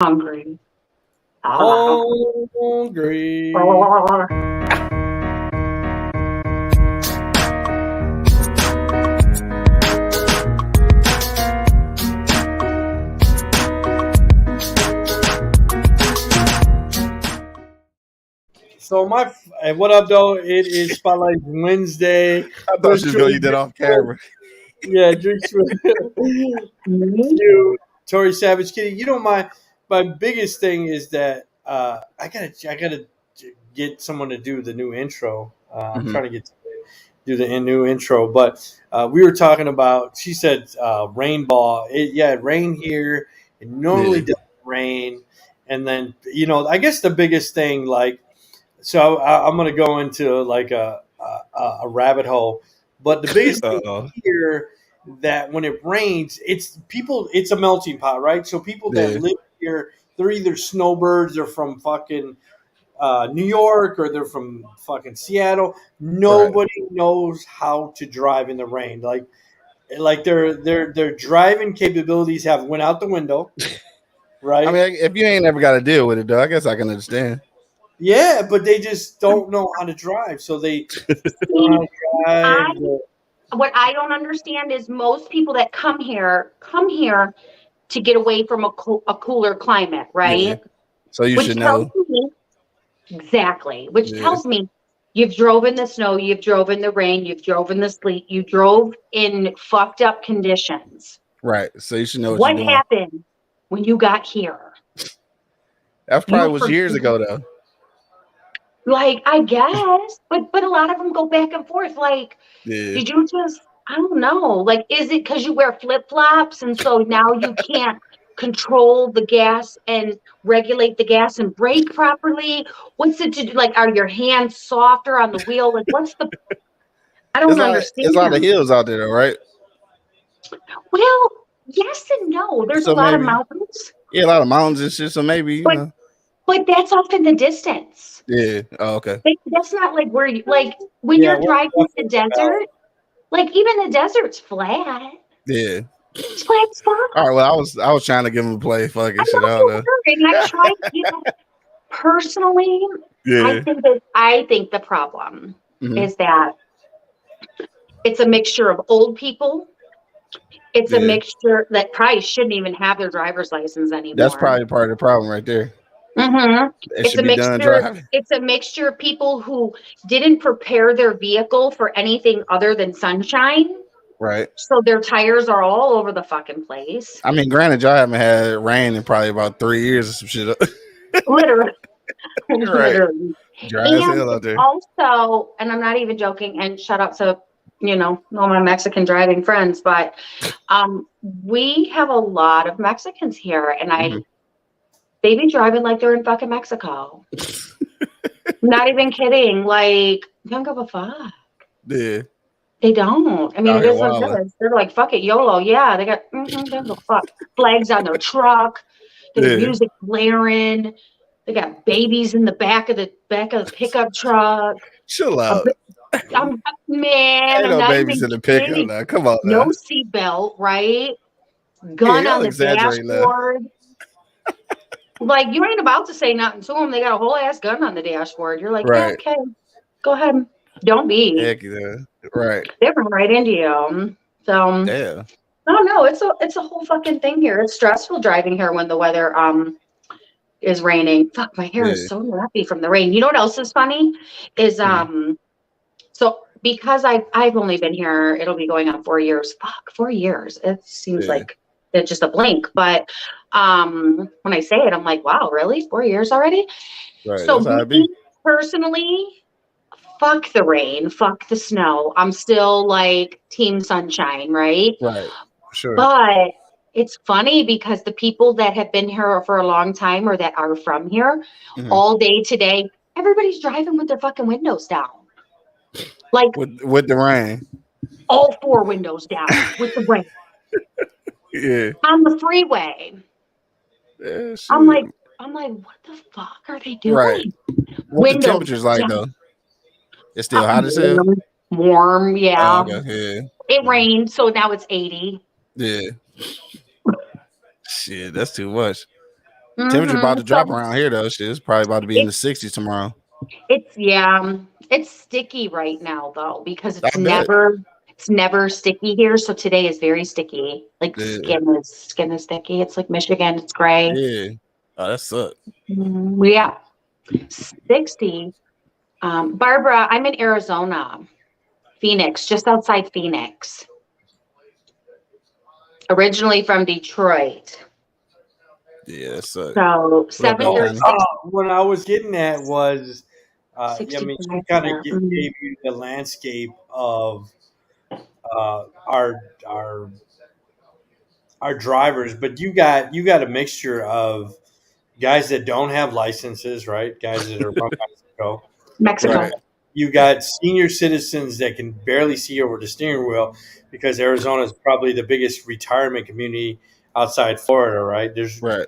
Hungry. Hungry. So what up though? It is Spotlight Wednesday. I thought she was gonna eat that off camera. Yeah, drinks with you, Tori Savage Kitty. You know my biggest thing is that I gotta get someone to do the new intro. I'm trying to get to do the new intro, but we were talking about. She said rainfall. It rained here. It normally doesn't rain, and then I guess the biggest thing So I'm going to go into like a rabbit hole, but the biggest thing here that when it rains, it's a melting pot, right? So people that live here, they're either snowbirds, they're from fucking New York, or they're from fucking Seattle. Nobody knows how to drive in the rain. Like their driving capabilities have went out the window, right? I mean, if you ain't never got to deal with it, though, I guess I can understand. Yeah, but they just don't know how to drive. So they don't drive. What I don't understand is most people that come here to get away from a cooler climate, right? Yeah. So you should know. Exactly. Which tells me you've drove in the snow, you've drove in the rain, you've drove in the sleet, you drove in fucked up conditions. Right. So you should know what happened when you got here. That probably was years ago, though. Like, I guess, but a lot of them go back and forth. Like, did you just, I don't know. Like, is it because you wear flip-flops and so now you can't control the gas and regulate the gas and brake properly? What's it to do? Like, are your hands softer on the wheel? Like, what's the, I don't understand. There's a lot of hills out there, though, right? Well, yes and no. There's a lot of mountains. Yeah, a lot of mountains and shit, so maybe, you know. But that's off in the distance. Yeah. Oh, okay. That's not like where you when you're driving the desert. Like even the desert's flat. Yeah. It's flat as fuck. All right. Well, I was trying to give him a play. Fucking shit. I don't know. I tried. Personally, I think the problem is that it's a mixture of old people. It's a mixture that probably shouldn't even have their driver's license anymore. That's probably part of the problem right there. It's a mixture. It's a mixture of people who didn't prepare their vehicle for anything other than sunshine. Right. So their tires are all over the fucking place. I mean, granted, y'all haven't had rain in probably about 3 years or some shit. Literally. Literally. Dry as hell out there. Also, and I'm not even joking, and shout out to all my Mexican driving friends, but we have a lot of Mexicans here, and they be driving like they're in fucking Mexico. Not even kidding. Like, don't give a fuck. Yeah. They don't. I mean, it is what it is. They're like, fuck it, YOLO. Yeah, they got don't give a fuck. Flags on their truck. There's music blaring. They got babies in the back of the pickup truck. Chill out. I'm no babies in the pickup now. Come on now. No seatbelt, right? Gun on the dashboard. Like, you ain't about to say nothing to them. They got a whole ass gun on the dashboard. You're like, yeah, okay, go ahead. Don't be. Heck yeah. Right. They're right into you. So yeah. I don't know. It's a whole fucking thing here. It's stressful driving here when the weather is raining. Fuck, my hair is so nappy from the rain. You know what else is funny? Is so because I've only been here, it'll be going on 4 years. Fuck, 4 years. It seems like it's just a blink. But when I say it, I'm like, wow, really? 4 years already? Right. So me personally, fuck the rain, fuck the snow. I'm still like team sunshine, right? Right. Sure. But it's funny because the people that have been here for a long time or that are from here all day today, everybody's driving with their fucking windows down. Like with the rain. All 4 windows down with the rain. Yeah. On the freeway. Yeah, I'm like, what the fuck are they doing? Right. What the temperature's like though? It's still hot as hell. Warm, yeah. Oh, okay. Yeah. It rained, so now it's 80. Yeah. Shit, that's too much. Temperature about to drop So around here though. Shit, it's probably about to be in the 60s tomorrow. it's sticky right now though because I bet. it's never sticky here. So today is very sticky. Like Yeah. skin is sticky. It's like Michigan. It's gray. Yeah. Oh, that sucks. Yeah, 60. Barbara, I'm in Arizona, Phoenix, just outside Phoenix. Originally from Detroit. Yeah, that sucks. So What up, though, Connie? What I was getting at was, I mean, she kind of gave you the landscape of our drivers, but you got a mixture of guys that don't have licenses, right? Guys that are from Mexico. Right. You got senior citizens that can barely see over the steering wheel because Arizona is probably the biggest retirement community outside Florida, right? There's Right.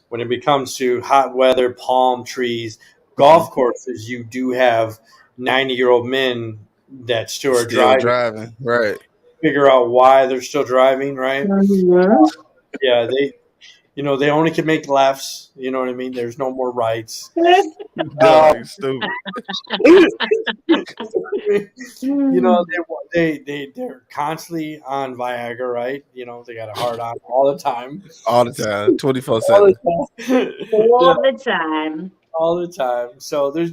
When it comes to hot weather, palm trees, golf courses, you do have 90-year-old men that still are driving. Right. Figure out why they're still driving, right? Yeah, they only can make lefts. You know what I mean? There's no more rights. Dog, stupid. They're constantly on Viagra, right? They got a hard on all the time. All the time, 24/7. All the time. So there's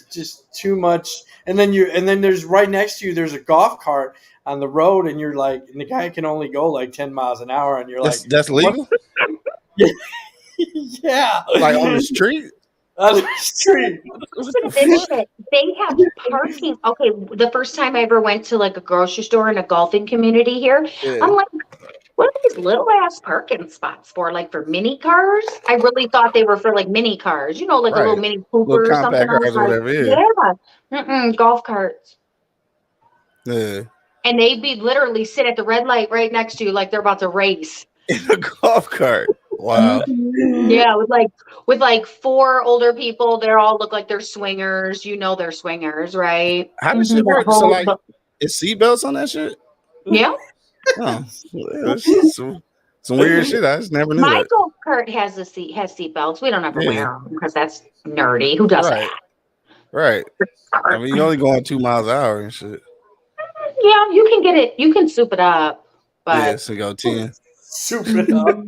just too much, and then there's right next to you. There's a golf cart on the road, and you're like, and the guy can only go like 10 miles an hour, and you're that's legal. Yeah, like on the street. On the street. They have parking. Okay, the first time I ever went to like a grocery store in a golfing community here, I'm like, what are these little ass parking spots for? Like for mini cars? I really thought they were for like mini cars, like a little mini Cooper or something. Cars or whatever. Yeah. Golf carts. Yeah. And they'd be literally sit at the red light right next to you like they're about to race. In a golf cart. Wow. Yeah, with like 4 older people, they all look like they're swingers. They're swingers, right? How does shit work? So like, is seatbelts on that shit? Yeah. Oh, some weird shit. I just never knew My that. golf cart has seatbelts. We don't ever wear them because that's nerdy. Who does that? Right. I mean, you're only going 2 miles an hour and shit. Yeah, you can get it. You can soup it up. But so go 10. Soup it up.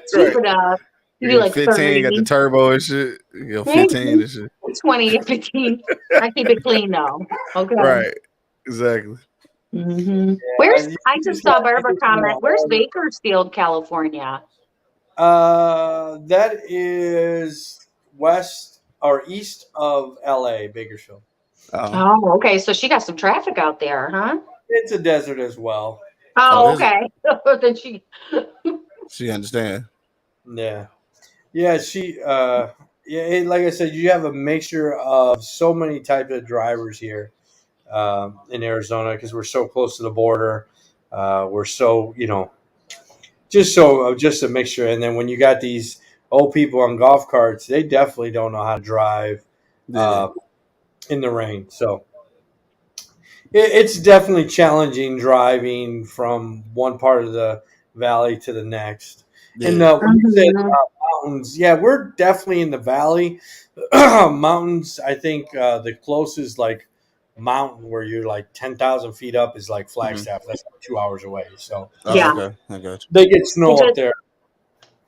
Soup it up. You do like 15, 30. got the turbo and shit. 15 and shit. 20 and 15. I keep it clean though. Okay. Right. Exactly. Mm-hmm. I just saw Barbara comment. Where's Bakersfield, California? That is west or east of LA, Bakersfield. Oh, okay. So she got some traffic out there, huh? It's a desert as well. Oh, okay. Then she understand. Yeah. She like I said, you have a mixture of so many types of drivers here in Arizona because we're so close to the border. We're so just a mixture. And then when you got these old people on golf carts, they definitely don't know how to drive in the rain. So it's definitely challenging driving from one part of the valley to the next. Yeah. And when you said mountains, we're definitely in the valley. Mountains, I think the closest like mountain where you're like 10,000 feet up is like Flagstaff. That's like 2 hours away. So okay. I got you. They get snow up there.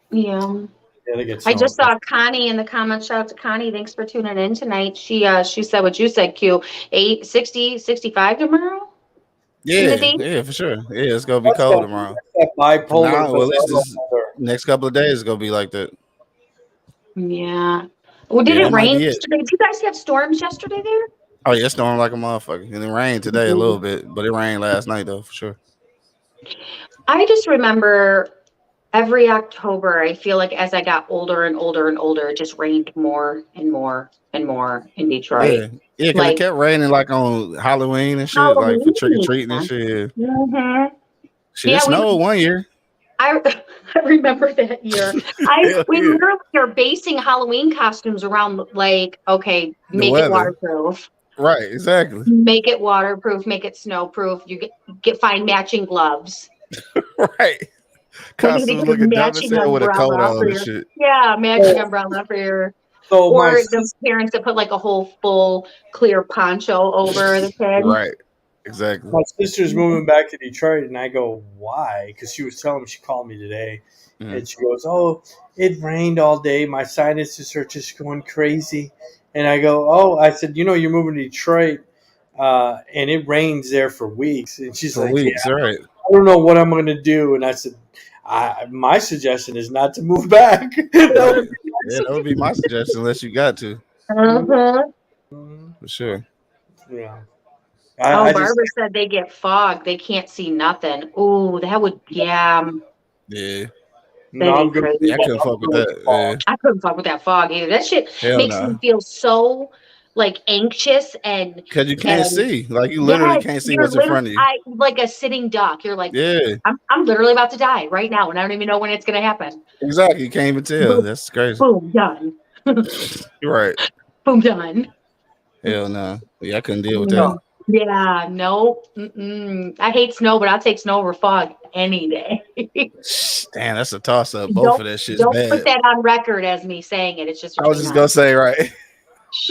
Yeah. They get snow I just saw Connie in the comments. Shout out to Connie. Thanks for tuning in tonight. She said what you said, Q. 60, 65 tomorrow? Yeah, for sure. Yeah, it's gonna be cold tomorrow. Bipolar. Well, at least this next couple of days is gonna be like that. Yeah. Well, did it rain yesterday? Did you guys have storms yesterday there? Oh yeah, it stormed like a motherfucker. And it rained today a little bit, but it rained last night though, for sure. I just remember every October, I feel like as I got older and older and older, it just rained more and more and more in Detroit. Yeah, because it kept raining like on Halloween and shit, like for trick or treating and shit. Mm-hmm. Shit, it snowed one year. I remember that year. We literally are basing Halloween costumes around like, okay, make it waterproof. Right, exactly. Make it waterproof, make it snowproof. You find matching gloves. Right. Then you Costumes get a looking dumb as matching hell with a coat umbrella on for and your, shit. yeah, matching umbrella for your, So my or the parents that put like a whole full clear poncho over the kid. Right. Exactly. my sister's moving back to Detroit, and I go, why? Because she was telling me, she called me today, and she goes, oh, it rained all day. My sinuses are just going crazy. And I go, oh, I said, you're moving to Detroit, and it rains there for weeks. And she's For like, yeah, weeks, right? I don't know what I'm going to do. And I said, my suggestion is not to move back. That would Right. Yeah, that would be my suggestion unless you got to. Uh-huh. For sure. Yeah. Oh, I just, Barbara said they get fog. They can't see nothing. Oh, that would, yeah, Yeah. no, that'd I'm be good. crazy. Yeah, I couldn't fuck with that. Yeah. I couldn't fuck with that fog either. That shit Hell makes no. me feel so like anxious and Because you can't and see. Like you literally yes, can't see you're what's in literally front of you. like a sitting duck. You're like, Yeah. I'm literally about to die right now, and I don't even know when it's gonna happen. Exactly. You can't even tell. Boom, That's crazy. boom, done. You're right. Boom, done. Hell no. Yeah, I couldn't deal with No. that. Yeah, no. I hate snow, but I'll take snow over fog any day. Damn, that's a toss up. Both of that shit's Don't bad. put that on record as me saying it. It's just I was just gonna say, right.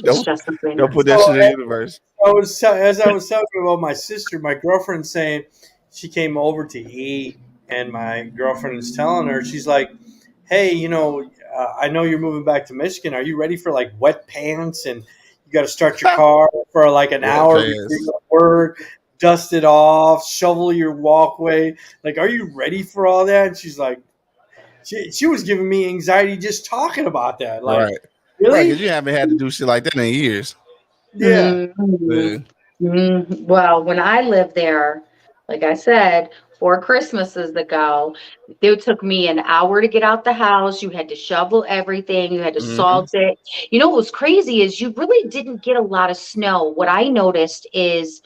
It's just between Don't us. put that shit in the universe. As I was telling you about my sister, my girlfriend saying she came over to eat, and my girlfriend is telling her, she's like, hey, I know you're moving back to Michigan. Are you ready for like wet pants? And you got to start your car for like an Wet hour pants. before you go to work, dust it off, shovel your walkway. Like, are you ready for all that? And she's like, she was giving me anxiety just talking about that. Like, Right. really? Right, because you haven't had to do shit like that in years. Yeah. Well, when I lived there, like I said, 4 Christmases ago, it took me an hour to get out the house. You had to shovel everything. You had to salt it. What was crazy is you really didn't get a lot of snow. What I noticed is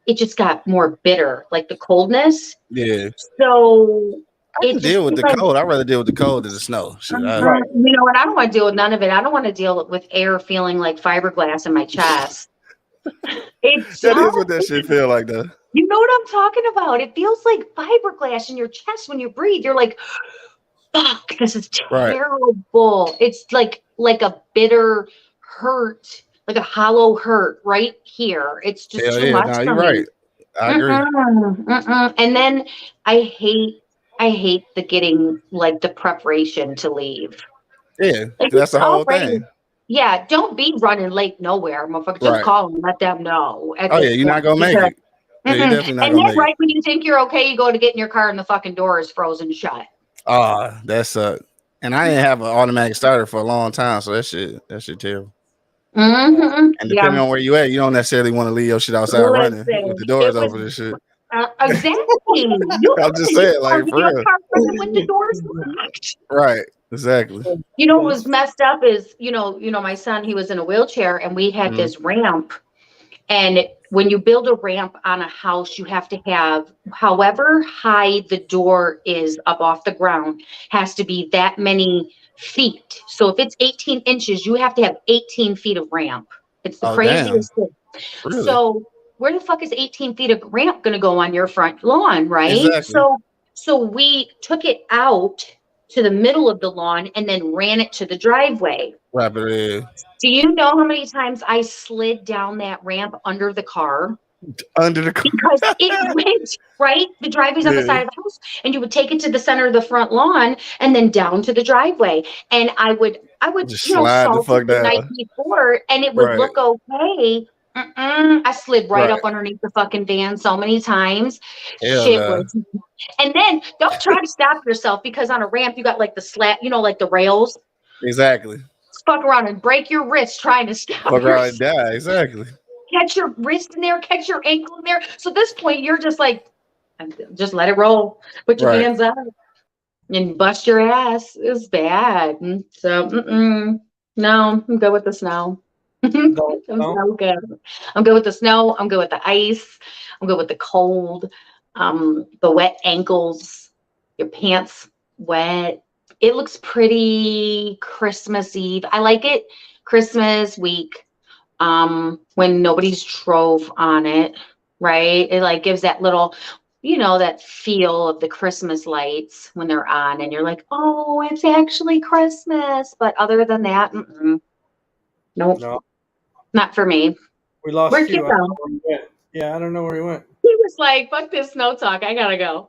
it just got more bitter, like the coldness. Yeah. So I can deal with the cold. I'd rather deal with the cold than the snow. Shit, and I don't want to deal with none of it. I don't want to deal with air feeling like fiberglass in my chest. That is what that shit feel like, though. You know what I'm talking about? It feels like fiberglass in your chest when you breathe. You're like, fuck, this is terrible. Right. It's like a bitter hurt, like a hollow hurt right here. It's just too much. No, you're right. I agree. And then I hate the getting like the preparation to leave. Yeah, like, that's the whole thing. Yeah, don't be running late nowhere, motherfucker. Just call and let them know. You're not gonna make it. Yeah, you're definitely not gonna make it. When you think you're okay, you go to get in your car and the fucking door is frozen shut. That sucks. And I didn't have an automatic starter for a long time, so that shit terrible. And depending on where you at, you don't necessarily want to leave your shit outside running with the doors open and shit. Exactly. I'm just saying, like, for real. With the doors locked. Right. Exactly. What was messed up is, my son, he was in a wheelchair and we had this ramp. And when you build a ramp on a house, you have to have, however high the door is up off the ground, has to be that many feet. So if it's 18 inches, you have to have 18 feet of ramp. It's the craziest thing. Really? So where the fuck is 18 feet of ramp going to go on your front lawn, right? Exactly. So we took it out to the middle of the lawn and then ran it to the driveway. Rapidly. Do you know how many times I slid down that ramp under the car? Under the car. Because it went, right? The driveway's on the side of the house, and you would take it to the center of the front lawn and then down to the driveway. And I would just slide the fuck down the night before, and it would look okay. I slid right up underneath the fucking van so many times. And then don't try to stop yourself, because on a ramp you got like the slat, like the rails. Exactly. Fuck around and break your wrist trying to stop. Fuck around and die. Exactly. Catch your wrist in there, catch your ankle in there. So at this point, you're just like, just let it roll. Put your hands up and bust your ass. It's bad. So, no, I'm good with the snow. I'm so good. I'm good with the snow. I'm good with the ice. I'm good with the cold. The wet ankles, your pants wet. It looks pretty Christmas Eve. I like it Christmas week, when nobody's drove on it, right? It like gives that little, you know, that feel of the Christmas lights when they're on and you're like, oh, it's actually Christmas. But other than that, nope, No, not for me. we lost Where'd you you. I don't go? know where he went. Yeah, I don't know where he went. He was like, fuck this snow talk. I gotta go.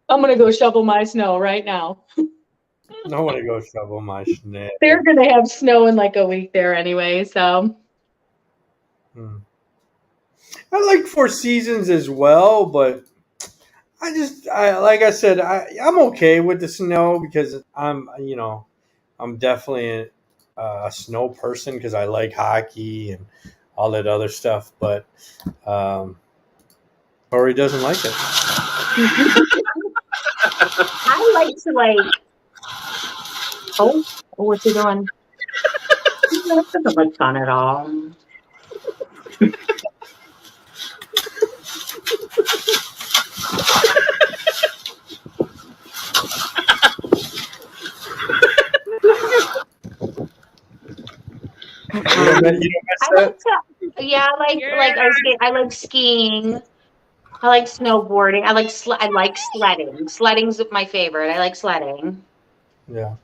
I'm gonna go shovel my snow right now. I want to go shovel my snow. They're gonna have snow in like a week there anyway, so. I like Four Seasons as well, but like I said, I'm okay with the snow because I'm definitely a snow person because I like hockey and all that other stuff. But Corey doesn't like it. I like to oh, what's he doing? That doesn't look fun at all. You don't miss that? I like skiing. I like snowboarding. I like sledding. Sledding's my favorite. I like sledding. Yeah.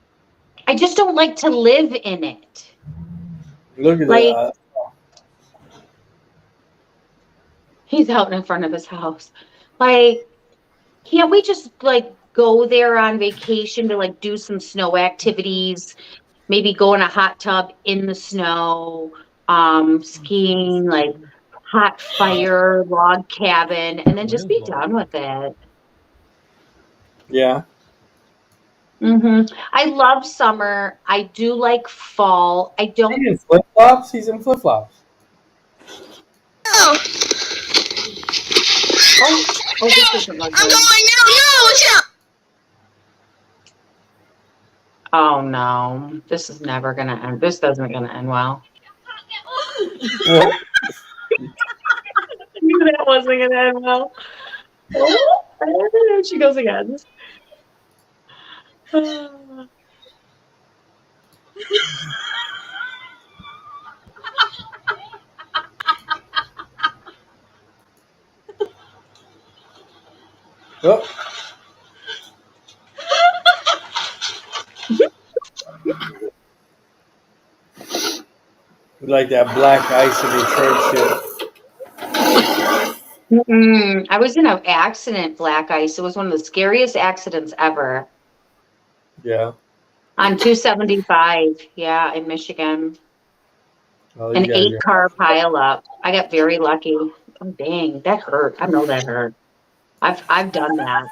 I just don't like to live in it. Look at Like, that. he's out in front of his house. Like, can't we just like go there on vacation to like do some snow activities? Maybe go in a hot tub in the snow, skiing, like hot fire, log cabin, and then just be done with it. Yeah. I love summer. I do like fall. I don't. He's in flip flops. He's in flip flops. Oh, this isn't like I'm going now. No, watch out. Oh no, this is never gonna end. This isn't gonna end well. Well, I knew that wasn't gonna end well. Oh, there she goes again. oh. Like that black ice in Detroit shit. I was in an accident, black ice. It was one of the scariest accidents ever. Yeah. On 275, yeah, in Michigan. Oh, An 8-car pileup. I got very lucky. Oh, dang, that hurt. I know that hurt. I've done that.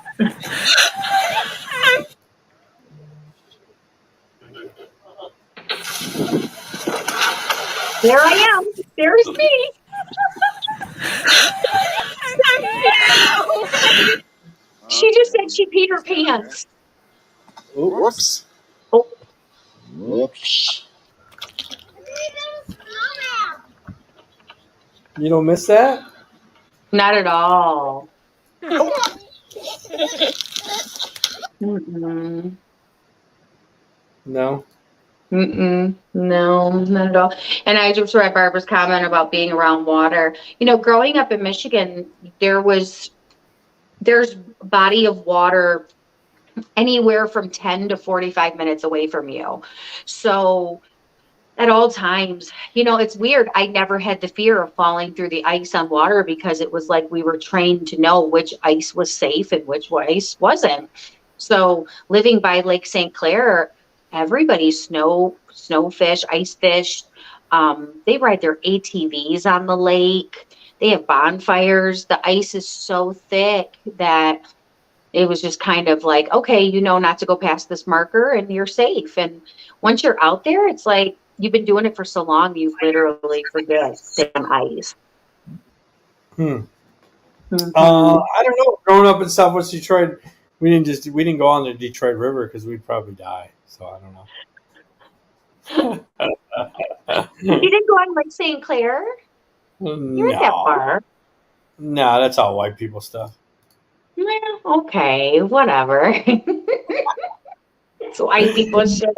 There I am. There's me. She just said she peed her pants. Whoops. Oh. Whoops. You don't miss that? Not at all. Mm-mm. No. No, not at all. And I just read Barbara's comment about being around water. You know, growing up in Michigan, there's body of water anywhere from 10 to 45 minutes away from you. So at all times, you know, it's weird. I never had the fear of falling through the ice on water because it was like we were trained to know which ice was safe and which ice wasn't. So living by Lake St. Clair, everybody snowfish, ice fish. They ride their ATVs on the lake. They have bonfires. The ice is so thick that it was just kind of like, okay, you know not to go past this marker and you're safe. And once you're out there, it's like you've been doing it for so long, you've literally forget stay on ice. I don't know. Growing up in Southwest Detroit, we didn't go on the Detroit River because we'd probably die. So I don't know. You didn't go on like St. Clair? You're not that far. No, that's all white people stuff. Yeah, okay, whatever. It's white people shit.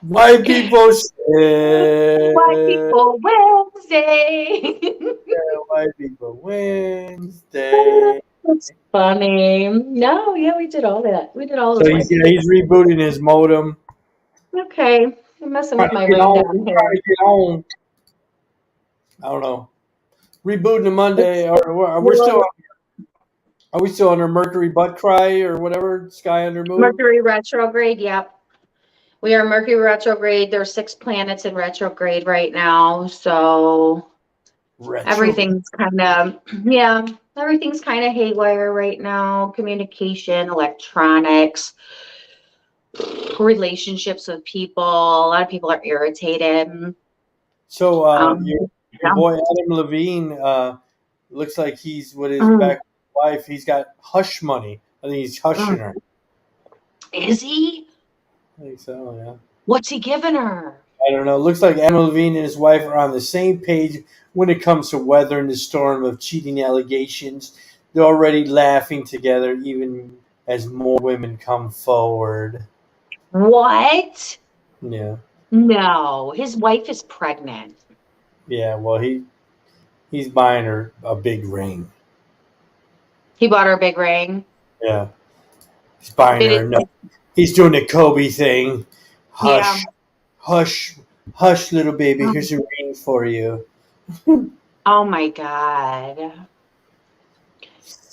White people say. White people Wednesday. White people Wednesday. That's funny. No, yeah, we did all that. We did all So those white people. he's rebooting his modem. Okay, I'm messing with my Trying rundown here. to get on. I don't know. Rebooting the Monday, or we're still. Are we still under Mercury butt cry or whatever? Sky under moon. Mercury retrograde. Yep, we are Mercury retrograde. There's 6 planets in retrograde right now, so everything's kind of everything's kind of haywire right now. Communication, electronics, relationships with people. A lot of people are irritated. So your boy Adam Levine looks like he's with his back wife. He's got hush money. I think he's hushing her. Is he? I think so, yeah. What's he giving her? I don't know. Looks like Adam Levine and his wife are on the same page when it comes to weathering the storm of cheating allegations. They're already laughing together, even as more women come forward. What? Yeah. No, his wife is pregnant. Yeah, well, he's buying her a big ring. He bought her a big ring. Yeah. He's buying her. No, he's doing the Kobe thing. Hush, hush, little baby. Here's a ring for you. Oh my God.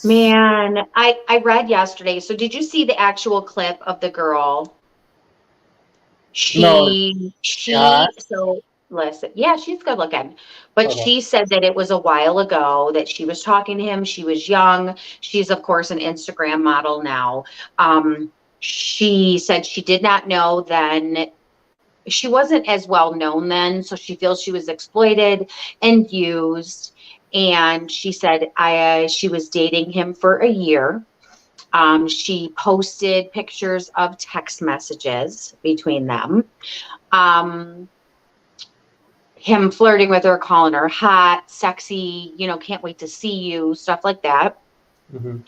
Man, I read yesterday. So did you see the actual clip of the girl? So listen, yeah, she's good looking, but she said that it was a while ago that she was talking to him. She was young. She's of course an Instagram model now. She said she did not know then. She wasn't as well known then, so she feels she was exploited and used. And she said she was dating him for a year. She posted pictures of text messages between them. Him flirting with her, calling her hot, sexy, can't wait to see you, stuff like that. Mm-hmm.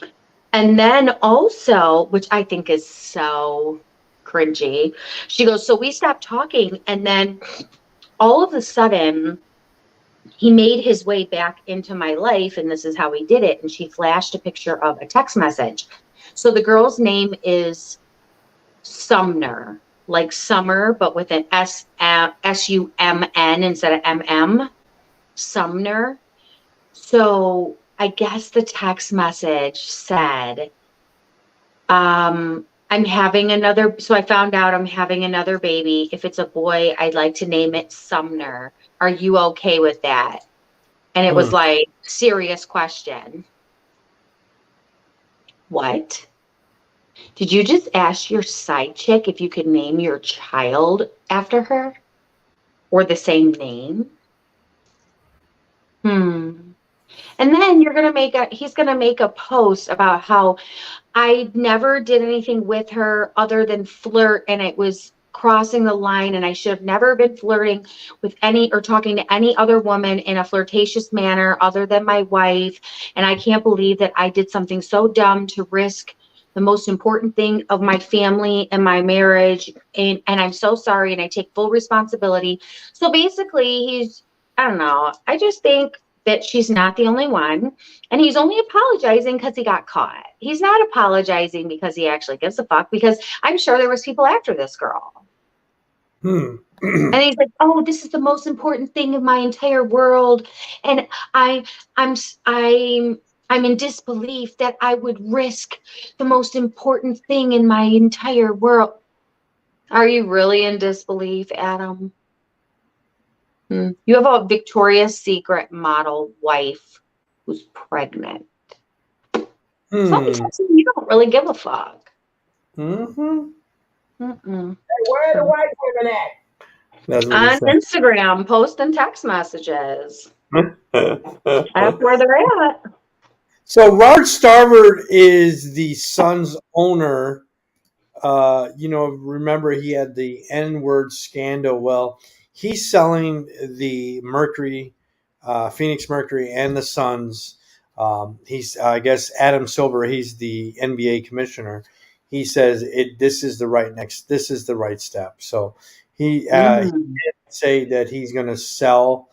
And then also, which I think is so cringy, she goes, so we stopped talking, and then all of a sudden he made his way back into my life, and this is how he did it. And she flashed a picture of a text message. So the girl's name is Sumner, like summer, but with an S-U-M-N instead of M-M. Sumner. So I guess the text message said, I'm having another, so I found out I'm having another baby. If it's a boy, I'd like to name it Sumner. Are you okay with that? And it was like, serious question. What? Did you just ask your side chick if you could name your child after her? Or the same name? And then he's gonna make a post about how I never did anything with her other than flirt, and it was crossing the line, and I should have never been flirting with or talking to any other woman in a flirtatious manner other than my wife. And I can't believe that I did something so dumb to risk the most important thing of my family and my marriage. And I'm so sorry, and I take full responsibility. So basically I don't know. I just think that she's not the only one, and he's only apologizing because he got caught. He's not apologizing because he actually gives a fuck, because I'm sure there was people after this girl. And he's like, oh, this is the most important thing in my entire world, and I'm in disbelief that I would risk the most important thing in my entire world. Are you really in disbelief, Adam? You have a Victoria's Secret model wife who's pregnant. Something tells me you don't really give a fuck. Mm-hmm. Hey, where are the white women at? On Instagram, posting text messages. That's where they're at. So Robert Starboard is the Sun's owner. Remember he had the N-word scandal. Well, he's selling the Mercury, Phoenix Mercury, and the Suns. He's, I guess, Adam Silver. He's the NBA commissioner. He says this is the right step. So He did say that he's going to sell.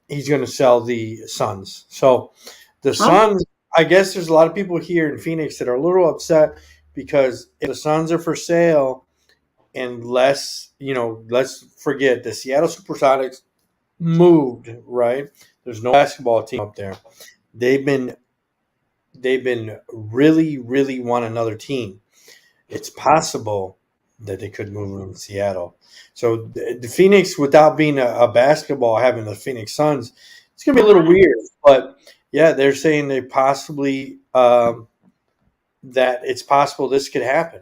He's going to sell the Suns. So the Suns. I guess there's a lot of people here in Phoenix that are a little upset because if the Suns are for sale, and let's forget the Seattle SuperSonics moved, right? There's no basketball team up there. They've been really, really want another team. It's possible that they could move them to Seattle. So the Phoenix, without being a basketball, having the Phoenix Suns, it's going to be a little weird. But yeah, they're saying they possibly that it's possible this could happen.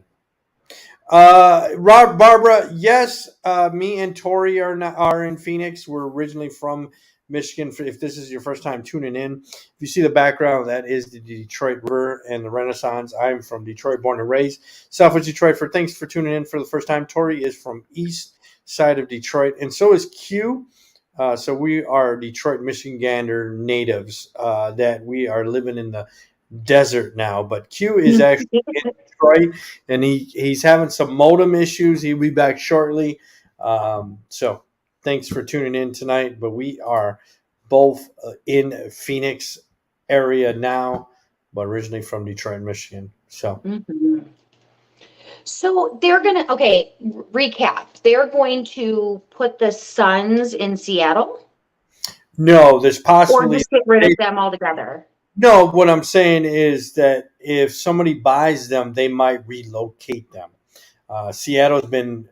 Barbara, yes, me and Tori are in Phoenix. We're originally from Michigan. If this is your first time tuning in, if you see the background, that is the Detroit River and the Renaissance. I'm from Detroit, born and raised. Southwest Detroit. Thanks for tuning in for the first time. Tori is from east side of Detroit, and so is Q. So we are Detroit, Michigander natives that we are living in the desert now. But Q is actually in Detroit, and he's having some modem issues. He'll be back shortly. So thanks for tuning in tonight. But we are both in Phoenix area now, but originally from Detroit, Michigan. So. So they're going to, recap. They're going to put the Suns in Seattle? No, there's possibly. Or just get rid of them altogether? No, what I'm saying is that if somebody buys them, they might relocate them. Seattle's been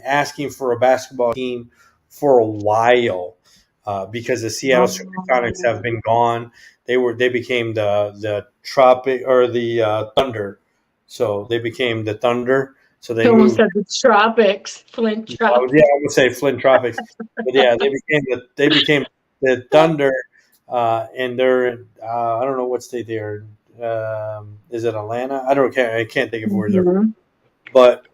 asking for a basketball team for a while because the Seattle SuperSonics have been gone. They became the Tropic or the Thunder. So they became the Thunder. So they almost said the Tropics, Flint Tropics. Yeah, I would say Flint Tropics. But yeah, they became the Thunder, and they're I don't know what state they are. Is it Atlanta? I can't think of where they're. But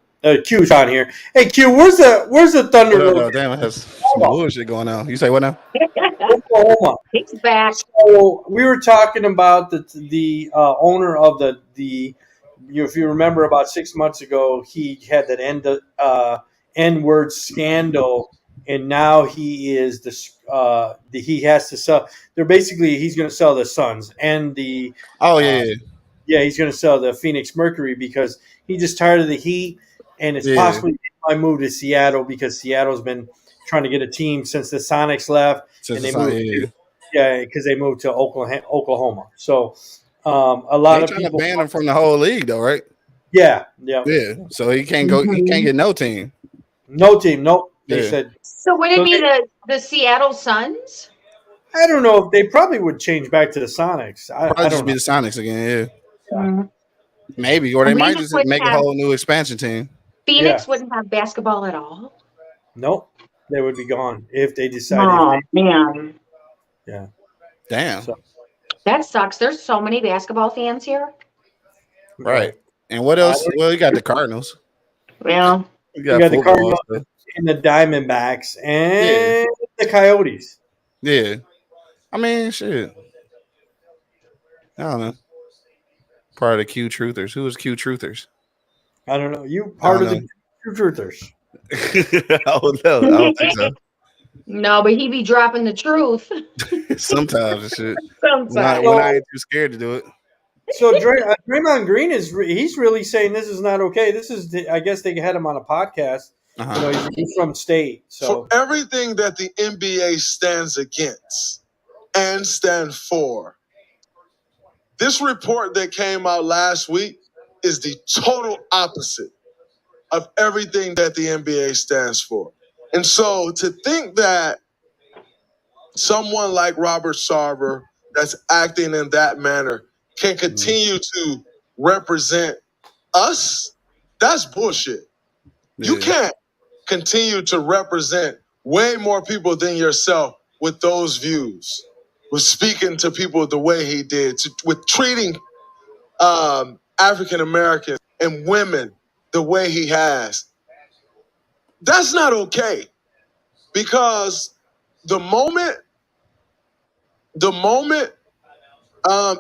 Q's on here. Hey Q, where's the Thunder? Oh, damn, it has some bullshit going on. You say what now? Oklahoma. He's back. So we were talking about the owner of the if you remember about 6 months ago, he had that N-word scandal, and now he is he has to sell. He's going to sell the Suns and the. He's going to sell the Phoenix Mercury because he just tired of the heat, and it's possibly he might move to Seattle because Seattle's been trying to get a team since the Sonics left, because they moved to Oklahoma. So. A lot of people ban him from the whole league, though, right? Yeah. So he can't go. He can't get no team. No team. Nope. They said. So would it be the Seattle Suns? I don't know if they probably would change back to the Sonics. I don't be the Sonics again. Yeah. Maybe, or they might just make a whole new expansion team. Phoenix wouldn't have basketball at all. Nope, they would be gone if they decided. Oh man. Yeah. Damn. So. That sucks. There's so many basketball fans here. Right. And what else? Well, you got the Cardinals. Well, you got the Cardinals and the Diamondbacks and the Coyotes. Yeah. I mean, shit. I don't know. Part of the Q Truthers. Who is Q Truthers? I don't know. You part of the Q Truthers. I don't think so. No, but he be dropping the truth. Sometimes and shit. Sometimes. When I ain't too scared to do it. So Draymond Green he's really saying this is not okay. This is I guess they had him on a podcast. He's from state. So for everything that the NBA stands against and stand for, this report that came out last week is the total opposite of everything that the NBA stands for. And so to think that someone like Robert Sarver that's acting in that manner can continue to represent us, that's bullshit. Yeah. You can't continue to represent way more people than yourself with those views, with speaking to people the way he did, with treating African Americans and women the way he has. That's not okay. Because the moment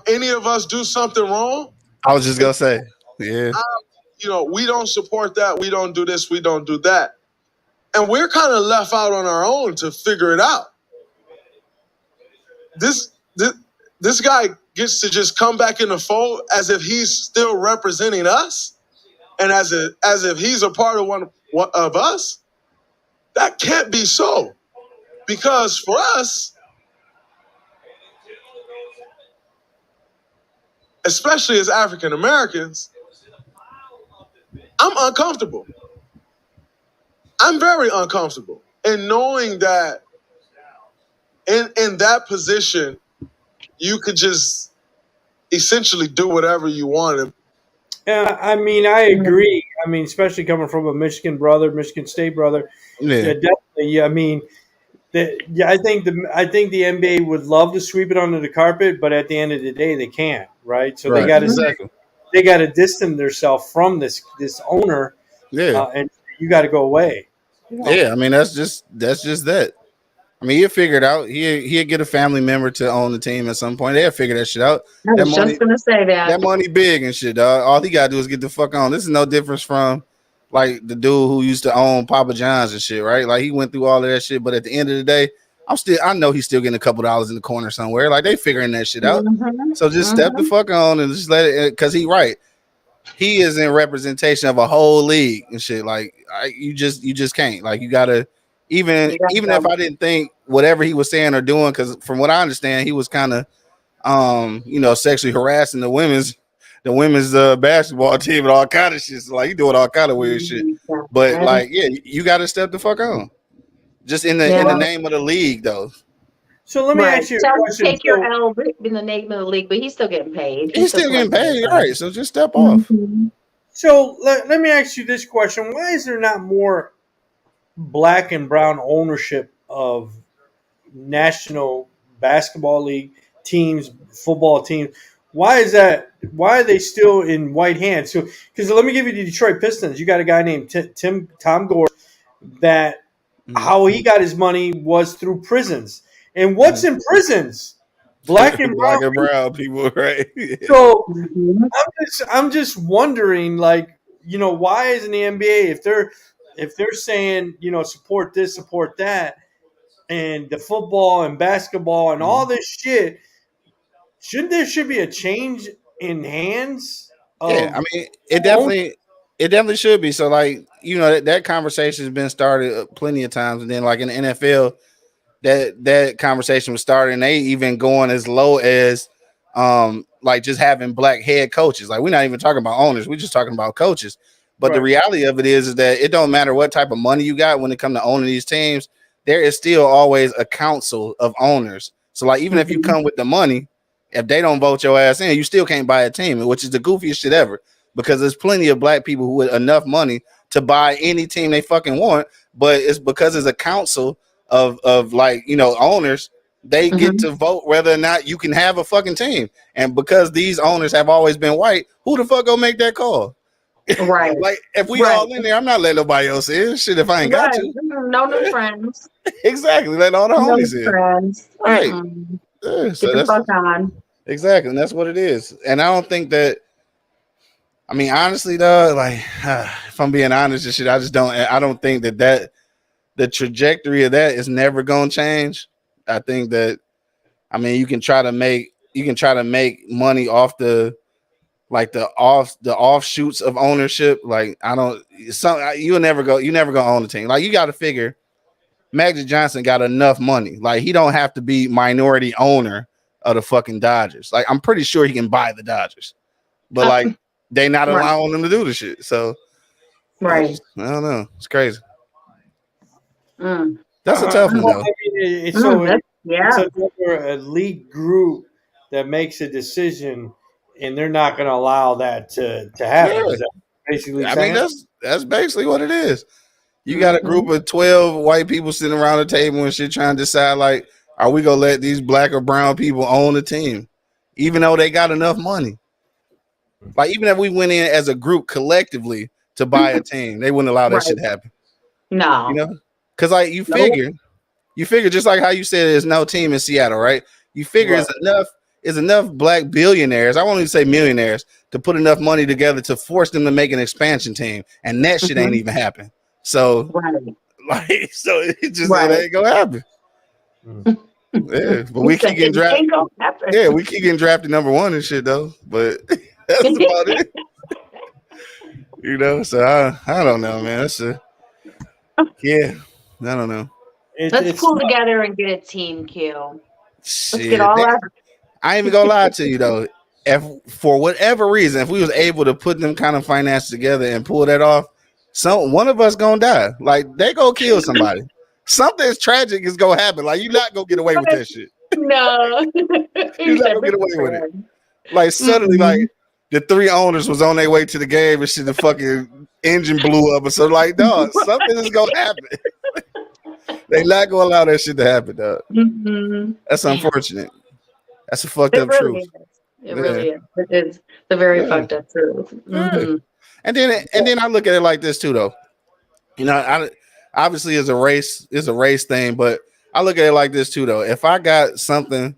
any of us do something wrong, I was just gonna say, yeah. we don't support that. We don't do this. We don't do that. And we're kind of left out on our own to figure it out. This guy gets to just come back in the fold as if he's still representing us, and as if he's a part of one of us. That can't be so, because for us, especially as African Americans, I'm uncomfortable. I'm very uncomfortable in knowing that in that position, you could just essentially do whatever you wanted. Yeah, I mean, I agree. I mean, especially coming from a Michigan State brother. Yeah. Definitely. Yeah, I mean, I think the NBA would love to sweep it under the carpet, but at the end of the day, they can't, right? So they got to distance themselves from this owner. Yeah, and you got to go away. Yeah, I mean, that's just that. I mean, he'll figure it out. He'll get a family member to own the team at some point. They'll figure that shit out. I was just gonna say that money big and shit, dog. All he gotta do is get the fuck on. This is no difference from like the dude who used to own Papa John's and shit, right? Like he went through all of that shit, but at the end of the day, I know he's still getting a couple dollars in the corner somewhere. Like they figuring that shit out. So just step the fuck on and just let it, because he right. He is in representation of a whole league and shit. Like you just can't. Like you gotta. Even if I didn't think whatever he was saying or doing, because from what I understand, he was kind of sexually harassing the women's basketball team and all kind of shit. So, like he doing all kind of weird shit. But like, yeah, you got to step the fuck on. Just in the name of the league, though. So let me ask you a question. Take your L in the name of the league, but he's still getting paid. He's still getting paid, right? So just step off. So let me ask you this question: why is there not more Black and brown ownership of National Basketball League teams, football teams? Why is that? Why are they still in white hands? So, because let me give you the Detroit Pistons. You got a guy named Tom Gore that how he got his money was through prisons. And what's in prisons? Black and brown people, right? So I'm just wondering, like, why isn't the NBA, if they're saying, support this, support that, and the football and basketball and all this shit, there should be a change in hands? Yeah, I mean, it definitely should be. So, like, that conversation has been started plenty of times, and then like in the NFL, that conversation was started, and they even going as low as like just having Black head coaches. Like, we're not even talking about owners, we're just talking about coaches. But the reality of it is that it don't matter what type of money you got when it comes to owning these teams. There is still always a council of owners. So, like, even if you come with the money, if they don't vote your ass in, you still can't buy a team, which is the goofiest shit ever. Because there's plenty of Black people who with enough money to buy any team they fucking want, but it's because there's a council of like owners. They get to vote whether or not you can have a fucking team, and because these owners have always been white, who the fuck gonna make that call? Right. Like, if we all in there, I'm not letting nobody else in. Shit, if I ain't got to. No new friends. Exactly. Let all the homies in. Friends. Right. Yeah, so that's on. Exactly. And that's what it is. And I don't think that, I mean, honestly, though, like, if I'm being honest and shit, I don't think that the trajectory of that is never gonna change. I think that, I mean, you can try to make money off the offshoots of ownership. Like, you never gonna own the team. Like, you got to figure Magic Johnson got enough money. Like, he don't have to be minority owner of the fucking Dodgers. Like, I'm pretty sure he can buy the Dodgers, but like they not allowing them to do the shit. So I don't know. It's crazy. That's a tough one, though. I mean, it's another elite group that makes a decision, and they're not going to allow that to happen. Yeah. Is that basically I mean, that's basically what it is. You got a group of 12 white people sitting around the table and shit trying to decide, like, are we going to let these Black or brown people own the team, even though they got enough money? Like, even if we went in as a group collectively to buy a team, they wouldn't allow that shit to happen. No. Because, like, you figure just like how you said there's no team in Seattle, right? You figure is enough black billionaires, I won't even say millionaires, to put enough money together to force them to make an expansion team. And that shit ain't even happen. So, so it ain't gonna happen. Yeah, but we keep getting drafted. Yeah, we keep getting drafted number 1 and shit though. But that's about it. You know, so I don't know, man. That's I don't know. Let's pull together and get a team, Q. Shit, let's get all our. I ain't even gonna lie to you though. If for whatever reason, if we was able to put them kind of finances together and pull that off, one of us gonna die. Like they gonna kill somebody. Something tragic is gonna happen. Like you're not gonna get away with that shit. No, you're not gonna get away with it. Like suddenly, like the 3 owners was on their way to the game and shit. The fucking engine blew up, and so like, dog, something is gonna happen. They not gonna allow that shit to happen, dog. That's unfortunate. That's a fucked up truth. It really is. It is the very fucked up truth. And then I look at it like this too, though. You know, obviously it's a race thing, but I look at it like this too, though. If I got something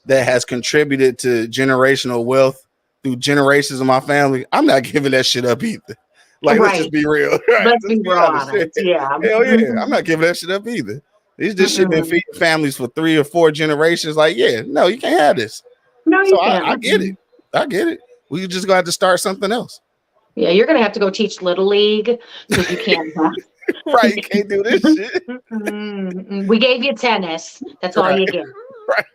that has contributed to generational wealth through generations of my family, I'm not giving that shit up either. Like, let's just be real. Let's be real honest. Yeah. Hell yeah. I'm not giving that shit up either. This shit been feeding families for 3 or 4 generations. Like, no, you can't have this. No, you can't. I get it. I get it. We just gonna have to start something else. Yeah, you're gonna have to go teach Little League because you can't. Right, you can't do this shit. We gave you tennis. That's all you get. Right.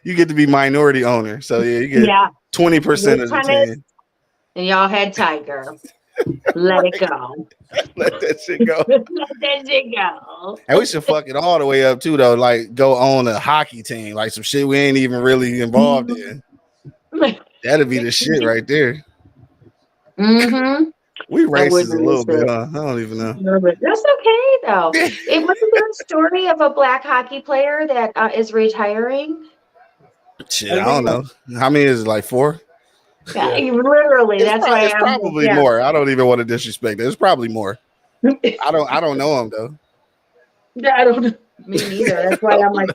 You get to be minority owner. So you get 20% of the team. And y'all had Tiger. Let it go. Let that shit go. Let that shit go. And we should fuck it all the way up too, though. Like go on a hockey team, like some shit we ain't even really involved in. That'd be the shit right there. We racist a little bit, huh? I don't even know. That's okay though. It wasn't there a story of a black hockey player that is retiring. Shit, I don't know. How many is it? Like 4? Yeah, literally. That's why it's probably more. I don't even want to disrespect it. It's probably more. I don't know him though. Yeah, I don't know. Me neither. That's why I'm like,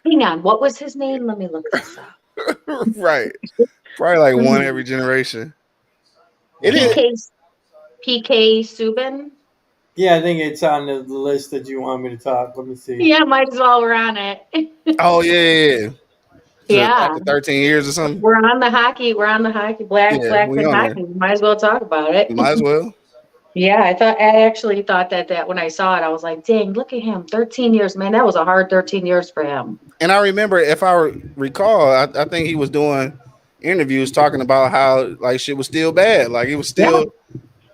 hang on, what was his name? Let me look this up. Right. Probably like one every generation. PK Subban. Yeah, I think it's on the list that you want me to talk. Let me see. Yeah, might as well. We're on it. Oh yeah. After 13 years or something. We're on the hockey. Black hockey. We might as well talk about it. Might as well. Yeah, I actually thought that when I saw it, I was like, dang, look at him. 13 years, man. That was a hard 13 years for him. And I remember, if I recall, I think he was doing interviews talking about how like shit was still bad. Like it was still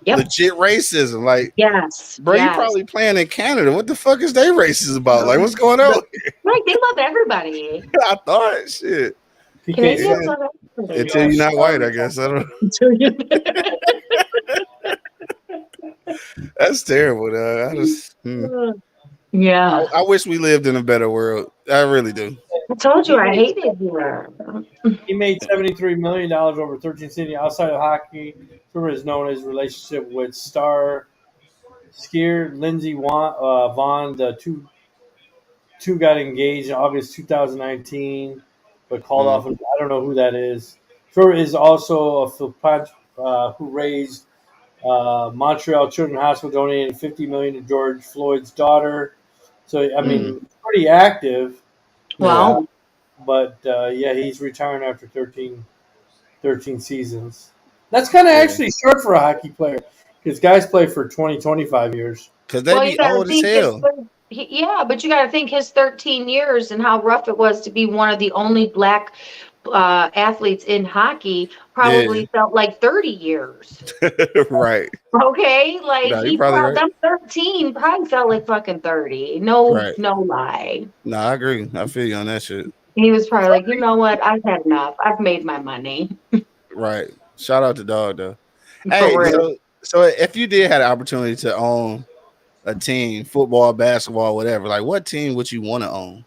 legit racism. Like, bro, you probably playing in Canada. What the fuck is they racist about? Like, what's going on? Right, they love everybody. I thought shit. Canadians love everybody. Until you're not white, I guess. I don't know. That's terrible, dog. I wish we lived in a better world. I really do. I told you I hated you. He made $73 million over 13 cities outside of hockey. Who is known his relationship with star skier Lindsey Vonn. The two got engaged in August 2019, but called off. I don't know who that is. Trevor is also a philanthropist who raised Montreal Children's Hospital donated $50 million to George Floyd's daughter. So I mean, pretty active. Wow. But he's retiring after 13 seasons. That's kind of actually short for a hockey player because guys play for 20, 25 years. Because they be old as hell. Yeah, but you got to think his 13 years and how rough it was to be one of the only black athletes in hockey probably felt like 30 years. Right. Okay, like he probably them 13 probably felt like fucking 30. No lie. No, I agree. I feel you on that shit. He was probably like, you know what? I've had enough. I've made my money. Right. Shout out to Dog though. Hey, so if you did have the opportunity to own a team, football, basketball, whatever, like what team would you want to own?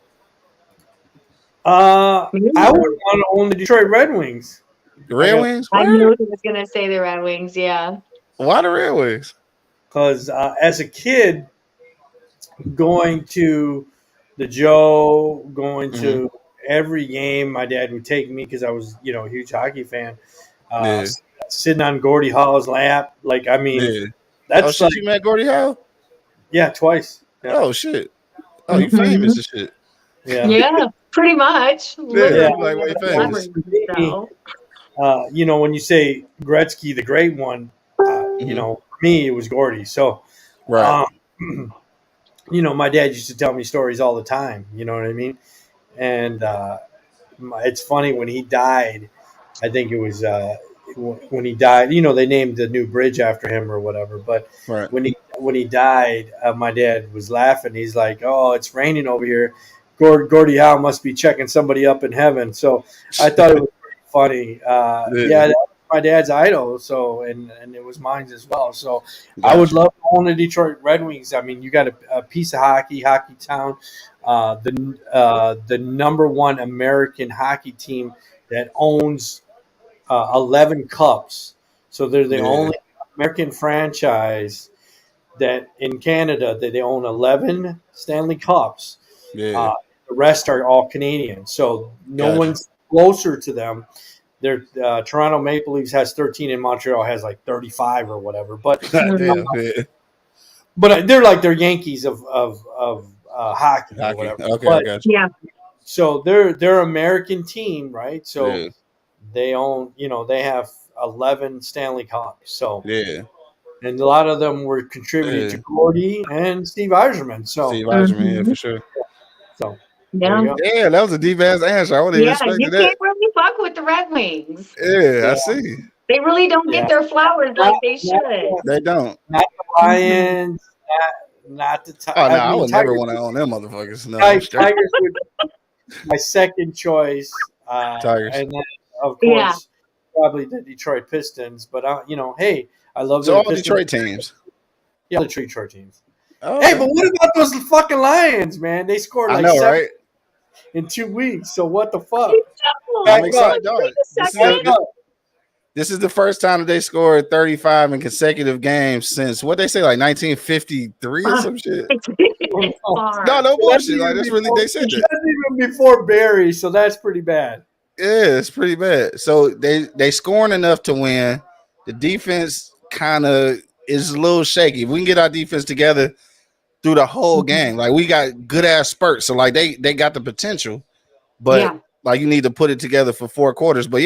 I would want to own the Detroit Red Wings. The Red Wings? I knew he was going to say the Red Wings, yeah. Why the Red Wings? Because as a kid, going to the Joe, going to every game my dad would take me because I was, a huge hockey fan. Yeah. Sitting on Gordie Howe's lap, like I mean, Yeah. Oh that's shit, like you met Gordie Howe? yeah, twice. Yeah. Oh shit. Oh, you famous and shit. Yeah. Yeah, pretty much. Yeah, Literally. like way famous. So. When you say Gretzky, the great one, for me it was Gordie. So, Right. My dad used to tell me stories all the time. You know what I mean? And it's funny when he died. I think it was when he died. They named the new bridge after him or whatever. But Right. when he died, my dad was laughing. He's like, "Oh, it's raining over here. Gordie Howe must be checking somebody up in heaven." So I thought it was pretty funny. Yeah, that was my dad's idol. So and it was mine as well. So I would love to own the Detroit Red Wings. I mean, you got a piece of hockey town. The number one American hockey team that owns 11 cups. So they're the only American franchise that in Canada that they own 11 Stanley Cups. Yeah. The rest are all Canadian. So no one's closer to them. Their Toronto Maple Leafs has 13 and Montreal has like 35 or whatever. But but they're like they're Yankees of hockey or whatever. Okay, I got you. Yeah. So they're American team, right? So they own, they have 11 Stanley Cups. So and a lot of them were contributed to Gordie and Steve Yzerman. So Steve Yzerman, yeah, for sure. So yeah, that was a deep ass answer. I wouldn't even expect you that. can't really fuck with the Red Wings. Yeah, I see. They really don't get their flowers like they should. They don't. Not the Lions, not the Tigers. Oh no, I would never want to own them motherfuckers. No, Tigers would be my second choice. Tigers, and then of course probably the Detroit Pistons. But hey, I love all Pistons. Detroit teams. Yeah, the Detroit teams. Oh, hey, but what about those fucking Lions, man? They scored like 7 right? in 2 weeks. So what the fuck? I'm excited, dog. This is the first time that they scored 35 in consecutive games since what they say, like 1953 or some shit. No bullshit. Like that's really they said that. That's even before Barry, so that's pretty bad. Yeah, it's pretty bad. So they scoring enough to win. The defense kind of is a little shaky. If we can get our defense together through the whole game, like we got good ass spurts. So like they got the potential, but like you need to put it together for 4 quarters. But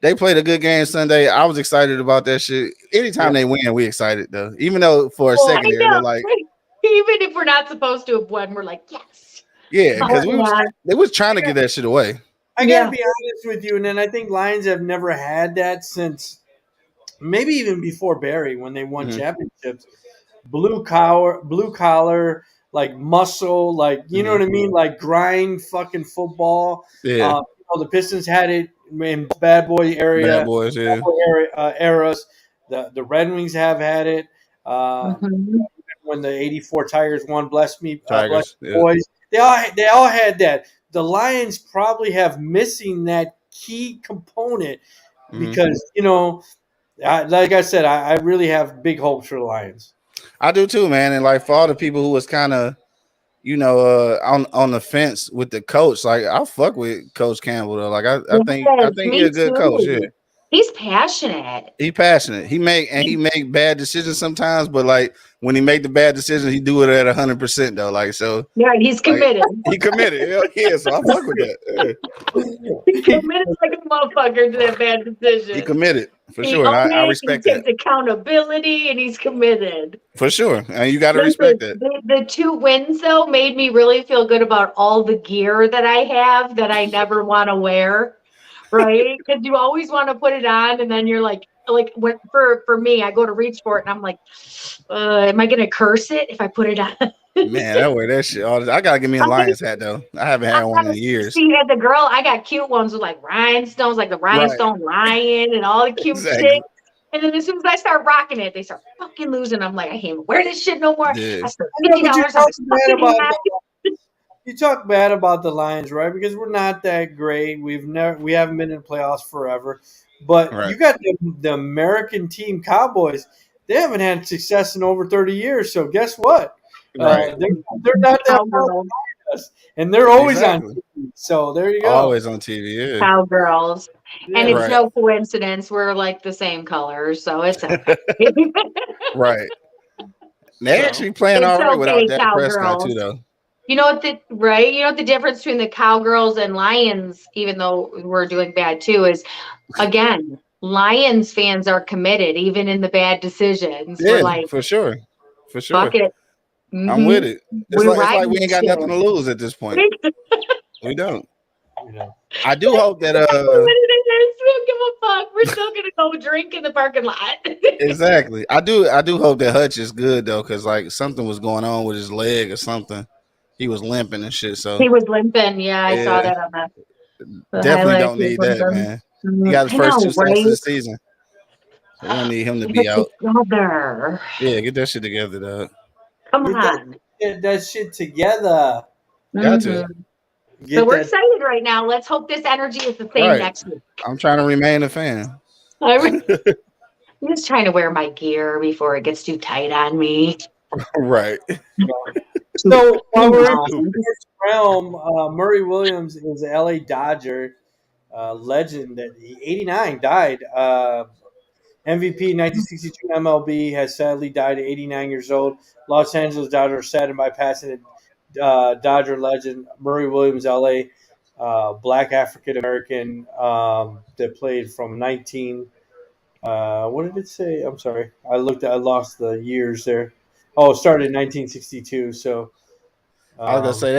they played a good game Sunday. I was excited about that shit. Anytime they win, we excited though. Even though for a second there, we're like, even if we're not supposed to have won, we're like, yes. Yeah, because they was trying to get that shit away. I gotta be honest with you, and then I think Lions have never had that since maybe even before Barry when they won championships. Blue collar, like muscle, like you know what I mean, like grind fucking football. Yeah, the Pistons had it in bad boy area, bad boys, eras. The Red Wings have had it. When the '84 Tigers won, bless me, boys. They all had that. The Lions probably have missing that key component because like I said, I really have big hopes for the Lions. I do too, man. And like for all the people who was kind of, on the fence with the coach, like I'll fuck with Coach Campbell though. Like I think he's a good coach. Yeah, he's passionate. He make bad decisions sometimes, but like when he make the bad decisions, he do it at 100% though. Like so. Yeah, he's committed. He committed. Yeah, so I fuck with that. Yeah. He committed like a motherfucker to that bad decision. He committed for sure. I respect that. He takes accountability and he's committed. For sure, and you got to respect that. The 2 wins though made me really feel good about all the gear that I have that I never want to wear. Right? Because you always want to put it on, and then you're like when for me, I go to reach for it, and I'm like, am I gonna curse it if I put it on? Man, I wear that shit all the time. I gotta give me a Lions hat though. I haven't had one in years. See, as a girl, I got cute ones with like rhinestones, like the rhinestone lion and all the cute shit. And then as soon as I start rocking it, they start fucking losing. I'm like, I can't wear this shit no more. Yeah. I spent $50 You talk bad about the Lions, right? Because we're not that great. We haven't been in the playoffs forever. But you got the American team Cowboys. They haven't had success in over 30 years. So guess what? They're not that far behind us, and they're always on TV. So there you go. Always on TV. Yeah. Cowgirls. And Yeah. it's no coincidence. We're like the same colors, so it's okay. Right. They actually playing It's all right without okay, Dak Prescott cowgirls. too, though. You know what you know what the difference between the Cowgirls and Lions, even though we're doing bad too, is again, Lions fans are committed, even in the bad decisions. Yeah, We're like, for sure. For sure. fuck it. I'm with it. It's like we ain't got shit. nothing to lose at this point. We don't. You know. I do hope that We don't give a fuck. We're still gonna go drink in the parking lot. exactly. I do hope that Hutch is good though, because like something was going on with his leg or something. He was limping and shit. So He was limping. Yeah, I saw that on the definitely highlights. don't need that, man. He got the first 2 sacks of the season. We don't need him to be out. Together. Yeah, get that shit together, dog. Come on. Get that shit together. Got to. So we're excited right now. Let's hope this energy is the same next week. I'm trying to remain a fan. I'm just trying to wear my gear before it gets too tight on me. Right. So while we're in this realm, Murray Williams is an LA Dodger legend. That 89 died. MVP 1962 MLB has sadly died at 89 years old. Los Angeles Dodgers saddened by passing Dodger legend Murray Williams, LA, black African American that played from 19. What did it say? I'm sorry, I lost the years there. Oh, it started in 1962. So I was gonna say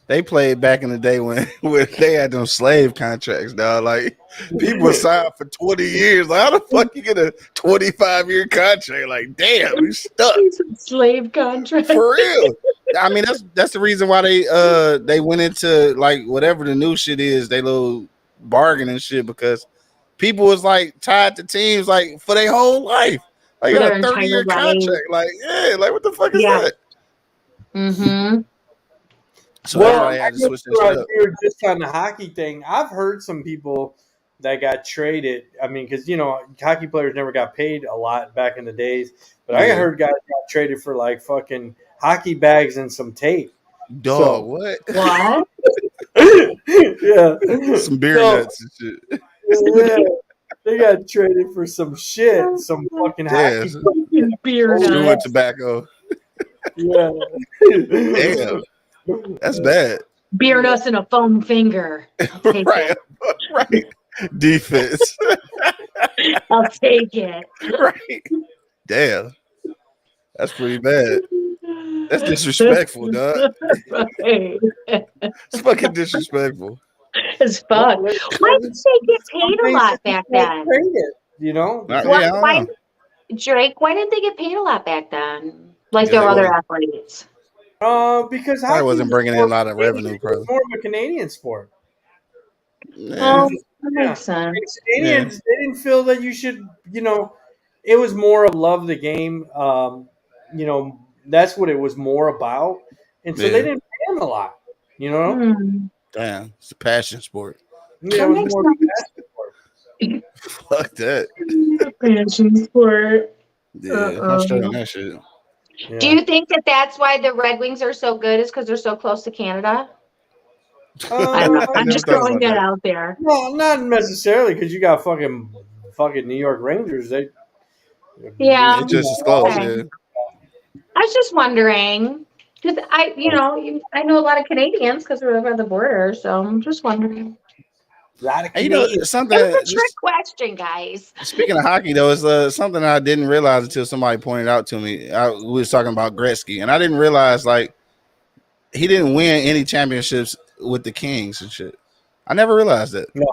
they played back in the day when they had them slave contracts, dog. Like people signed for 20 years. Like how the fuck you get a 25-year contract? Like damn, you stuck. Slave contract For real. I mean that's the reason why they went into like whatever the new shit is, they little bargain and shit, because people was like tied to teams like for their whole life. Like got a 30-year contract. Like yeah, like what the fuck is that? Mm-hmm. So well, I had to switch this shit up. Just on the hockey thing, I've heard some people that got traded. I mean, because hockey players never got paid a lot back in the days, but I heard guys got traded for like fucking hockey bags and some tape. Dog, what? What? Yeah, some beer nuts and shit. Yeah, they got traded for some shit, some fucking hockey beer nuts. Chewing tobacco. Yeah, damn. That's bad. Beer nuts and a foam finger. Right. Defense. I'll take it. Right. Damn. That's pretty bad. That's disrespectful, dog. Right. It's fucking disrespectful. It's fuck. Why did they get paid a lot back then? Drake, why didn't they get paid a lot back then? Like their other athletes? Because I wasn't bringing in a lot of revenue, probably. More of a Canadian sport. Oh, that makes sense. Canadians, they didn't feel that you should, it was more of love the game. That's what it was more about. And so they didn't pay him a lot, Damn, it's a passion sport. Yeah, it was more of a passion sport. Fuck that. Passion sport. Yeah, I'm straight on that shit. Yeah. Do you think that that's why the Red Wings are so good? Is because they're so close to Canada? I don't know. I'm just throwing that out there. No, not necessarily, because you got fucking New York Rangers. They just as close. Yeah. I was just wondering because I know a lot of Canadians because we're over the border, so I'm just wondering. Something. It's a trick question, guys. Speaking of hockey, though, it's something I didn't realize until somebody pointed out to me. We was talking about Gretzky, and I didn't realize like he didn't win any championships with the Kings and shit. I never realized that. No.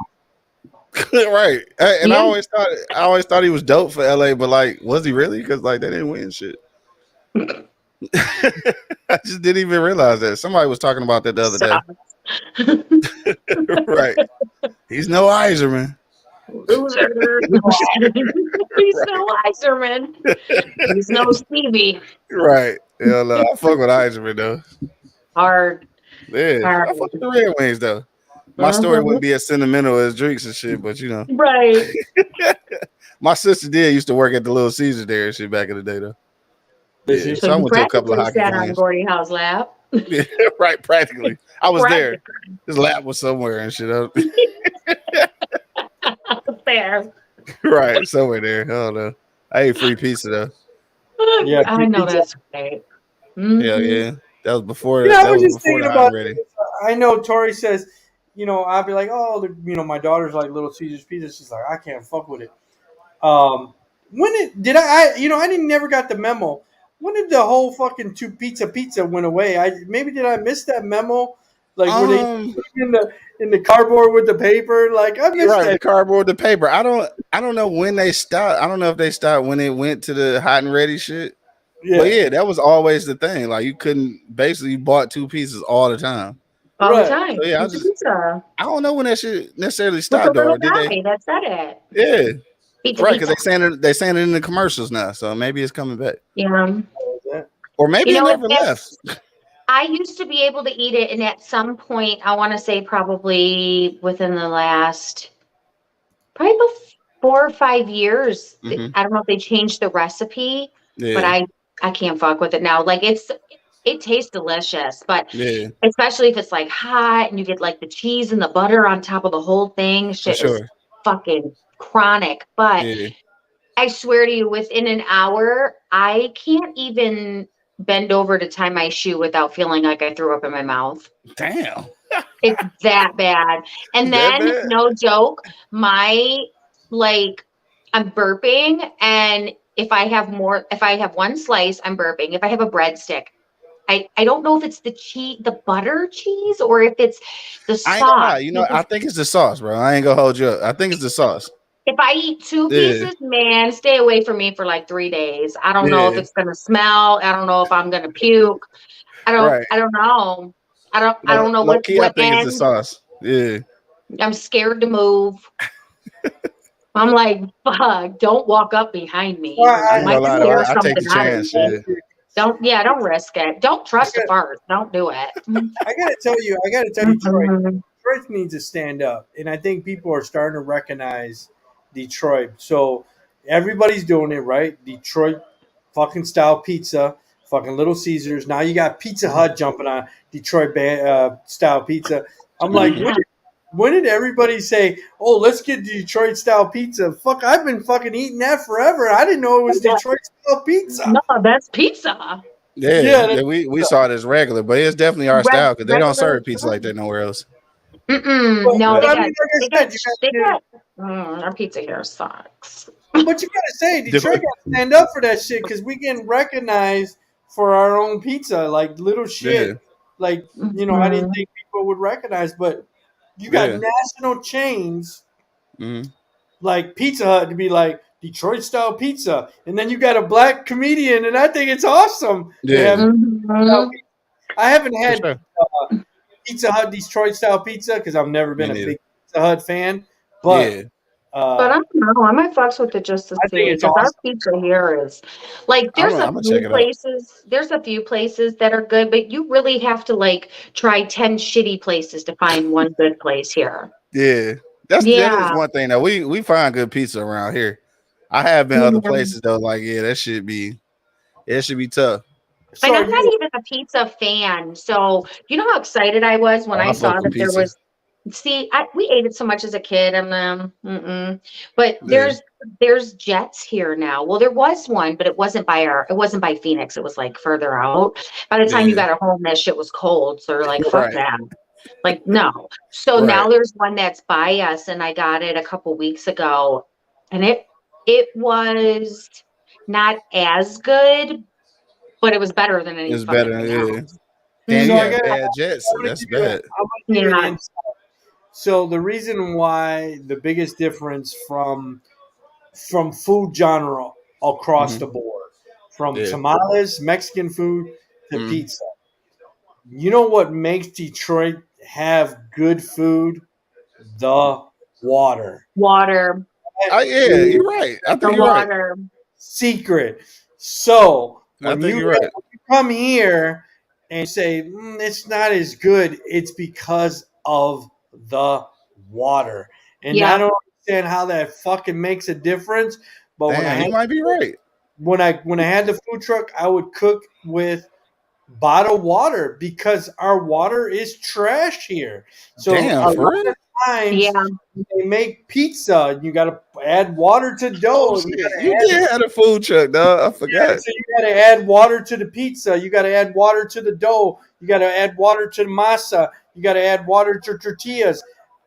Right, and I always thought he was dope for LA, but like, was he really? Because like they didn't win shit. I just didn't even realize that. Somebody was talking about that the other day. Right. He's no Iserman. Loser. He's no Iserman. He's no Stevie. Right. Hell no. I fuck with Iserman though. Hard. Yeah. Hard. I fuck with the Red Wings though. My story wouldn't be as sentimental as Drake's and shit, but Right. My sister used to work at the Little Caesars there and shit back in the day though. Yeah, So so I you went to a couple of practically hockey sat on games. Gordie Howe's lap. Yeah, right, practically. I was there. His lap was somewhere and shit. There. Right, somewhere there. I don't know. I ate free pizza though. Yeah, I know that's right. Hell yeah. That was before I that was was just before thinking the hot and about ready. I know Tori says, I'll be like, oh, my daughter's like Little Caesar's pizza. She's like, I can't fuck with it. When did I didn't never got the memo. When did the whole fucking two pizza went away? Did I miss that memo? Like were they in the cardboard with the paper? Like I missed right, that. the cardboard, the paper. I don't know when they stopped. I don't know if they stopped when it went to the hot and ready shit. Yeah. But yeah, that was always the thing. Like you couldn't basically bought two pieces all the time. All the time. So yeah, I don't know when that shit necessarily stopped With the or little did guy, they? that said it. Yeah. Pizza, Right, because pizza. they saying it in the commercials now, so maybe it's coming back. Yeah. Or maybe it never left. I used to be able to eat it, and at some point, I want to say probably within the last probably 4 or 5 years. Mhm. I don't know if they changed the recipe, but Yeah. I can't fuck with it now. Like it tastes delicious, but Yeah. especially if it's like hot and you get like the cheese and the butter on top of the whole thing, For shit is sure. fucking chronic. But Yeah. I swear to you, within an hour, I can't even bend over to tie my shoe without feeling like I threw up in my mouth. Damn. It's that bad. And That then, bad? no joke, I'm burping, and if I have one slice, I'm burping. If I have a breadstick, I don't know if it's the butter cheese, or if it's the sauce. I ain't gonna lie. I think it's the sauce, bro. I ain't gonna hold you up. I think it's the sauce. If I eat two pieces, man, stay away from me for like 3 days. I don't know if it's gonna smell. I don't know if I'm gonna puke. I don't know. I don't know what I think it's the end. sauce. Yeah. I'm scared to move. I'm like, fuck, don't walk up behind me. Well, I might scare I take something the out of chance. me. Don't risk it. Don't trust a fart. Don't do it. I gotta tell you, Detroit needs to stand up, and I think people are starting to recognize Detroit. So everybody's doing it, right? Detroit fucking style pizza, fucking Little Caesars. Now you got Pizza Hut jumping on Detroit style pizza. I'm like, when did everybody say, "Oh, let's get Detroit style pizza"? Fuck, I've been fucking eating that forever. I didn't know it was Detroit style pizza. No, that's pizza. Yeah, we saw it as regular, but it's definitely our style because they don't serve pizza like that nowhere else. No, But, our pizza here sucks. But you gotta say, Detroit gotta stand up for that shit because we getting recognized for our own pizza, like little shit. Yeah. Like I didn't think people would recognize, but you got national chains like Pizza Hut to be like Detroit style pizza, and then you got a black comedian, and I think it's awesome. Yeah. I haven't had Pizza Hut Detroit style pizza because I've never been a big Pizza Hut fan, but. But I don't know. I might fucks with it just to see, because our pizza here is like there's a few places that are good, but you really have to like try 10 shitty places to find one good place here. Yeah, that is one thing that we find good pizza around here. I have been other places though, like it should be tough. And I'm not even a pizza fan, so you know how excited I was when I saw that there was. See, we ate it so much as a kid, and but there's Jets here now. Well, there was one, but it wasn't by Phoenix. It was like further out. By the time you got it home, that shit was cold. So they're like, fuck that. Like, no. So now there's one that's by us, and I got it a couple weeks ago, and it was not as good, but it was better than anything. It's better, else. Damn, you got bad Jets. That's bad. So the reason why the biggest difference from food genre across the board, from tamales, Mexican food to pizza, you know what makes Detroit have good food? The water. Water. You're right. I think you're right. Secret. So when you right. come here and say it's not as good, it's because of the water. And I don't understand how that fucking makes a difference. But you might be right. when I had the food truck, I would cook with bottled water because our water is trash here. So Damn, a for lot real? of times Yeah. they make pizza and you got to add water to dough. Oh, shit. You did have a food truck, dog. I forgot. Yeah, so you got to add water to the pizza. You got to add water to the dough. You got to add water to the masa. You got to add water to tortillas.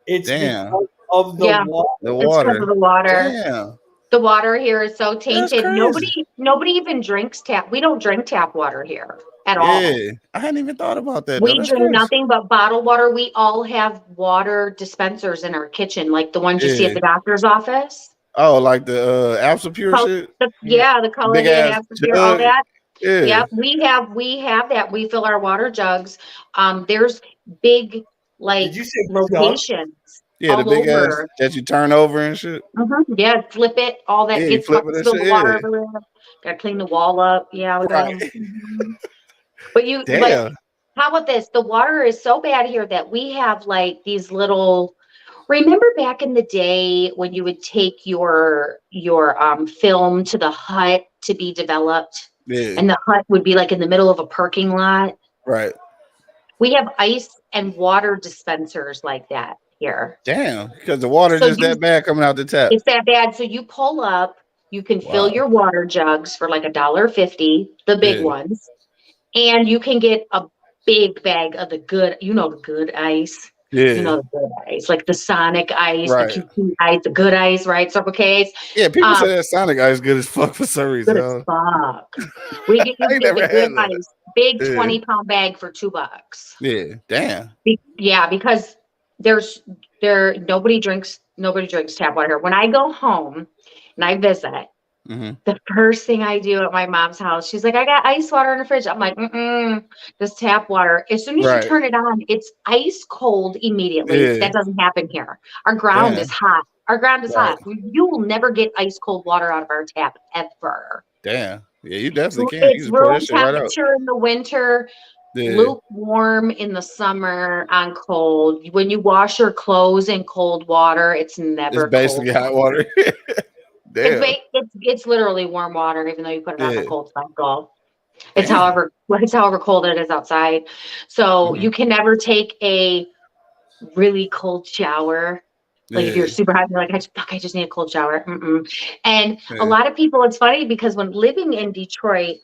It's because of the water. The It's because water. of the water. Damn. The water here is so That's tainted. crazy. Nobody even drinks tap. We don't drink tap water here at all. Yeah, I hadn't even thought about that. We That's drink crazy. nothing but bottled water. We all have water dispensers in our kitchen, like the ones you see at the doctor's office. Oh, like the Absolute shit? The Culligan, Absolute, all that. Yeah. Yep, we have that. We fill our water jugs. There's big Did you say locations. Yeah, the all big over. ass that you turn over and shit. Yeah, flip it. All that gets flip it and spilled shit, water everywhere. Gotta clean the wall up. Yeah, we got them. But how about this? The water is so bad here that we have like these little. Remember back in the day when you would take your film to the hut to be developed, and the hut would be like in the middle of a parking lot. Right. We have ice and water dispensers like that here. Damn, because the water just that bad coming out the tap. It's that bad. So you pull up, you can fill your water jugs for like $1.50, the big ones, and you can get a big bag of the good ice. Yeah. You know the good ice, like the Sonic ice, right. the QQ ice, the good ice, right? Circle K's. Yeah, people say that Sonic ice good as fuck for some reason. Good as fuck. We get you the good ice, big 20-pound bag for $2. Yeah, damn. Yeah, because nobody drinks tap water here. When I go home and I visit, the first thing I do at my mom's house, she's like, I got ice water in the fridge. I'm like, this tap water. As soon as you turn it on, it's ice cold immediately. Yeah. That doesn't happen here. Our ground is hot. Our ground is hot. You will never get ice cold water out of our tap ever. Damn. Yeah, you definitely can. It's room temperature in the winter. Lukewarm in the summer on cold. When you wash your clothes in cold water, it's never basically cold. hot water. It's literally warm water, even though you put it on the cold cycle. It's however cold it is outside. So you can never take a really cold shower. Like if you're super hot, you're like, I just need a cold shower. And a lot of people, it's funny because when living in Detroit,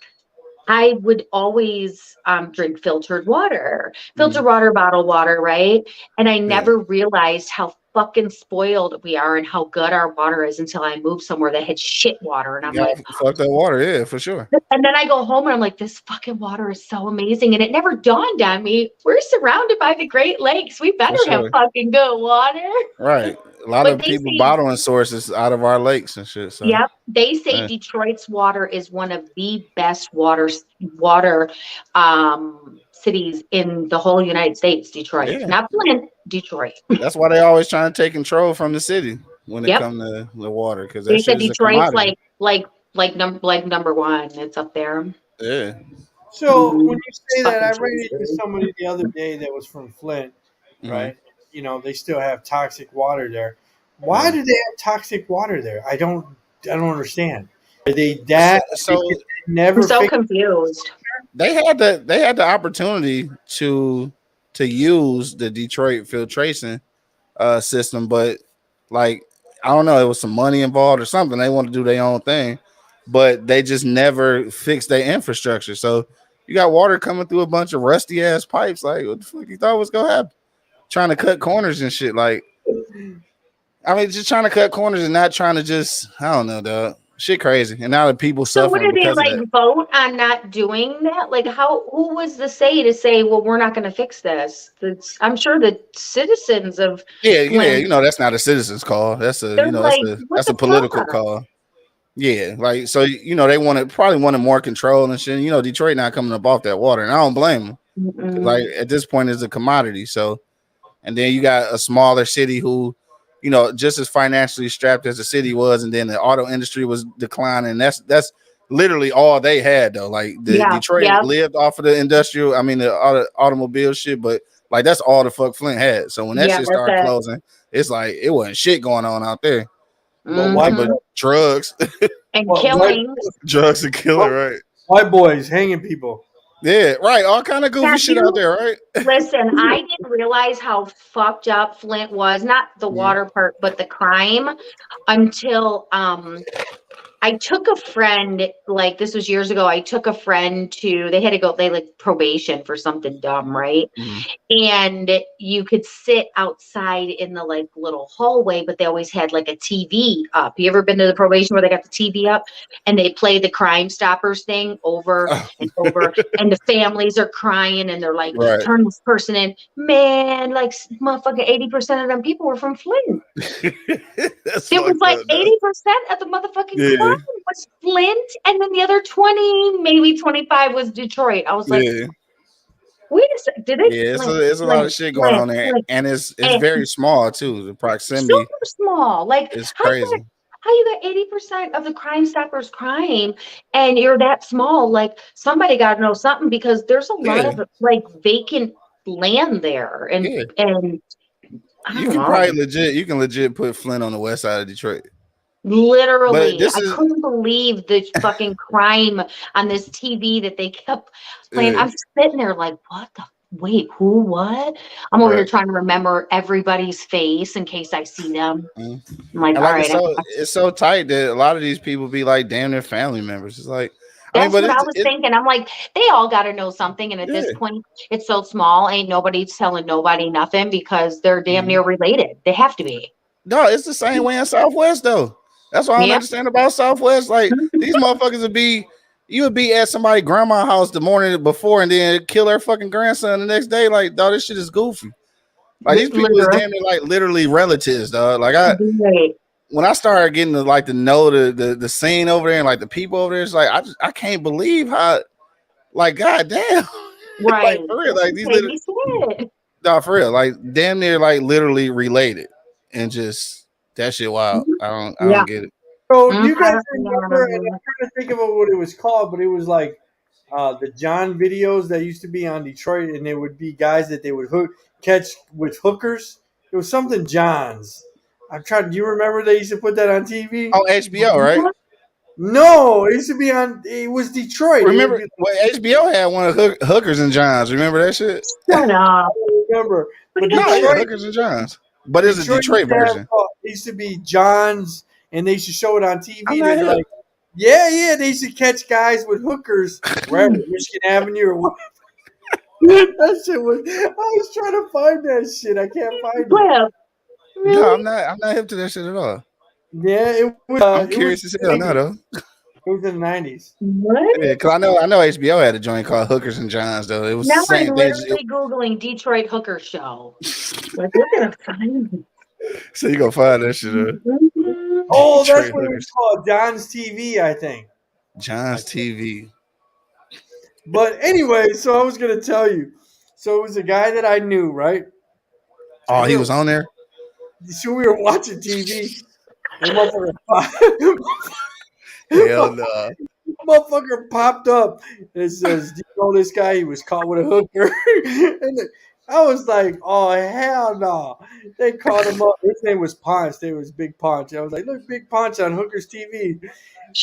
I would always drink filtered water, bottled water, right? And I never realized how fucking spoiled we are and how good our water is until I moved somewhere that had shit water. And I'm like, fuck that water, yeah, for sure. And then I go home and I'm like, this fucking water is so amazing. And it never dawned on me, we're surrounded by the Great Lakes. We better have fucking good water. Right. A lot of people bottling sources out of our lakes and shit. So. Yep. They say Detroit's water is one of the best water cities in the whole United States. Detroit, not Flint, Detroit. That's why they always trying to take control from the city when it comes to the water, because they said Detroit's like number one. It's up there. Yeah. So when you say that, I ran into somebody the other day that was from Flint, right? You know, they still have toxic water there. Why do they have toxic water there? I don't understand. Are they that I'm so confused? They had the opportunity to use the Detroit filtration system, but like I don't know, it was some money involved or something. They want to do their own thing, but they just never fixed their infrastructure. So you got water coming through a bunch of rusty ass pipes. Like, what the fuck you thought was gonna happen? Trying to cut corners and shit. Like, I mean, just trying to cut corners and not trying to just, I don't know, dog. Shit crazy. And now the people suffer. So what did they like vote on not doing that? Like who was the say to say, well, we're not going to fix this? I'm sure the citizens of you know, that's not a citizen's call. That's a that's a political call. Yeah, like so you know, they probably wanted more control and shit. You know, Detroit not coming up off that water, and I don't blame them. Like at this point, it's a commodity. So, and then you got a smaller city who, you know, just as financially strapped as the city was, and then the auto industry was declining. That's literally all they had though. Like Detroit lived off of the automobile shit, but like that's all the fuck Flint had. So when that shit started closing, it's like it wasn't shit going on out there. But why? But drugs. And Well, killings. Drugs and killing, right? White boys hanging people. Yeah, right. All kind of goofy Have shit you- out there, right? Listen, I didn't realize how fucked up Flint was. Not the water part, but the crime until I took a friend, like this was years ago. I took a friend they had to go, they like probation for something dumb, right? Mhm. And you could sit outside in the like little hallway, but they always had like a TV up. You ever been to the probation where they got the TV up and they play the Crime Stoppers thing over and over, and the families are crying and they're like, Right. turn this person in. Man, like motherfucking 80% of them people were from Flint. That's It was fucked like up, though. 80% of the motherfucking crime was Flint, and then the other 20, maybe 25 was Detroit. I was like, Yeah. wait a second, did it? Yeah, Flint, it's a lot of shit going on there, Flint. and it's And very small too. The proximity super small. Like is how crazy. you got 80% of the Crime Stoppers crime and you're that small? Like somebody got to know something, because there's a lot of like vacant land there, and I You don't can know. probably legit put Flint on the west side of Detroit. Literally, This I is- couldn't believe the fucking crime on this TV that they kept playing. Yeah. I'm sitting there like, what the? Wait, who? What? I'm over here Right. trying to remember everybody's face in case I see them. Mhm. I'm like, And all like right. it's so tight that a lot of these people be like damn near family members. It's like That's but what I was thinking. I'm like, they all got to know something. And at this point, it's so small. Ain't nobody telling nobody nothing because they're damn near related. They have to be. No, it's the same way in Southwest though. That's what I don't understand about Southwest. Like these motherfuckers you would be at somebody's grandma's house the morning before and then kill their fucking grandson the next day. Like, dog, this shit is goofy. Like these people is damn near like literally relatives, dog. Like when I started getting to like to know the scene over there and like the people over there, it's like I can't believe how, like, goddamn, Right? Like for real, like these little, no, for real, like damn near like literally related, and just that shit wild. I don't get it. So you guys remember? And I'm trying to think of what it was called, but it was like the John videos that used to be on Detroit, and there would be guys that they would catch with hookers. It was something John's. I'm trying. Do you remember they used to put that on TV? Oh, HBO, right? No, it used to be on. It was Detroit. Remember, HBO had one of Hookers and Johns. Remember that shit? Shut up. I remember. But No, Detroit, Hookers and Johns. But it's a Detroit version. It used to be John's, and they used to show it on TV. I'm They're not like, yeah, they used to catch guys with hookers wherever, Michigan Avenue or what. That shit was. I was trying to find that shit. I can't find it. No, I'm not hip to that shit at all. Yeah, it was. I'm curious as hell now, though. It was in the 90s. What? Yeah, because I know HBO had a joint called Hookers and Johns, though. It was Now the same I'm thing. literally Googling Detroit hooker show. Like, we're gonna find So you gonna find that shit. Oh, that's Detroit what it was called. John's TV, I think. John's TV. But anyway, so I was gonna tell you. So it was a guy that I knew, right? Oh, he was on there? So we were watching TV. And Hell no. Motherfucker popped up and says, "Do you know this guy? He was caught with a hooker." And I was like, "Oh hell no!" They called him up. His name was Ponch. They was Big Ponch. I was like, "Look, Big Ponch on Hookers TV."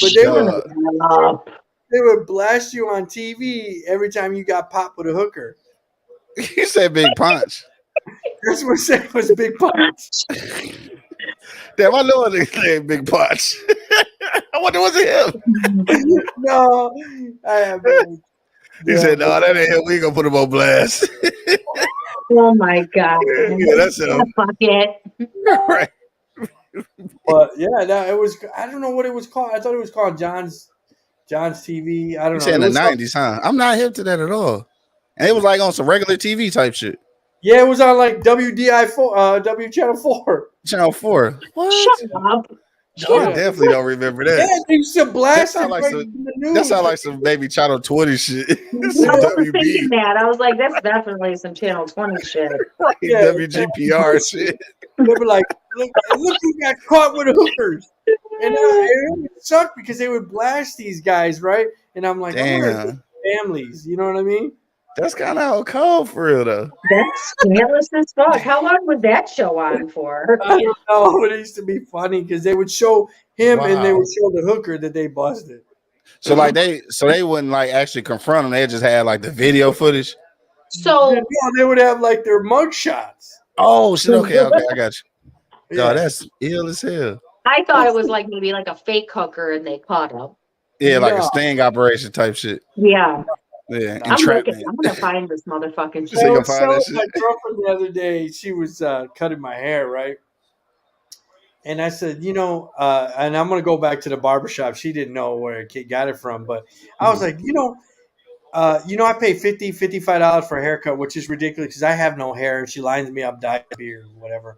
But they would blast you on TV every time you got popped with a hooker. You said Big Punch. That's what it was, Big Punch. Damn, I know they said Big Punch. I wonder was it him. No, He said, "No, that ain't him. We ain't gonna put him on blast." Oh my god! Yeah, that's him. Fuck it. Right. But yeah, it was. I don't know what it was called. I thought it was called John's TV. I don't know. You said in the 90s, huh? I'm not hip to that at all. And it was like on some regular TV type shit. Yeah, it was on like WDI4, W Channel 4. Channel 4. What? Shut up. No, I definitely don't remember that. Yeah, they used to blast it like right some, in the news. that sounds like some baby Channel 20 shit. I was thinking that. I was like, that's definitely some Channel 20 shit. Yeah. WGPR shit. They were like, look, who got caught with hookers. And it sucked because they would blast these guys, right? And I'm like, damn. Families, you know what I mean? That's kind of cold for real though. That's scandalous as fuck. How long would that show on for? I don't know. It used to be funny because they would show him and they Wow. would show the hooker that they busted. So like they wouldn't like actually confront him. They just had like the video footage. So Yeah, they would have like their mug shots. Oh shit! Okay, I got you. Yeah. No, that's ill as hell. I thought it was like maybe like a fake hooker and they caught him. Yeah, like No. a sting operation type shit. Yeah. Yeah, I'm gonna find this motherfucking So you I gonna shit. was find telling that shit? my girlfriend the other day, she was cutting my hair, right? And I said, and I'm going to go back to the barbershop. She didn't know where a kid got it from, but I was like, I pay $50, $55 for a haircut, which is ridiculous because I have no hair. And she lines me up, dyes beard, whatever.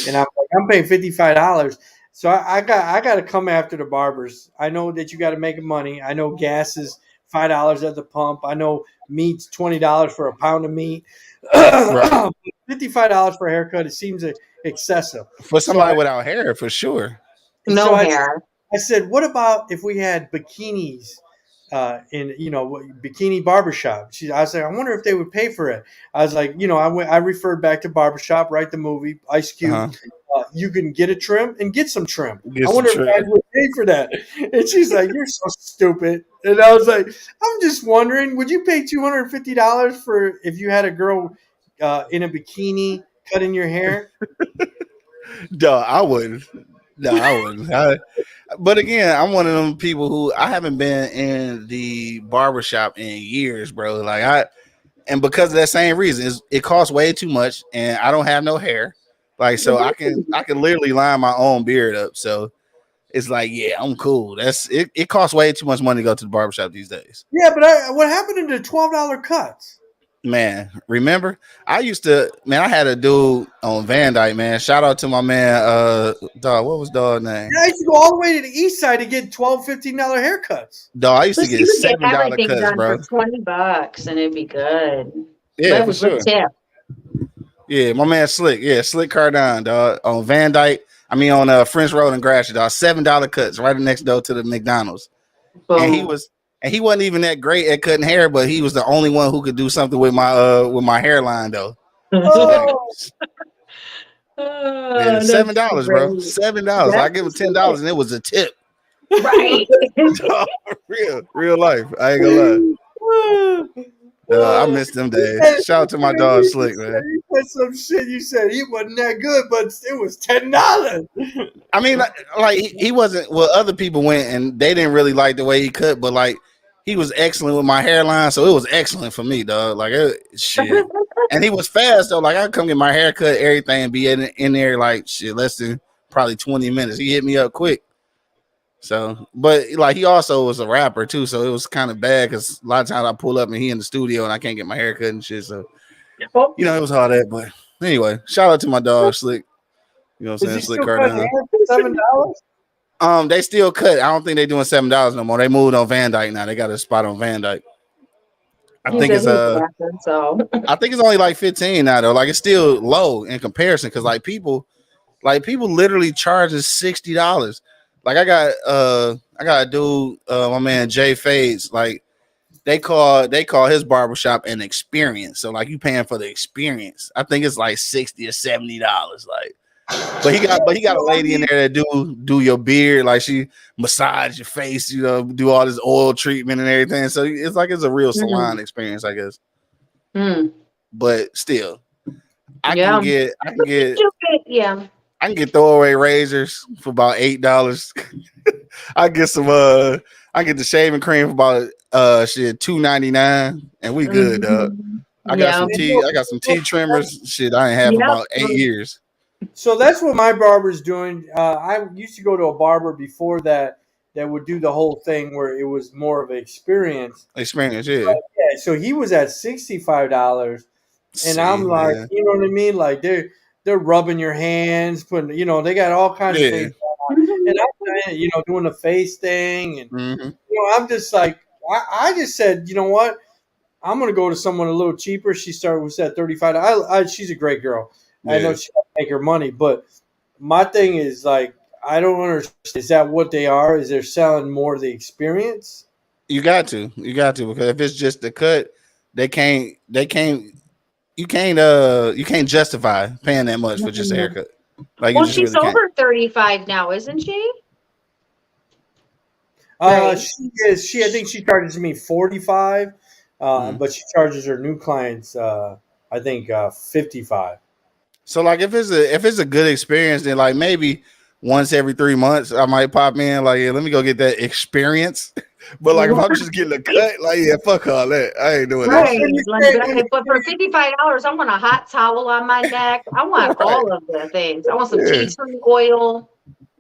And I'm like, I'm paying $55. So I got to come after the barbers. I know that you got to make money. I know gas is $5 at the pump. I know meat's $20 for a pound of meat. Right. $55 for a haircut, it seems excessive. For somebody without hair, for sure. No hair. I said, what about if we had bikinis in, bikini barbershop? I was like, I wonder if they would pay for it. I was like, I referred back to Barbershop, right? The movie, Ice Cube. Uh-huh. You can get a trim and get some trim. Get I wonder some if trim. guys would pay for that. And she's like, you're so stupid. And I was like, I'm just wondering, would you pay $250 for if you had a girl in a bikini cutting your hair? No, I wouldn't. No, I wouldn't. But again, I'm one of them people who I haven't been in the barbershop in years, bro. And because of that same reason, it costs way too much, and I don't have no hair. Like, so I can literally line my own beard up. So it's like, yeah, I'm cool. It costs way too much money to go to the barbershop these days. Yeah, but what happened to the $12 cuts? Man, remember? I had a dude on Van Dyke, man. Shout out to my man, dog. What was dog's name? Yeah, I used to go all the way to the east side to get $12, $15 haircuts. Dog, I used to get You could get $7 everything cuts, done bro. for $20 and it'd be good. Yeah, But it for was sure. with tip. Yeah, my man Slick. Yeah, Slick Cardon, dog. On Van Dyke. On French Road in Gratiot, dog. $7 cuts right next door to the McDonald's. Boom. And he wasn't even that great at cutting hair, but he was the only one who could do something with my hairline though. Oh, Yeah, $7, bro. $7. I give him $10 and it was a tip. Right. Dog, real life. I ain't gonna lie. I miss them days. Shout out to my dog Slick, man. You said some shit. You said he wasn't that good, but it was $10. I mean, like he wasn't. Well, other people went and they didn't really like the way he cut, but like he was excellent with my hairline, so it was excellent for me, dog. Like shit, and he was fast though. Like I could come get my hair cut, everything, and be in there like shit less than probably 20 minutes. He hit me up quick. So, but like he also was a rapper too, so it was kind of bad because a lot of times I pull up and he in the studio and I can't get my hair cut and shit. So, it was all that. But anyway, shout out to my dog Slick. You know what I'm saying? Slick Cardon. $7? They still cut. I don't think they're doing $7 no more. They moved on Van Dyke now. They got a spot on Van Dyke. I think it's only like 15 now though. Like it's still low in comparison because people literally charges $60. Like I got a dude, my man Jay Fades. Like they call his barbershop an experience. So like you paying for the experience. I think it's like $60 or $70. Like, but he got a lady in there that do your beard, like she massage your face, do all this oil treatment and everything. So it's like it's a real salon experience, I guess. But still, I can get throwaway razors for about $8. I get the shaving cream for about $2.99 and we good, dog. I got some tea trimmers. Shit, I ain't had for about 8 years. So that's what my barber's doing. I used to go to a barber before that would do the whole thing where it was more of an experience. Yeah. So he was at $65, and I'm like, man. You know what I mean? Like they're rubbing your hands, putting, they got all kinds of things on. And I'm, doing the face thing, and I'm just like, I just said, you know what? I'm gonna go to someone a little cheaper. She was at $35. She's a great girl. Yeah. I know she got to make her money, but my thing is like, I don't understand. Is that what they are? Is they're selling more of the experience? You got to because if it's just the cut, they can't. You can't justify paying that much for just a haircut. Like you Well, just she's really can't. over 35 now, isn't she? She is. I think she charges me 45, but she charges her new clients, I think, 55. So like if it's a good experience, then like maybe once every 3 months I might pop in. Like, yeah, let me go get that experience. But like if I'm just getting a cut, like yeah, fuck all that. I ain't doing that Right. shit. But for $55, I want a hot towel on my neck. I want all of the things. I want some tea tree oil.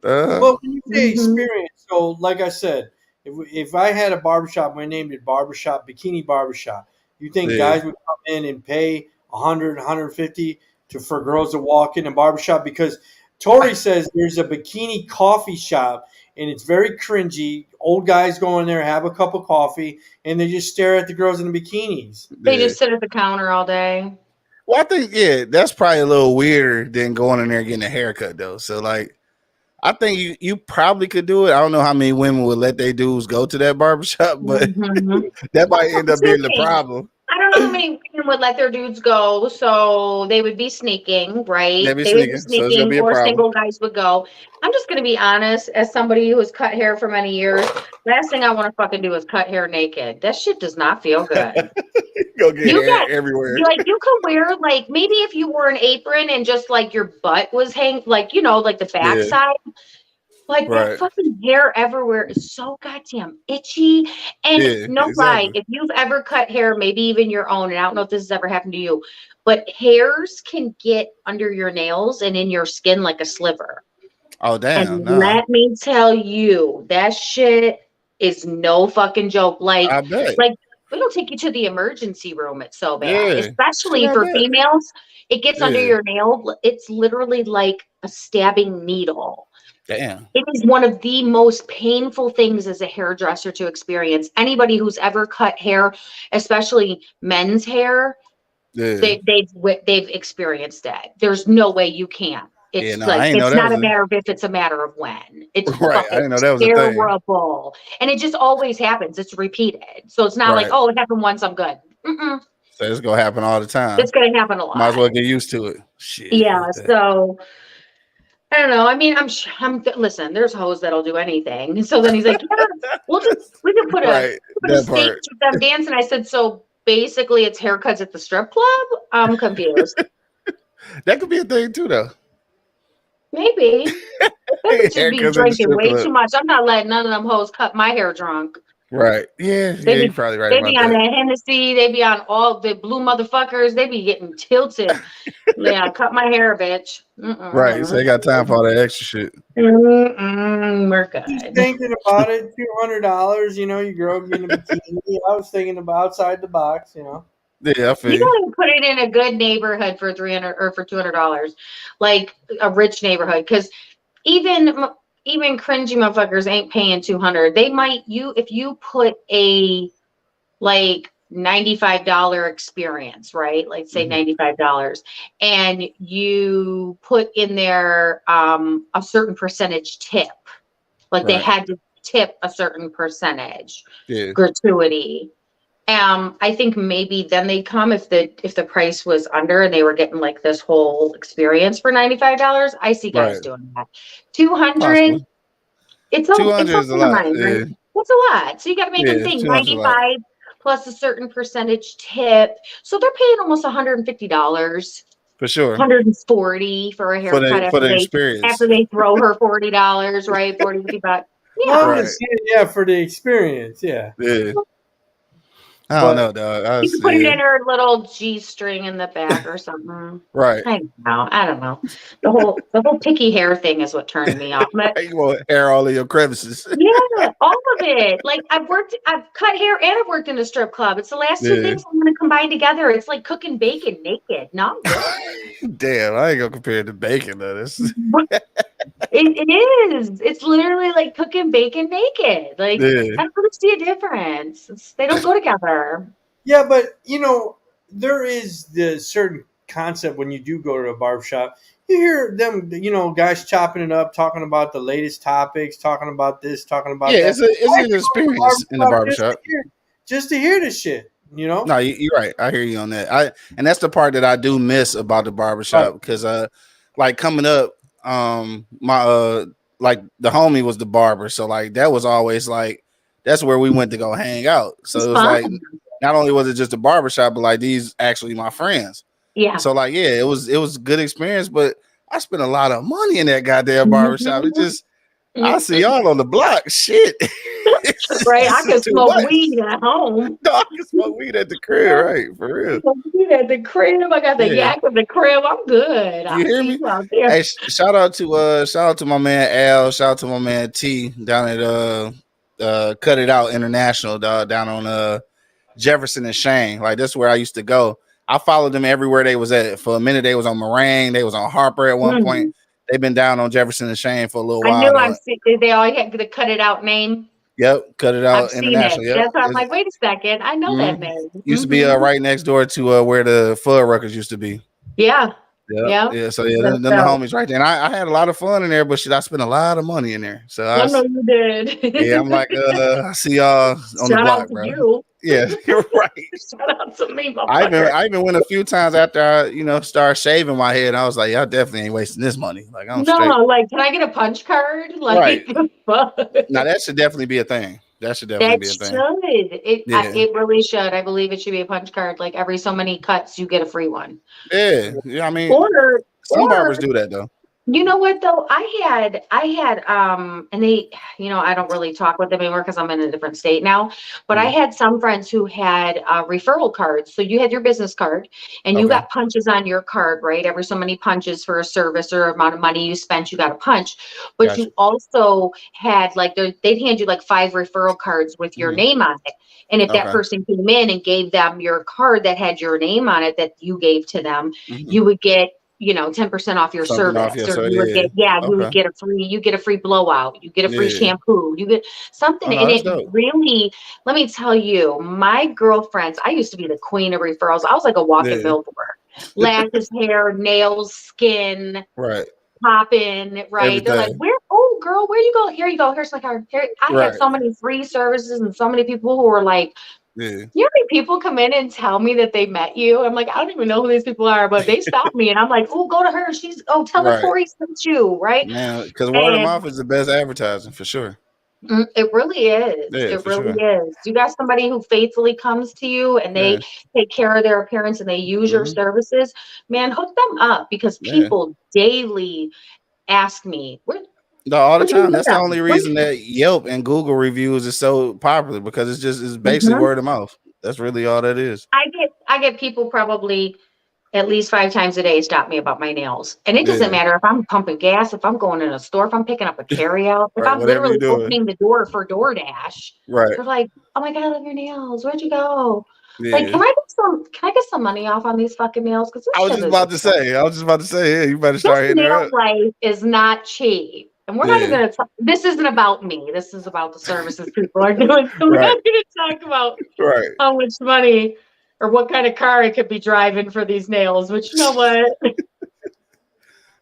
Well, when you say experience, so like I said, if I had a barbershop, my name is Barbershop, Bikini Barbershop, you think guys would come in and pay 100, 150 for girls to walk in a barbershop? Because Tori says there's a bikini coffee shop and it's very cringy. Old guys go in there, have a cup of coffee, and they just stare at the girls in the bikinis. They just sit at the counter all day. Well, I think that's probably a little weirder than going in there and getting a haircut though. So like I think you probably could do it. I don't know how many women would let their dudes go to that barbershop, but that might end up being the problem. I don't know how many women would let their dudes go, so they would be sneaking, right? They'd be They would be sneaking, so it's gonna be a or problem. single guys would go. I'm just going to be honest, as somebody who has cut hair for many years, last thing I want to fucking do is cut hair naked. That shit does not feel good. Go get hair everywhere. Like you could wear like maybe if you wore an apron and just like your butt was hanging, like like the backside. Like that fucking hair everywhere is so goddamn itchy. And lie, if you've ever cut hair, maybe even your own, and I don't know if this has ever happened to you, but hairs can get under your nails and in your skin like a sliver. Oh damn! And let me tell you, that shit is no fucking joke. Like, I bet. like it'll take you to the emergency room. It's so bad, especially for females. It gets under your nail. It's literally like a stabbing needle. Damn. It is one of the most painful things as a hairdresser to experience. Anybody who's ever cut hair, especially men's hair, they've experienced it. There's no way you can't. It's it's not a matter of if, it's a matter of when. It's I didn't know that was terrible. And it just always happens. It's repeated. So it's not like, oh, it happened once, I'm good. So it's gonna happen all the time. It's gonna happen a lot. Might as well get used to it. Shit. Yeah. So I don't know. I mean, listen, there's hoes that'll do anything. So then he's like, yeah, we can put a stage with them dancing. I said, so basically it's haircuts at the strip club? I'm confused. That could be a thing too, though. Maybe. They should be drinking way too much. I'm not letting none of them hoes cut my hair drunk. Right. Yeah. You're probably right. They be on that Hennessy. They be on all the blue motherfuckers. They be getting tilted. Yeah, cut my hair, bitch. Right. So they got time for all that extra shit. We're good. Just thinking about it, $200. Your girl getting a bikini. I was thinking about outside the box. Yeah, I feel you gotta put it in a good neighborhood for $300 or for $200, like a rich neighborhood, because even cringy motherfuckers ain't paying $200. They might if you put a like $95 experience, right? Like say $95, and you put in there a certain percentage tip, like they had to tip a certain percentage gratuity. I think maybe then they come if the price was under and they were getting like this whole experience for $95. I see guys doing that. $200. It's $200 is a lot. Right? That's a lot. So you got to make them think 95 plus a certain percentage tip. So they're paying almost $150 for sure. $140 for a haircut for the experience. After they throw her $40, right? $40, $50. Yeah, for the experience. Yeah. I don't know, dog. You can put it in her little G string in the back or something. Right. I don't know. The whole picky hair thing is what turned me off. You want hair all in your crevices. Yeah, all of it. Like I've cut hair and I've worked in a strip club. It's the last two things I'm gonna combine together. It's like cooking bacon naked. No. Damn, I ain't gonna compare it to bacon though. It is. It's literally like cooking bacon naked. Like I don't see a difference. They don't go together. Yeah, but there is the certain concept when you do go to a barbershop. You hear them, guys chopping it up, talking about the latest topics, talking about this, talking about that. It's an experience in the barbershop. Just to hear this shit. You know? No, you're right. I hear you on that. And that's the part that I do miss about the barbershop because like coming up, my like the homie was the barber, so like that was always like that's where we went to go hang out. So it was like not only was it just a barbershop, but like these actually my friends. Yeah. So like it was a good experience, but I spent a lot of money in that goddamn barbershop. It just I see y'all on the block. Shit. Right. I could smoke weed at home. No, I can smoke weed at the crib, right? For real. Smoke weed at the crib. I got the yak at the crib. I'm good. You hear me? Hey, shout out to my man Al. Shout out to my man T down at Cut It Out International, down on Jefferson and Shane. Like that's where I used to go. I followed them everywhere they was at. For a minute, they was on Meringue. They was on Harper at one point. They've been down on Jefferson and Shane for a little while. I knew I've seen. They all had the Cut It Out name. Yep, Cut It Out I've International. Seen it. Yep. That's why I'm like, wait a second, I know that name. Used to be right next door to where the Fuddruckers used to be. Yeah. Yeah. So them the homies right there. And I had a lot of fun in there, but shit, I spent a lot of money in there. So I know you did. Yeah, I'm like, I see y'all on the block, bro. You. Yeah, you're right. Shout out to me, I even went a few times after I, started shaving my head. I was like, y'all definitely ain't wasting this money. Like, I'm straight. Like, can I get a punch card? Like, right. Now that should definitely be a thing. That should definitely be a thing. It really should. I believe it should be a punch card. Like every so many cuts, you get a free one. Yeah. I mean, some barbers do that though. You know what though? I had, and they, I don't really talk with them anymore because I'm in a different state now, but I had some friends who had referral cards. So you had your business card and you got punches on your card, right? Every so many punches for a service or amount of money you spent, you got a punch, but you also had like, they'd hand you like 5 referral cards with your name on it. And if that person came in and gave them your card that had your name on it that you gave to them, you would get 10% off your service, or you would get, you would get a free blowout, you get a free shampoo, you get something. And it really, let me tell you, my girlfriends, I used to be the queen of referrals. I was like a walking billboard. Lashes, hair, nails, skin, popping, right? They're like, girl, where you go? Here you go. Here's my card. Here, I had so many free services and so many people who were like, you know how many people come in and tell me that they met you? I'm like, I don't even know who these people are, but they stop me and I'm like, oh, go to her. Tell her Corey sent you, right? Man, because word of mouth is the best advertising for sure. It really is. Yeah, it really is. You got somebody who faithfully comes to you and they take care of their appearance and they use your services, man, hook them up because people daily ask me, no, all the time. That's the only reason that Yelp and Google reviews is so popular because it's basically word of mouth. That's really all that is. I get people probably at least 5 times a day stop me about my nails. And it doesn't matter if I'm pumping gas, if I'm going in a store, if I'm picking up a carryout, if I'm literally opening the door for DoorDash. They're like, oh my God, I love your nails. Where'd you go? Like, can I get some money off on these fucking nails? Because I was just about to say, yeah, you better start hitting her up. Life is not cheap. And we're not even going to this isn't about me. This is about the services people are doing. So we're not going to talk about how much money or what kind of car I could be driving for these nails, which you know what?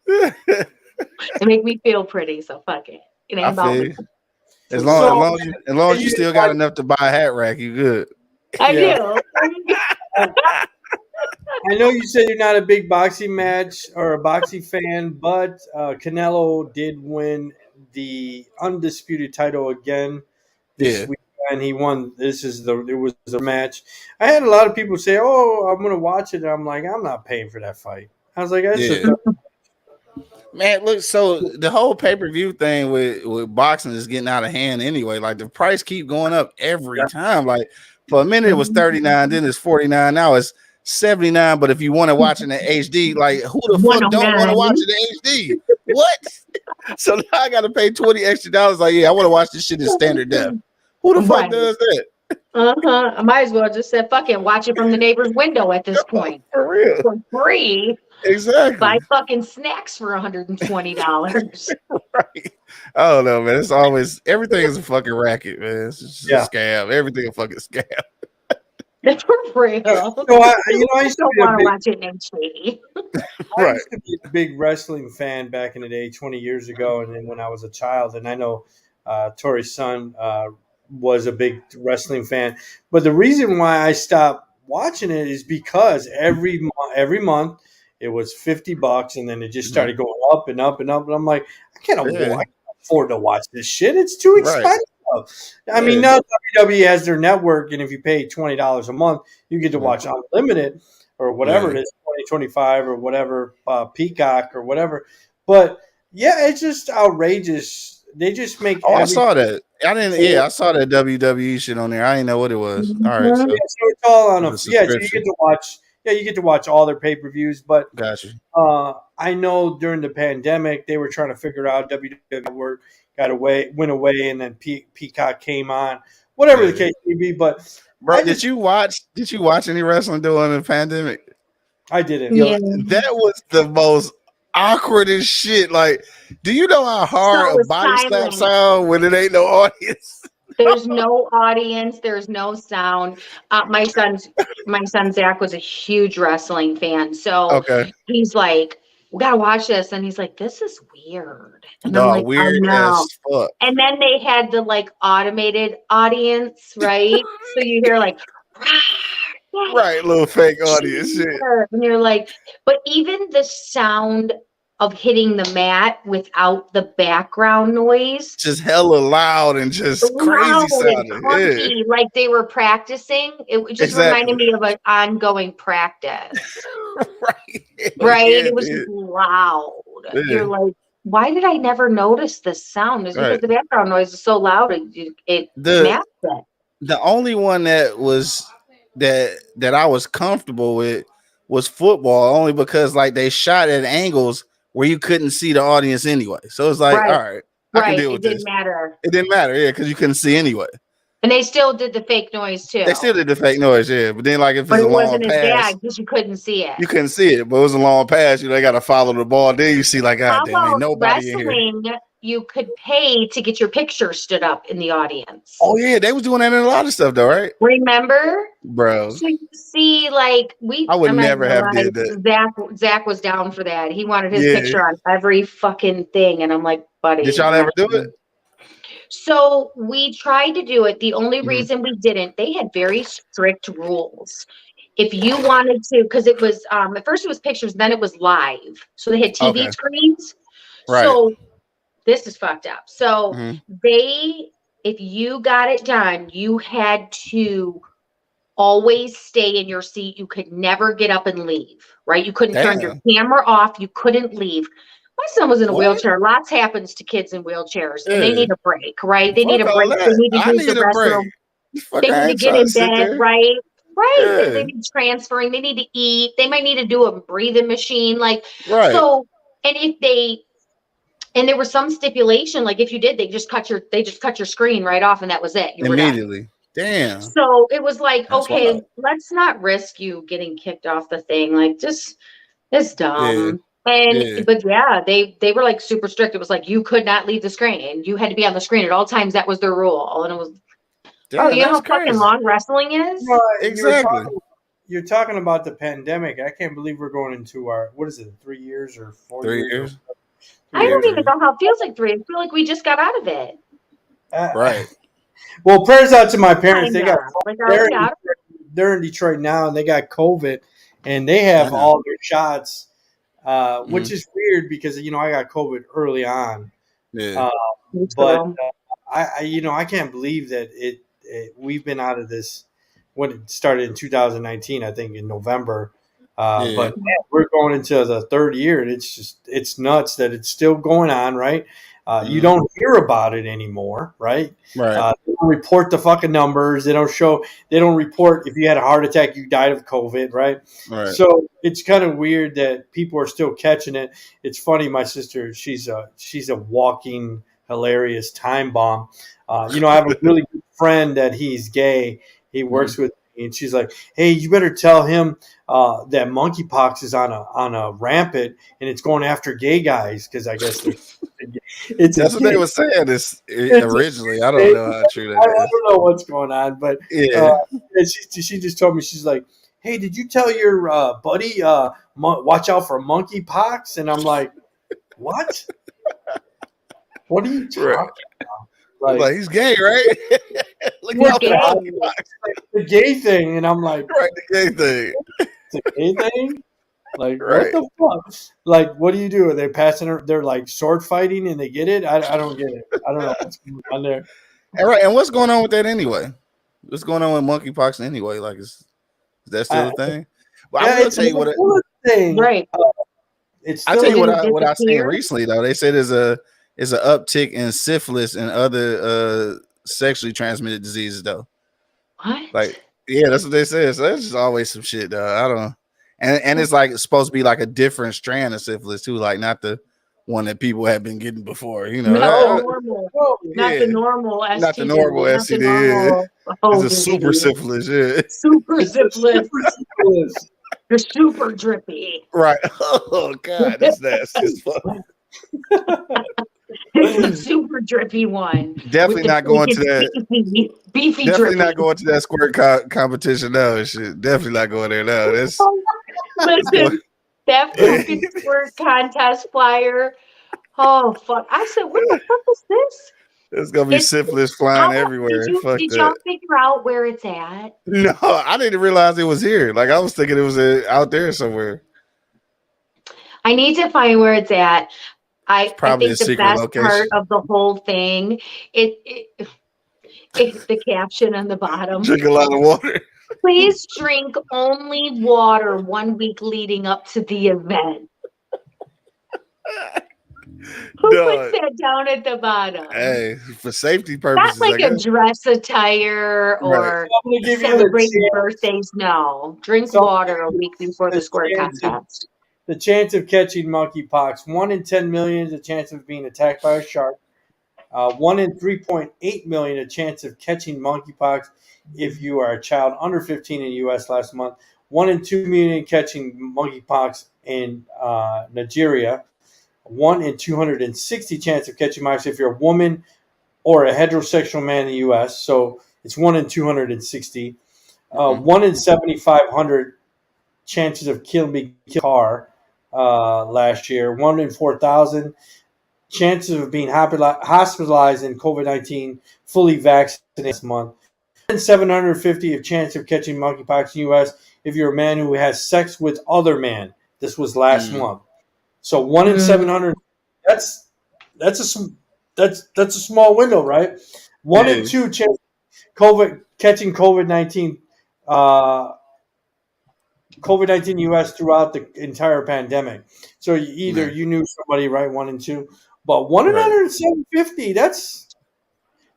They make me feel pretty, so fuck it. It ain't about me. As long as you still got enough to buy a hat rack, you good. I do. I know you said you're not a big boxing match or a boxing fan, but Canelo did win the undisputed title again this week, and he won. It was the match. I had a lot of people say, "Oh, I'm going to watch it," and I'm like, "I'm not paying for that fight." I was like, Man, look, so the whole pay-per-view thing with boxing is getting out of hand anyway. Like the price keep going up every time. Like for a minute it was $39, then it's $49, now it's $79. But if you want to watch it in HD, like who the fuck don't want to watch it in HD? What? So now I got to pay $20 extra. Like, I want to watch this shit in standard def. Who the fuck does that? I might as well just say fucking watch it from the neighbor's window at this point. For real. For free. Exactly. Buy fucking snacks for $120. Right. I don't know, man. It's always everything is a fucking racket, man. It's just a scam. Everything a fucking scam. It's for real. So I used to want to watch it in HD. I used to be a big wrestling fan back in the day, 20 years ago, and then when I was a child, and I know Tori's son was a big wrestling fan. But the reason why I stopped watching it is because every month it was $50, and then it just started going up and up and up. And I'm like, I can't afford to watch this shit. It's too expensive. I mean, now WWE has their network, and if you pay $20 a month, you get to watch Unlimited or whatever it is, 2025 or whatever, Peacock or whatever. But yeah, it's just outrageous. They just make. Oh, I saw that. I didn't. Yeah, I saw that WWE shit on there. I didn't know what it was. All right, so, so it's all on a. So you get to watch. Yeah, you get to watch all their pay-per-views. But gotcha. I know during the pandemic they were trying to figure out WWE Network went away, and then Peacock came on. Whatever the case may be, but bro, did you watch any wrestling during the pandemic? I didn't. Yo, that was the most awkward as shit. Like, do you know how hard a body slap sound when it ain't no audience? There's no audience. There's no sound. My son Zach was a huge wrestling fan, so he's like, "We gotta watch this," and he's like, "This is weird." And I'm like, weird as fuck. And then they had the like automated audience, right? So you hear like, right, little fake audience shit, and you're like, but even the sound of hitting the mat without the background noise, just hella loud and just crazy sounding, clunky, like they were practicing. It just reminded me of an ongoing practice. Right. It was loud. You're like, why did I never notice this sound? It's because the background noise is so loud. It masks it. The only one that was that I was comfortable with was football, only because like they shot at angles where you couldn't see the audience anyway. So it's like, all right, I can deal with this. It didn't matter, yeah, because you couldn't see anyway. And they still did the fake noise too. They still did the fake noise, yeah. But then, like, if it's a long pass, it wasn't as bad because you couldn't see it. You couldn't see it, but it was a long pass. You know, they got to follow the ball. Then you see, like, God damn, ain't nobody in here. You could pay to get your picture stood up in the audience. Oh yeah, they was doing that in a lot of stuff, though, right? Remember, bro? So you see, like I would never have did that. Zach was down for that. He wanted his picture on every fucking thing, and I'm like, buddy, did y'all ever do it? So we tried to do it. The only reason we didn't, they had very strict rules. If you wanted to, because it was at first it was pictures, then it was live. So they had TV screens. Right. So this is fucked up. So if you got it done, you had to always stay in your seat. You could never get up and leave, right? You couldn't turn your camera off. You couldn't leave. My son was in a wheelchair. Lots happens to kids in wheelchairs, and they need a break, right? They need a break. They need to use the restroom. They need to get in bed, right? Right. They need transferring. They need to eat. They might need to do a breathing machine, like so. And if they and there was some stipulation, like if you did, they just cut your screen right off, and that was it. You immediately. Damn. So it was like, okay, let's not risk you getting kicked off the thing. Like, just it's dumb. And but they were like super strict. It was like you could not leave the screen. You had to be on the screen at all times. That was their rule. And it was you know how fucking long wrestling is? Well, exactly. You're talking about the pandemic. I can't believe we're going into our 3 years or 4 years? 3 years. I don't even know how it feels like 3. I feel like we just got out of it. Right. Well, prayers out to my parents. They're in Detroit now, and they got COVID, and they have all their shots, which is weird because I got COVID early on. Yeah. But I can't believe that we've been out of this when it started in 2019. I think in November. But we're going into the 3rd year, and it's nuts that it's still going on, right? You don't hear about it anymore, right? Right. They don't report the fucking numbers. They don't report if you had a heart attack, you died of COVID, right? So it's kind of weird that people are still catching it. It's funny. My sister, she's a walking hilarious time bomb. I have a really good friend that he's gay. He works with me, and she's like, "Hey, you better tell him that monkeypox is on a rampant, and it's going after gay guys because I guess that's what they were saying. Originally, I don't know how true that is. I don't know what's going on, but and she just told me, she's like, "Hey, did you tell your buddy watch out for monkeypox?" And I'm like, "What? What are you talking about?" Like he's gay, right? Look He's out gay. for monkeypox. The gay thing, and I'm like, Right, the gay thing. the gay thing. Like Right. what the fuck? Like what do you do? Are they passing? They're like sword fighting, and they get it. I don't get it. I don't know what's going on there. All right, and what's going on with that anyway? What's going on with monkeypox anyway? Like, is that still a thing? Well, Yeah, I will it's tell you what. a thing. Right. It's I'll still tell you Did it what I seen disappear? recently though. They said there's an uptick in syphilis and other sexually transmitted diseases though. What? Like, yeah, that's what they said. So that's just always some shit though. I don't. And it's like it's supposed to be like a different strand of syphilis too, like not the one that people have been getting before. You know, No, normal. Not yeah. the normal STD. Not the normal not STD, the normal it's a super syphilis. Yeah, Super syphilis. syphilis. You're super drippy. right. Oh god, that's nasty as fuck. It's the super drippy one. Definitely With the not going to freaking that. beefy Definitely drippy. not going to that squirt competition now and shit. Definitely not going there now. That's Listen, that fucking squirt contest flyer. Oh fuck! I said, what the fuck is this? it's gonna be syphilis flying everywhere. Fuck Did that. y'all figure out where it's at? No, I didn't realize it was here. Like I was thinking it was out there somewhere. I need to find where it's at. I probably think a the secret best location. part of the whole thing, it's the caption on the bottom. Drink a lot of water. Please drink only water 1 week leading up to the event. Who Dog. puts that down at the bottom? Hey, for safety Not purposes, like I a guess. dress attire or I'm gonna give you celebrating the birthdays. No, drink So- water a week before the squirt chance contest. the chance of catching monkeypox. 1 in 10 million is a chance of being attacked by a shark. 1 in 3.8 million a chance of catching monkeypox if you are a child under 15 in the U.S. last month. 1 in 2 million catching monkeypox in Nigeria. 1 in 260 chance of catching monkeypox if you're a woman or a heterosexual man in the U.S. So it's 1 in 260. 1 in 7,500 chances of killing a car last year. 1 in 4,000 chances of being hospitalized in COVID-19 fully vaccinated this month. 1 in 750 of chance of catching monkeypox in the U.S. if you're a man who has sex with other men. This was last month. So 1 in 700. That's a small window, right? 1 in 2 chance catching COVID-19. COVID-19 U.S. throughout the entire pandemic. So either you knew somebody, right? 1 in 2, but 1 in 150. That's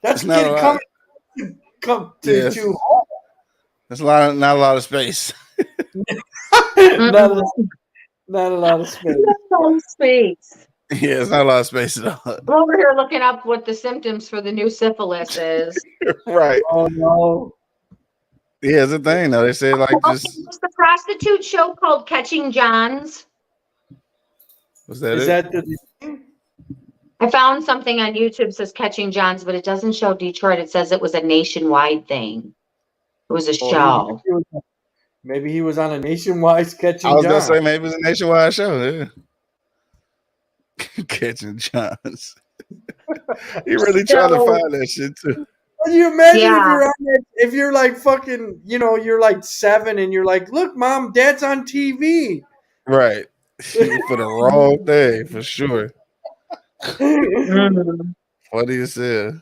not getting a lot. come to Yes. That's not a lot of space. not a lot of space. No space. Yeah, it's not a lot of space at all. I'm over here looking up what the symptoms for the new syphilis is. Right. Oh no. Yeah, it's a thing though. They say like just It's the prostitute show called Catching Johns. was that Is it? that the I found something on YouTube says Catching Johns, but it doesn't show Detroit. It says it was a nationwide thing. It was a show. Maybe he was on a nationwide Catching I was gonna John. say maybe it was a nationwide show. Yeah. Catching Johns. You really trying to find that shit too. Can you imagine Yeah. if you're on that, if you're like fucking, you're like 7 and you're like, look, mom, dad's on TV. Right. For the wrong thing, for sure. Funny as hell.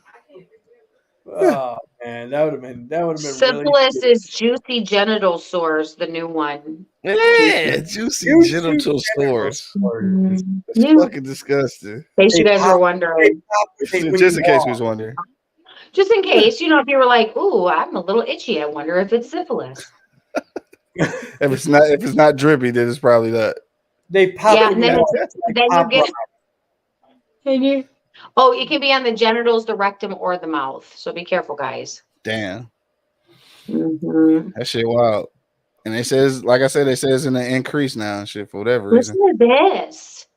Oh man, that would have been Syphilis really is juicy genital sores, the new one. Yeah, juicy genital sores. That's Yeah. fucking disgusting. In case you guys were wondering. Just in case we was wondering. Just in case, if you were like, ooh, I'm a little itchy. I wonder if it's syphilis. If it's not drippy, then it's probably not. They pop Yeah, it and then, like you get. Oh, it can be on the genitals, the rectum, or the mouth. So be careful, guys. Damn. Mm-hmm. That shit wild. And they says, like I said, they say it's in an increase now and shit for whatever reason. Listen to this.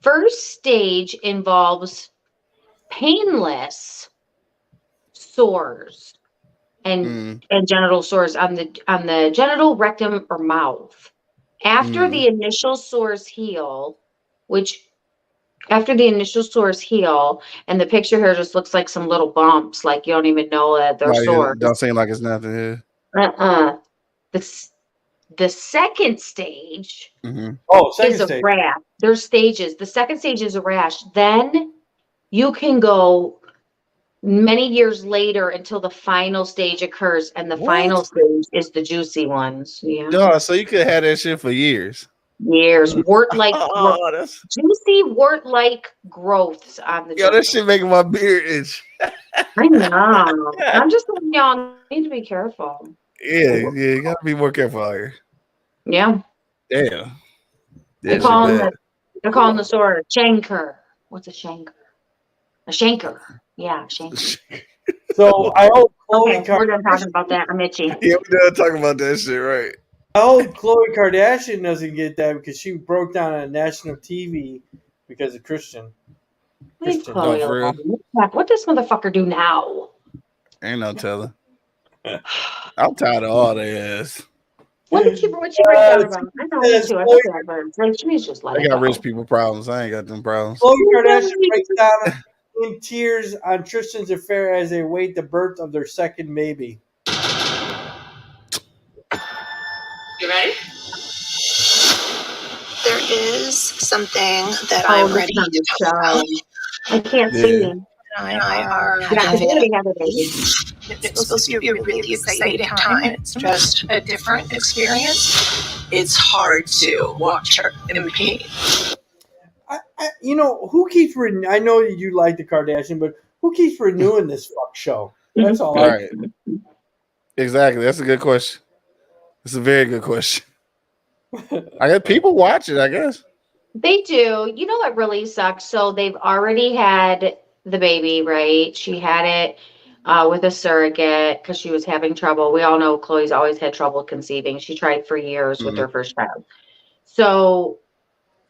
First stage involves painless sores and genital sores on the genital, rectum, or mouth. After the initial sores heal, which After the initial sores heal, and the picture here just looks like some little bumps, like you don't even know that they're Like, sore. it don't seem like it's nothing here. The second stage Second is a stage. rash. There's stages. The second stage is a rash. Then you can go many years later until the final stage occurs, and the final stage is the juicy ones. Yeah. No, so you could have that shit for years. Years. Wart-like Oh, that's juicy wort-like growths on the that shit making my beard itch. I know. I'm just telling y'all need to be careful. Yeah, you gotta be more careful out here. Yeah. Damn. They're calling the sword a shanker. What's a shanker? A shanker. Yeah, shanker. So I hope Khloe Okay, we're done talking about that. I'm itchy. Yeah, we're done talking about that shit, right? I hope Khloe Kardashian doesn't get that because she broke down on national TV because of Christian. Leave Christian. Chloe for real? alone. What does motherfucker do now? Ain't no telling. I'm tired of all their ass. What did you write down about? I know you too. I feel bad for her. Like, she's just let They it got go. rich people problems. I ain't got them problems. Khloe Kardashian breaks down in tears on Tristan's affair as they wait the birth of their second baby. You ready? There is something that I'm ready to talk about. I can't see. I are Yeah, having I have a baby. it's supposed to be a really exciting time. It's just a different experience. It's hard to watch her in pain. Who keeps I know you like the Kardashian, but who keeps renewing this fuck show? That's all. Right. Exactly. That's a good question. It's a very good question. I guess people watch it, I guess. They do. You know what really sucks? So they've already had the baby, right? She had it with a surrogate because she was having trouble. We all know Khloe's always had trouble conceiving. She tried for years with her first child. So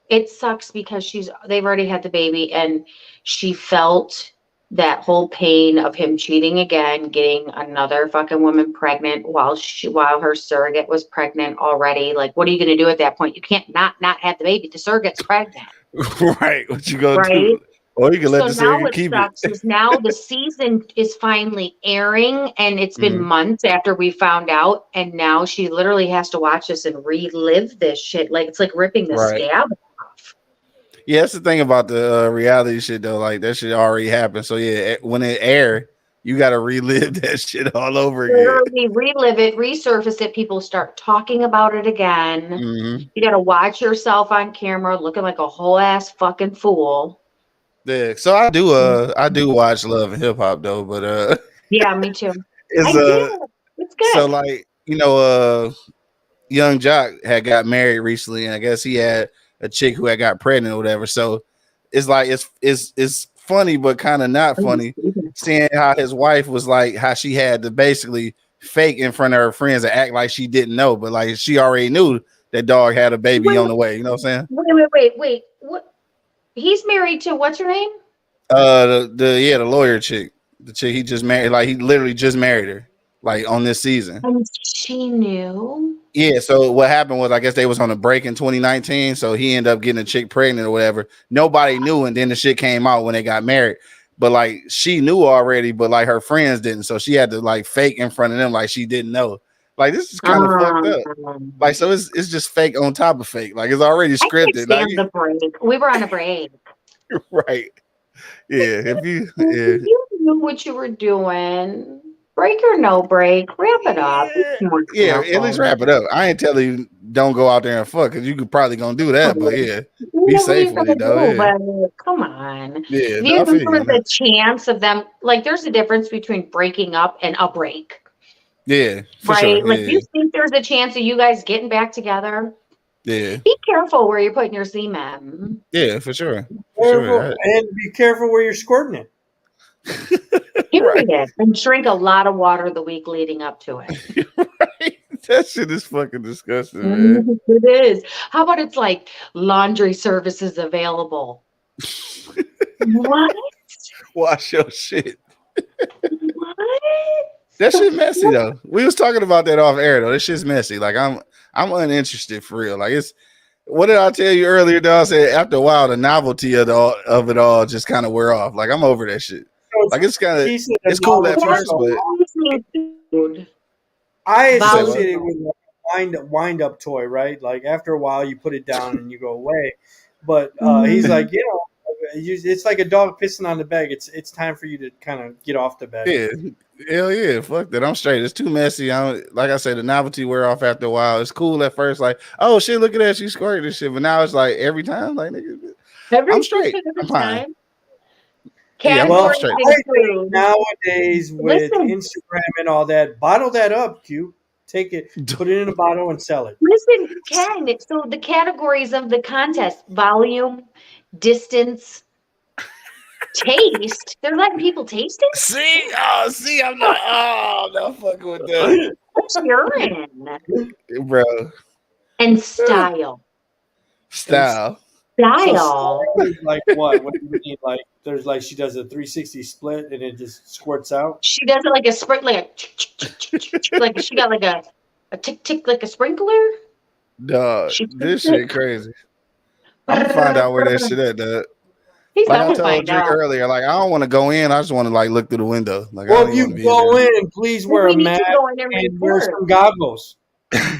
it sucks because they've already had the baby, and she felt that whole pain of him cheating again, getting another fucking woman pregnant while her surrogate was pregnant already. Like, what are you going to do at that point? You can't not have the baby. The surrogate's pregnant. Right. What you gonna do? Or you can let the surrogate keep it. Is now the season is finally airing, and it's been months after we found out, and now she literally has to watch this and relive this shit. Like, it's like ripping the scab off. Yeah, that's the thing about the reality shit though. Like, that shit already happened. So yeah, when it aired, you got to relive that shit all over again. Literally relive it, resurface it. People start talking about it again. You got to watch yourself on camera looking like a whole ass fucking fool. Yeah, so I do watch Love and Hip Hop though, but yeah, me too. It's good. So like, Young Jock had got married recently, and I guess he had a chick who had got pregnant or whatever. So it's like it's funny, but kind of not funny, seeing how his wife was like how she had to basically fake in front of her friends and act like she didn't know, but like she already knew that dog had a baby on the way. You know what I'm saying? Wait. What? He's married to what's her name? The lawyer chick, the chick he just married. Like, he literally just married her, like, on this season. And she knew. Yeah. So what happened was, I guess they was on a break in 2019. So he ended up getting a chick pregnant or whatever. Nobody knew, and then the shit came out when they got married. But like, she knew already, but like her friends didn't. So she had to like fake in front of them like she didn't know. Like, this is kind of fucked up. Like, so it's just fake on top of fake. Like, it's already scripted. The break. We were on a break. Right. Yeah. If you knew what you were doing, break or no break, wrap it up. Yeah, at least wrap it up. I ain't telling you don't go out there and fuck, because you could probably gonna do that, but yeah, be safe with it though. Yeah. Come on. Yeah, you think there was a chance of them? Like, there's a difference between breaking up and a break. Yeah, for right. Sure. Like, you think there's a chance of you guys getting back together? Yeah. Be careful where you're putting your semen. Yeah, for sure. And be careful where you're squirting it. Period. And drink a lot of water the week leading up to it. Right. That shit is fucking disgusting, man. It is. How about it's like laundry services available? What? Wash your shit. What? That shit messy though. We was talking about that off air though. This shit's messy. Like, I'm uninterested for real. Like, it's What did I tell you earlier? Though I said after a while, the novelty of it all just kind of wear off. Like I'm over that shit. Like it's kind of it's cool at first, but I associate it with a wind up toy, right? Like after a while, you put it down and you go away. But he's like, you know, it's like a dog pissing on the bed. It's time for you to kind of get off the bed. Yeah, hell yeah, fuck that. I'm straight. It's too messy. Like I said, the novelty wear off after a while. It's cool at first, like, oh shit, look at that, she squirted this shit. But now it's like every time, like nigga, I'm straight. I'm fine. Yeah, well, I think nowadays with Instagram and all that, bottle that up, Q. Take it, put it in a bottle and sell it. Listen, Ken, so the categories of the contest: volume, distance, taste. They're letting people taste it? See, I'm not fucking with that. What's urine? Bro. And style. Style. Style. So like what? What do you mean? Like there's like she does a 360 split and it just squirts out? She does it like a sprint, like like she got like a tick tick like a sprinkler. Dog, this shit crazy. I'm gonna find out where that shit at, dog. Like I told you earlier, like I don't want to go in. I just want to like look through the window. Like, well, if you go in, please wear a mask and wear some goggles.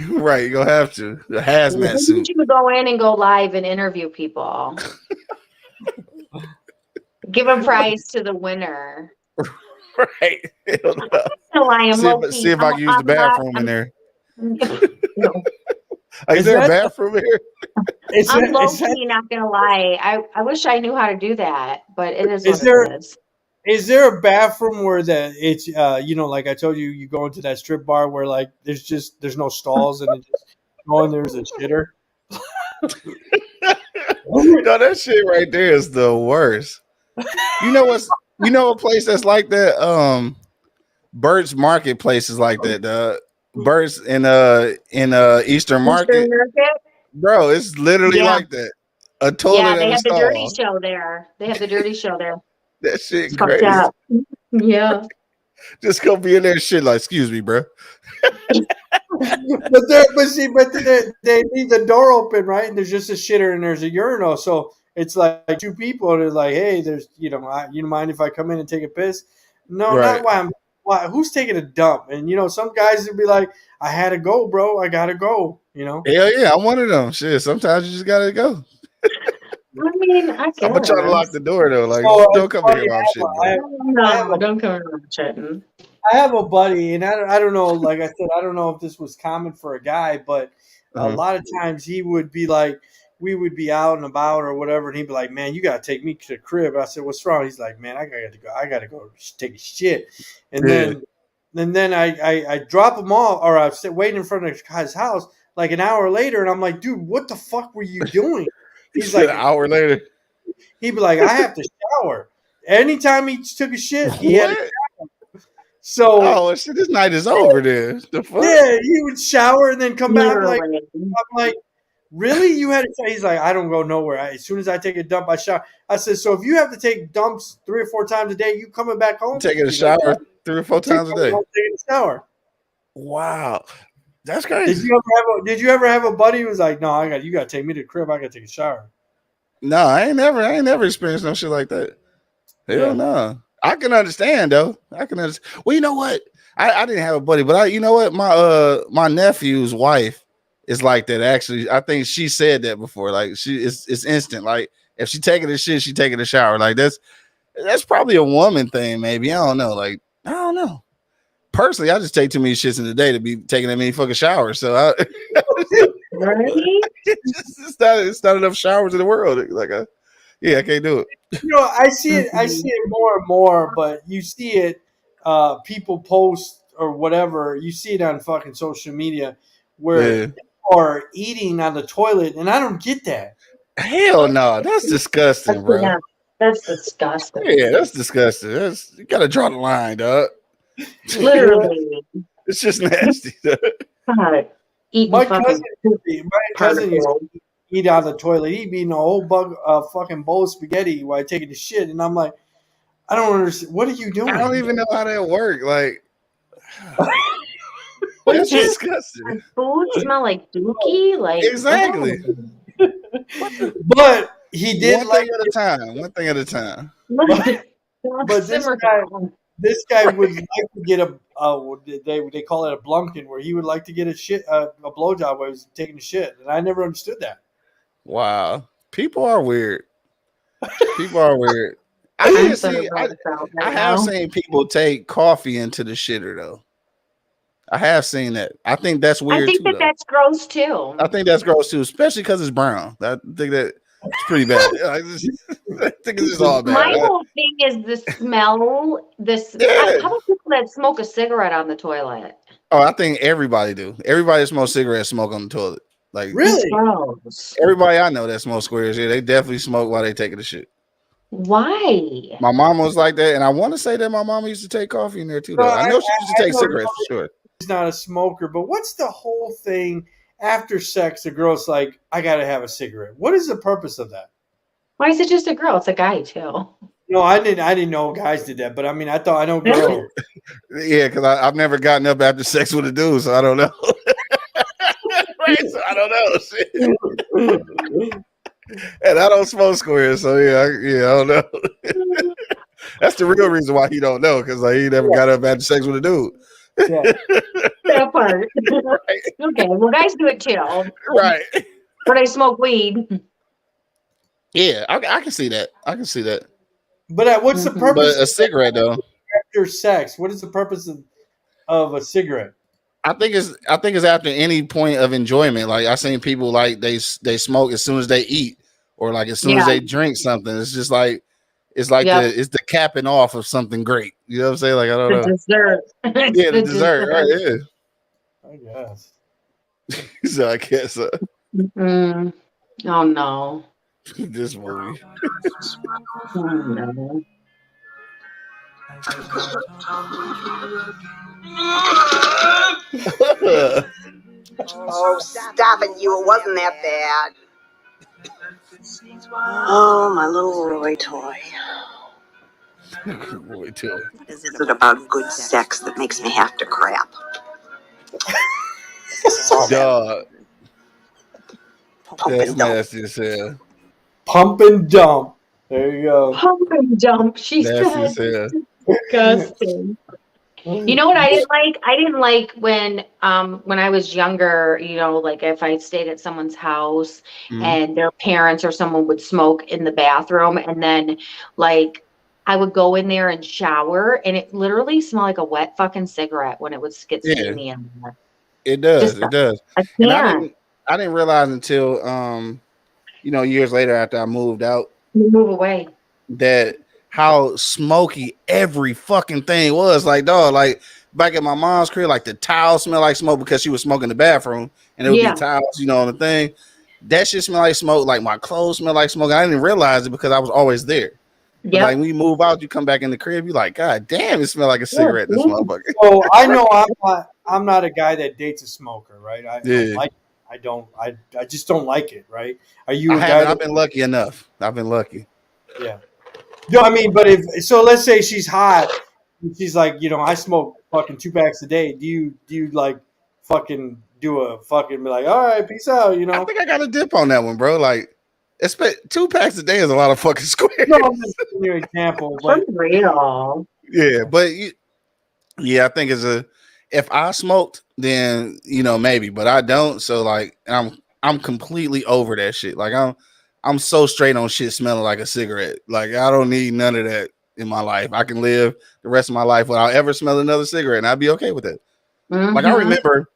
Right, you're gonna have to. The hazmat suit. You go in and go live and interview people. Give a prize to the winner. Right. No, I am see if I can use the bathroom in there. No. Is there a bathroom here? I'm low-key not gonna lie. I wish I knew how to do that, but it is what it is. Is there a bathroom where it's you know, like I told you, you go into that strip bar where like there's no stalls and there's a shitter? No, that shit right there is the worst. You know a place that's like that? Burt's Marketplace is like that. Burt's in Eastern Market. Bro, it's literally like that. A toilet. Yeah, they and have a the stall. dirty show there. They have the dirty show there. That shit crazy. Yeah. Just go be in there and shit like, excuse me, bro. but they leave the door open, right? And there's just a shitter and there's a urinal. So it's like two people and it's like, hey, there's you mind if I come in and take a piss? No, right. Not why who's taking a dump? And some guys would be like, I had to go, bro. I gotta go. Hell yeah, I'm one of them. Shit, sometimes you just gotta go. I mean, I guess. I'm gonna try to lock the door though. Like, don't come here while I'm shitting. No, don't come here while I'm shitting. I have a buddy, and I don't know. Like I said, I don't know if this was common for a guy, but a lot of times he would be like, we would be out and about or whatever, and he'd be like, "Man, you gotta take me to the crib." I said, "What's wrong?" He's like, "Man, I gotta go take a shit." And then I drop him off, or I sit waiting in front of the guy's house like an hour later, and I'm like, "Dude, what the fuck were you doing?" He's like, an hour later. He'd be like, "I have to shower." Anytime he took a shit, he had to shower. So, shit, this night is over then. The fuck? Yeah, he would shower and then come back. I'm like, really? You had to say? He's like, I don't go nowhere. As soon as I take a dump, I shower. I said, so if you have to take dumps 3 or 4 times a day, you coming back home? Taking a shower 3 or 4 times a day. Taking a shower. Wow, that's crazy. Did you ever have a buddy who was like, no, you got to take me to the crib. I got to take a shower. No, I ain't never experienced no shit like that. Hell no. I can understand though. I can understand. Well, you know what? I didn't have a buddy, but you know what? My nephew's wife is like that. Actually, I think she said that before. Like it's instant. Like if she taking a shit, she taking a shower. Like that's probably a woman thing. Maybe I don't know. Like I don't know. Personally, I just take too many shits in the day to be taking that many fucking showers. So it's not enough showers in the world. Like I can't do it. I see it more and more, but you see it, people post or whatever, you see it on fucking social media where people are eating on the toilet, and I don't get that. Hell no, that's disgusting, bro. Yeah, that's disgusting. Yeah, that's disgusting. You gotta draw the line, dog. Literally. It's just nasty, dog. God, my cousin used to eat on the toilet. He'd be eating a whole fucking bowl of spaghetti while taking the shit, and I'm like, I don't understand. What are you doing? I don't even know how that works. Like, that's disgusting. Food smell like dookie? Like exactly. But he did one like thing at a time. One thing at a time. But this guy would like to get they call it a blumpkin, where he would like to get a blowjob while he's taking a shit, and I never understood that. Wow, people are weird. People are weird. I have seen people take coffee into the shitter though. I have seen that. I think that's weird. I think that's gross too. I think that's gross too, especially because it's brown. I think that it's pretty bad. I think it's just all bad. My whole thing is the smell. How about people that smoke a cigarette on the toilet? Oh, I think everybody do. Everybody that smokes cigarettes smoke on the toilet. Like really? Everybody I know that smokes squares, yeah, they definitely smoke while they taking the shit. Why? My mom was like that, and I want to say that my mom used to take coffee in there too. Though. I know she used to take cigarettes for sure. She's not a smoker, but what's the whole thing after sex? The girl's like, I gotta have a cigarette. What is the purpose of that? Why is it just a girl? It's a guy too. No, I didn't know guys did that, but I mean, I know girls. Yeah, because I've never gotten up after sex with a dude, so I don't know. Right, so I don't know. And I don't smoke squares, so yeah, I don't know. That's the real reason why he don't know, because he never got up after sex with a dude. Yeah. That part. Right. Okay, well, guys do it too. Right. But I smoke weed. Yeah, I can see that. I can see that. But what's the purpose? But a cigarette though. After sex, what is the purpose of a cigarette? I think it's after any point of enjoyment. Like I seen people like they smoke as soon as they eat, or like as soon as they drink something. It's just like it's the capping off of something great. You know what I'm saying? Like I don't know. Dessert. Yeah, the dessert. Right, yeah. I guess. So I guess. Oh no. This movie. Oh no. Oh, stop it, you. It wasn't that bad. Oh, my little Roy toy. Roy toy. Is it about good sex that makes me have to crap? Dog. That's nasty as hell. Pump and dump. There you go. Pump and dump. She nasty said. Disgusting. You know what I didn't like? I didn't like when I was younger, you know, like if I stayed at someone's house and their parents or someone would smoke in the bathroom, and then like I would go in there and shower and it literally smelled like a wet fucking cigarette when it would get steamy in there. It does. It does. I can't. I didn't realize until you know, years later after I moved out. You move away. That how smoky every fucking thing was. Like, dog, like back at my mom's crib, like the towels smell like smoke because she was smoking in the bathroom, and it would be towels, you know, on the thing. That shit smell like smoke. Like my clothes smell like smoke. I didn't realize it because I was always there. Yeah. Like when you move out, you come back in the crib, you like, God damn, it smell like a cigarette. This motherfucker. So I know I'm not a guy that dates a smoker, right? I just don't like it, right? Are you? I've been lucky enough. I've been lucky. Yeah. No, I mean, but let's say she's hot, and she's like, you know, I smoke fucking 2 packs a day. Do you like fucking do a fucking be like, all right, peace out, you know? I think I got a dip on that one, bro. Like, 2 packs a day is a lot of fucking squares. No, I'm just giving you an example. But real. Yeah, but I think if I smoked, then you know maybe, but I don't. So like, I'm completely over that shit. Like I'm so straight on shit smelling like a cigarette. Like I don't need none of that in my life. I can live the rest of my life without ever smelling another cigarette, and I'd be okay with it. Mm-hmm. Like I remember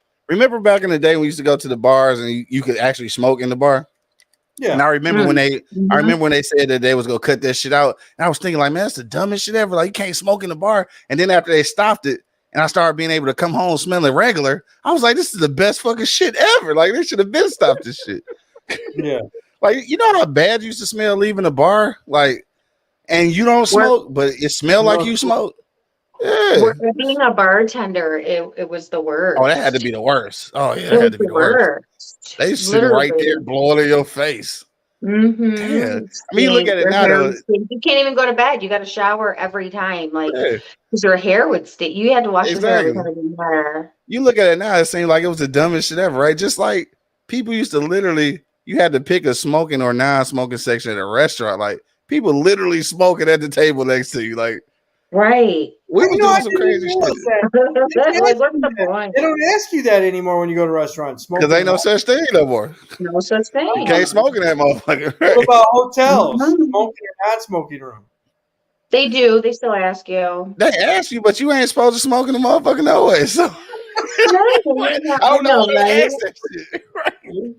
back in the day when we used to go to the bars and you could actually smoke in the bar. Yeah. And I remember when they said that they was gonna cut that shit out, and I was thinking like, man, that's the dumbest shit ever. Like you can't smoke in the bar. And then after they stopped it, and I started being able to come home smelling regular, I was like, this is the best fucking shit ever. Like they should have been stopped this shit. Yeah. Like, you know how bad you used to smell leaving a bar? Like, and you don't smoke, but it smelled like you smoke. Yeah. Being a bartender, it was the worst. Oh, that had to be the worst. Oh, yeah, that had to be the worst. They sitting right there blowing in your face. Mm-hmm. Damn. I mean, you look at it now. You can't even go to bed. You got to shower every time. Like, because your hair would stink. You had to wash your hair every time you You look at it now, it seems like it was the dumbest shit ever, right? Just like people used to literally you had to pick a smoking or non-smoking section at a restaurant. Like people literally smoking at the table next to you. Like Right. we was doing some didn't crazy realize shit. that. Like, what's the point? They don't ask you that anymore when you go to restaurants. Because ain't no such thing no more. No such thing. You can't smoke in that motherfucker. Right? What about hotels? Mhm. Smoking or non-smoking room? They do. They still ask you. They ask you, but you ain't supposed to smoke in the motherfucker no way. So I don't know why they ask that shit. Right?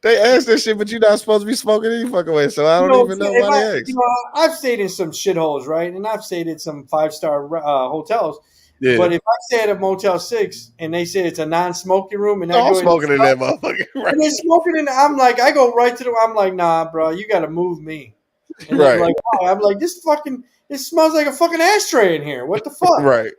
They ask that shit, but you're not supposed to be smoking any fucking way. So I don't even know why they ask. I've stayed in some shitholes, right? And I've stayed in some 5-star hotels. Yeah. But if I stay at a Motel 6 and they say it's a non-smoking room, and I'm smoking in that motherfucker, right? And they're smoking in, I'm like, I go right to I'm like, nah, bro, you got to move me. And right. Like, why? I'm like, it smells like a fucking ashtray in here. What the fuck? Right.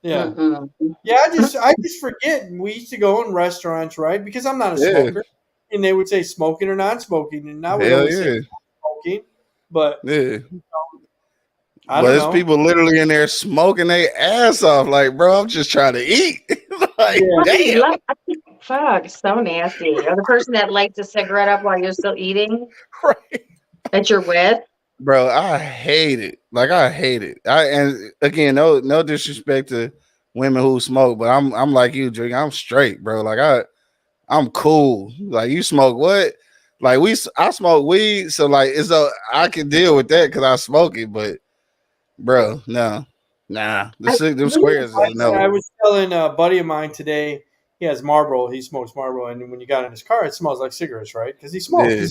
Yeah. Mm-hmm. Yeah. I just forget. We used to go in restaurants, right? Because I'm not a smoker, and they would say smoking or non-smoking, and I would always say smoking. But but there's people literally in there smoking their ass off. Like, bro, I'm just trying to eat. Like, damn. Fuck, so nasty. Or the person that lights a cigarette up while you're still eating, right? That you're with. Bro, I hate it. Like, I hate it. And again, no disrespect to women who smoke, but I'm like you, Drake. I'm straight, bro. Like I'm cool. Like, you smoke what? Like I smoke weed, so like I can deal with that because I smoke it, but bro, no. Nah. Them squares no. I was telling a buddy of mine today, he has Marlboro, he smokes Marlboro, and when you got in his car, it smells like cigarettes, right? Because he smokes. Yeah.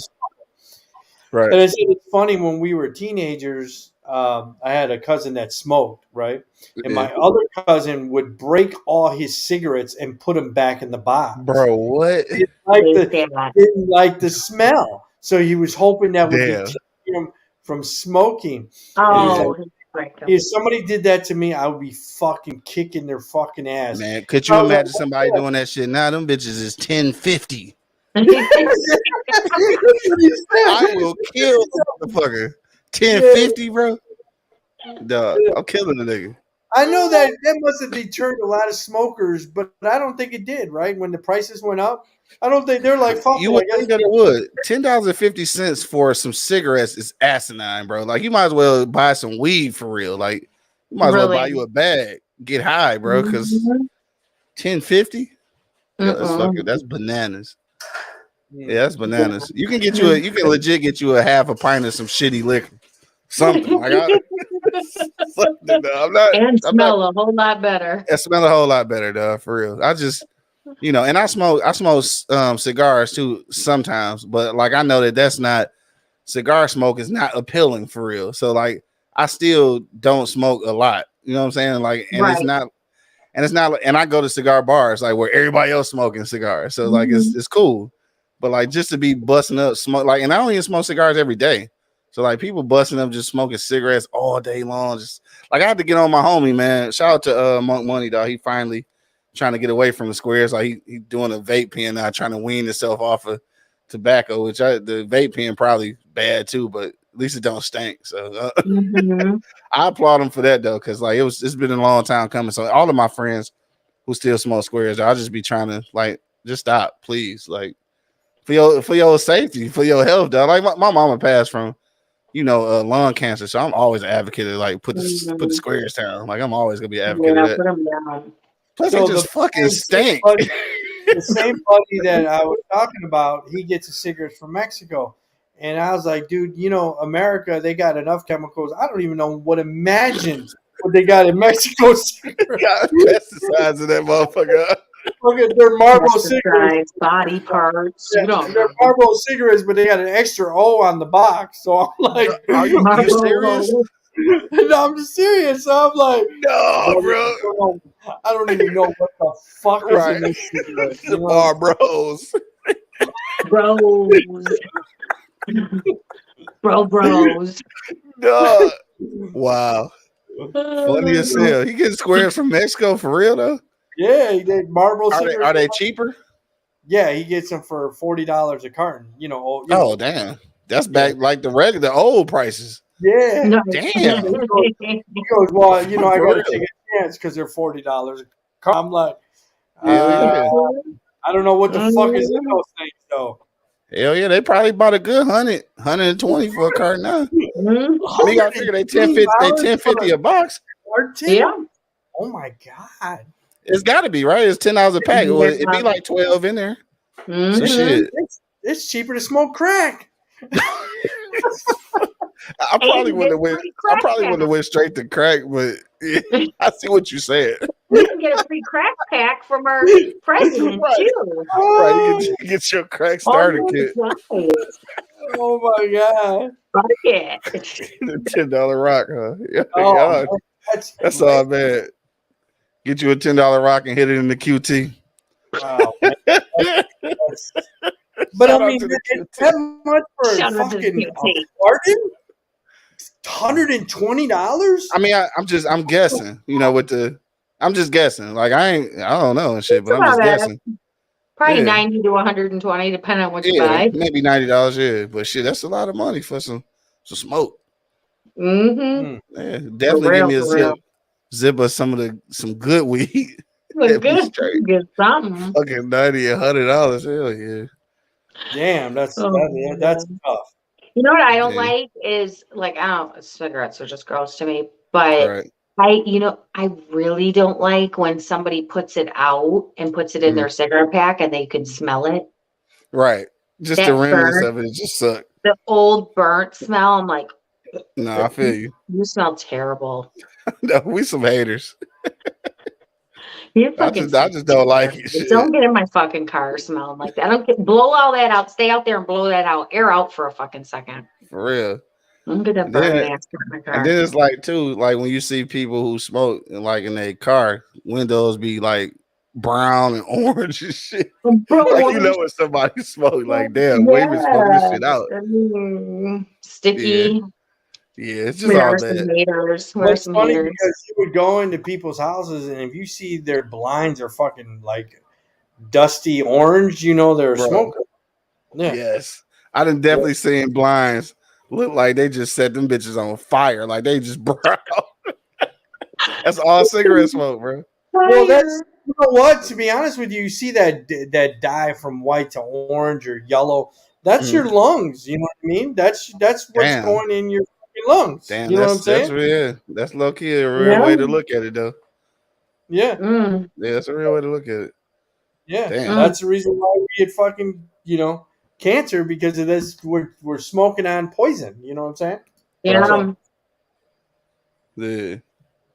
Right. And I said it's funny, when we were teenagers, I had a cousin that smoked, right? And my other cousin would break all his cigarettes and put them back in the box. Bro, what? Didn't like the smell. So he was hoping that would deter him from smoking. Oh, if somebody did that to me, I would be fucking kicking their fucking ass. Man, could you imagine somebody doing that shit? Now them bitches is 1050. I will kill the motherfucker. 1050, bro. Dog, I'm killing the nigga. I know that must have deterred a lot of smokers, but I don't think it did, right? When the prices went up, I don't think they're like, fuck. You would think that it would. $10.50 for some cigarettes is asinine, bro. Like, you might as well buy some weed for real. Like, you might as well buy you a bag, get high, bro. Because $10.50, that's bananas. Yeah, that's bananas. You can legit get you a half a pint of some shitty liquor, something. Like, smell a whole lot better. It smell a whole lot better, dog. For real. I just. And I smoke cigars too sometimes, but like I know that's not cigar smoke is not appealing for real. So like I still don't smoke a lot. You know what I'm saying? Like, and it's not, and I go to cigar bars like where everybody else smoking cigars. So like it's cool, but like just to be busting up smoke, like, and I don't even smoke cigars every day. So like people busting up just smoking cigarettes all day long. Just like I had to get on my homie, man. Shout out to Monk Money, dog. He finally trying to get away from the squares. Like he doing a vape pen now, trying to wean himself off of tobacco, which the vape pen probably bad too, but at least it don't stink. So I applaud him for that though, because like it's been a long time coming. So all of my friends who still smoke squares, I'll just be trying to like just stop, please. Like for your safety, for your health, dog. Like my mama passed from lung cancer, so I'm always an advocate of like put the squares down. Like I'm always gonna be an advocate of that. Put them down. Plus, they just fucking stink. The same buddy that I was talking about, he gets his cigarettes from Mexico. And I was like, dude, America, they got enough chemicals. I don't even know what they got in Mexico. Got pesticides in that motherfucker. Look at their Marlboro cigarettes. Body parts. Yeah, they're Marlboro cigarettes, but they got an extra O on the box. So I'm like, are you serious? No, I'm just serious. So I'm like, no, bro. I don't even know what the fuck is in this cigarette. The Bros. Bros. Duh. Wow. Funny as hell. He gets squares from Mexico for real though? Yeah, he did Marlboro cigarettes. Are they cheaper? Yeah, he gets them for $40 a carton. Oh damn. That's back like the old prices. Yeah. No. Damn. He goes, well, I got to take a chance because they're $40. I'm like, I don't know what the fuck is in those things, though. Hell yeah, they probably bought a good 120 for a cart now. Mhm. You gotta figure they 1050 a box. Yeah. Oh my god. It's gotta be right. It's $10 a pack. Well, it'd be like 12 in there. Mhm. So shit. It's cheaper to smoke crack. I probably wouldn't have went straight to crack, but yeah, I see what you said. We can get a free crack pack from our president Right. too. Right, you get your crack starter kit. Right. Oh my god. Yeah. The $10 rock, huh? Yeah, Oh, that's all bad. Get you a $10 rock and hit it in the QT. Wow. But I mean, that much for a fucking carton? $120? I mean, I'm guessing. You know, I'm just guessing. Like I don't know and shit, but I'm just guessing. Probably 90 to 120, depending on what you buy. Maybe $90. Yeah, but shit, that's a lot of money for some smoke. Mm-hmm. Yeah, definitely give me a zip of some good weed. Good something. Okay, $90, $100. Hell yeah. Damn, that's tough. You know what I don't like is like cigarettes are just gross to me. But I really don't like when somebody puts it out and puts it in their cigarette pack and they can smell it. Right. Just the remnants of it just suck. The old burnt smell. I'm like, no, I feel you. You smell terrible. No, we some haters. I just don't like it. Don't get in my fucking car smelling like that. Blow all that out. Stay out there and blow that out. Air out for a fucking second. For real. I'm gonna burn ass in my car. And then it's like too, like when you see people who smoke like in their car, windows be like brown and orange and shit. Like you know when somebody smoke, like damn, we been smoking this shit out. Sticky. Yeah, it's just all bad. It's funny because you would go into people's houses and if you see their blinds are fucking like dusty orange, you know they're smoking. Yeah. Yes. I done definitely seen blinds look like they just set them bitches on fire. Like they just brown. That's all cigarette smoke, bro. Well, that's you know what? To be honest with you, you see that dye from white to orange or yellow. That's your lungs. You know what I mean? That's what's going in your lungs. Damn, you know what I'm saying? That's real. That's low key a real way to look at it, though. Yeah. Yeah, that's a real way to look at it. Yeah. That's the reason why we get fucking, cancer because of this. We're smoking on poison. You know what I'm saying? Yeah.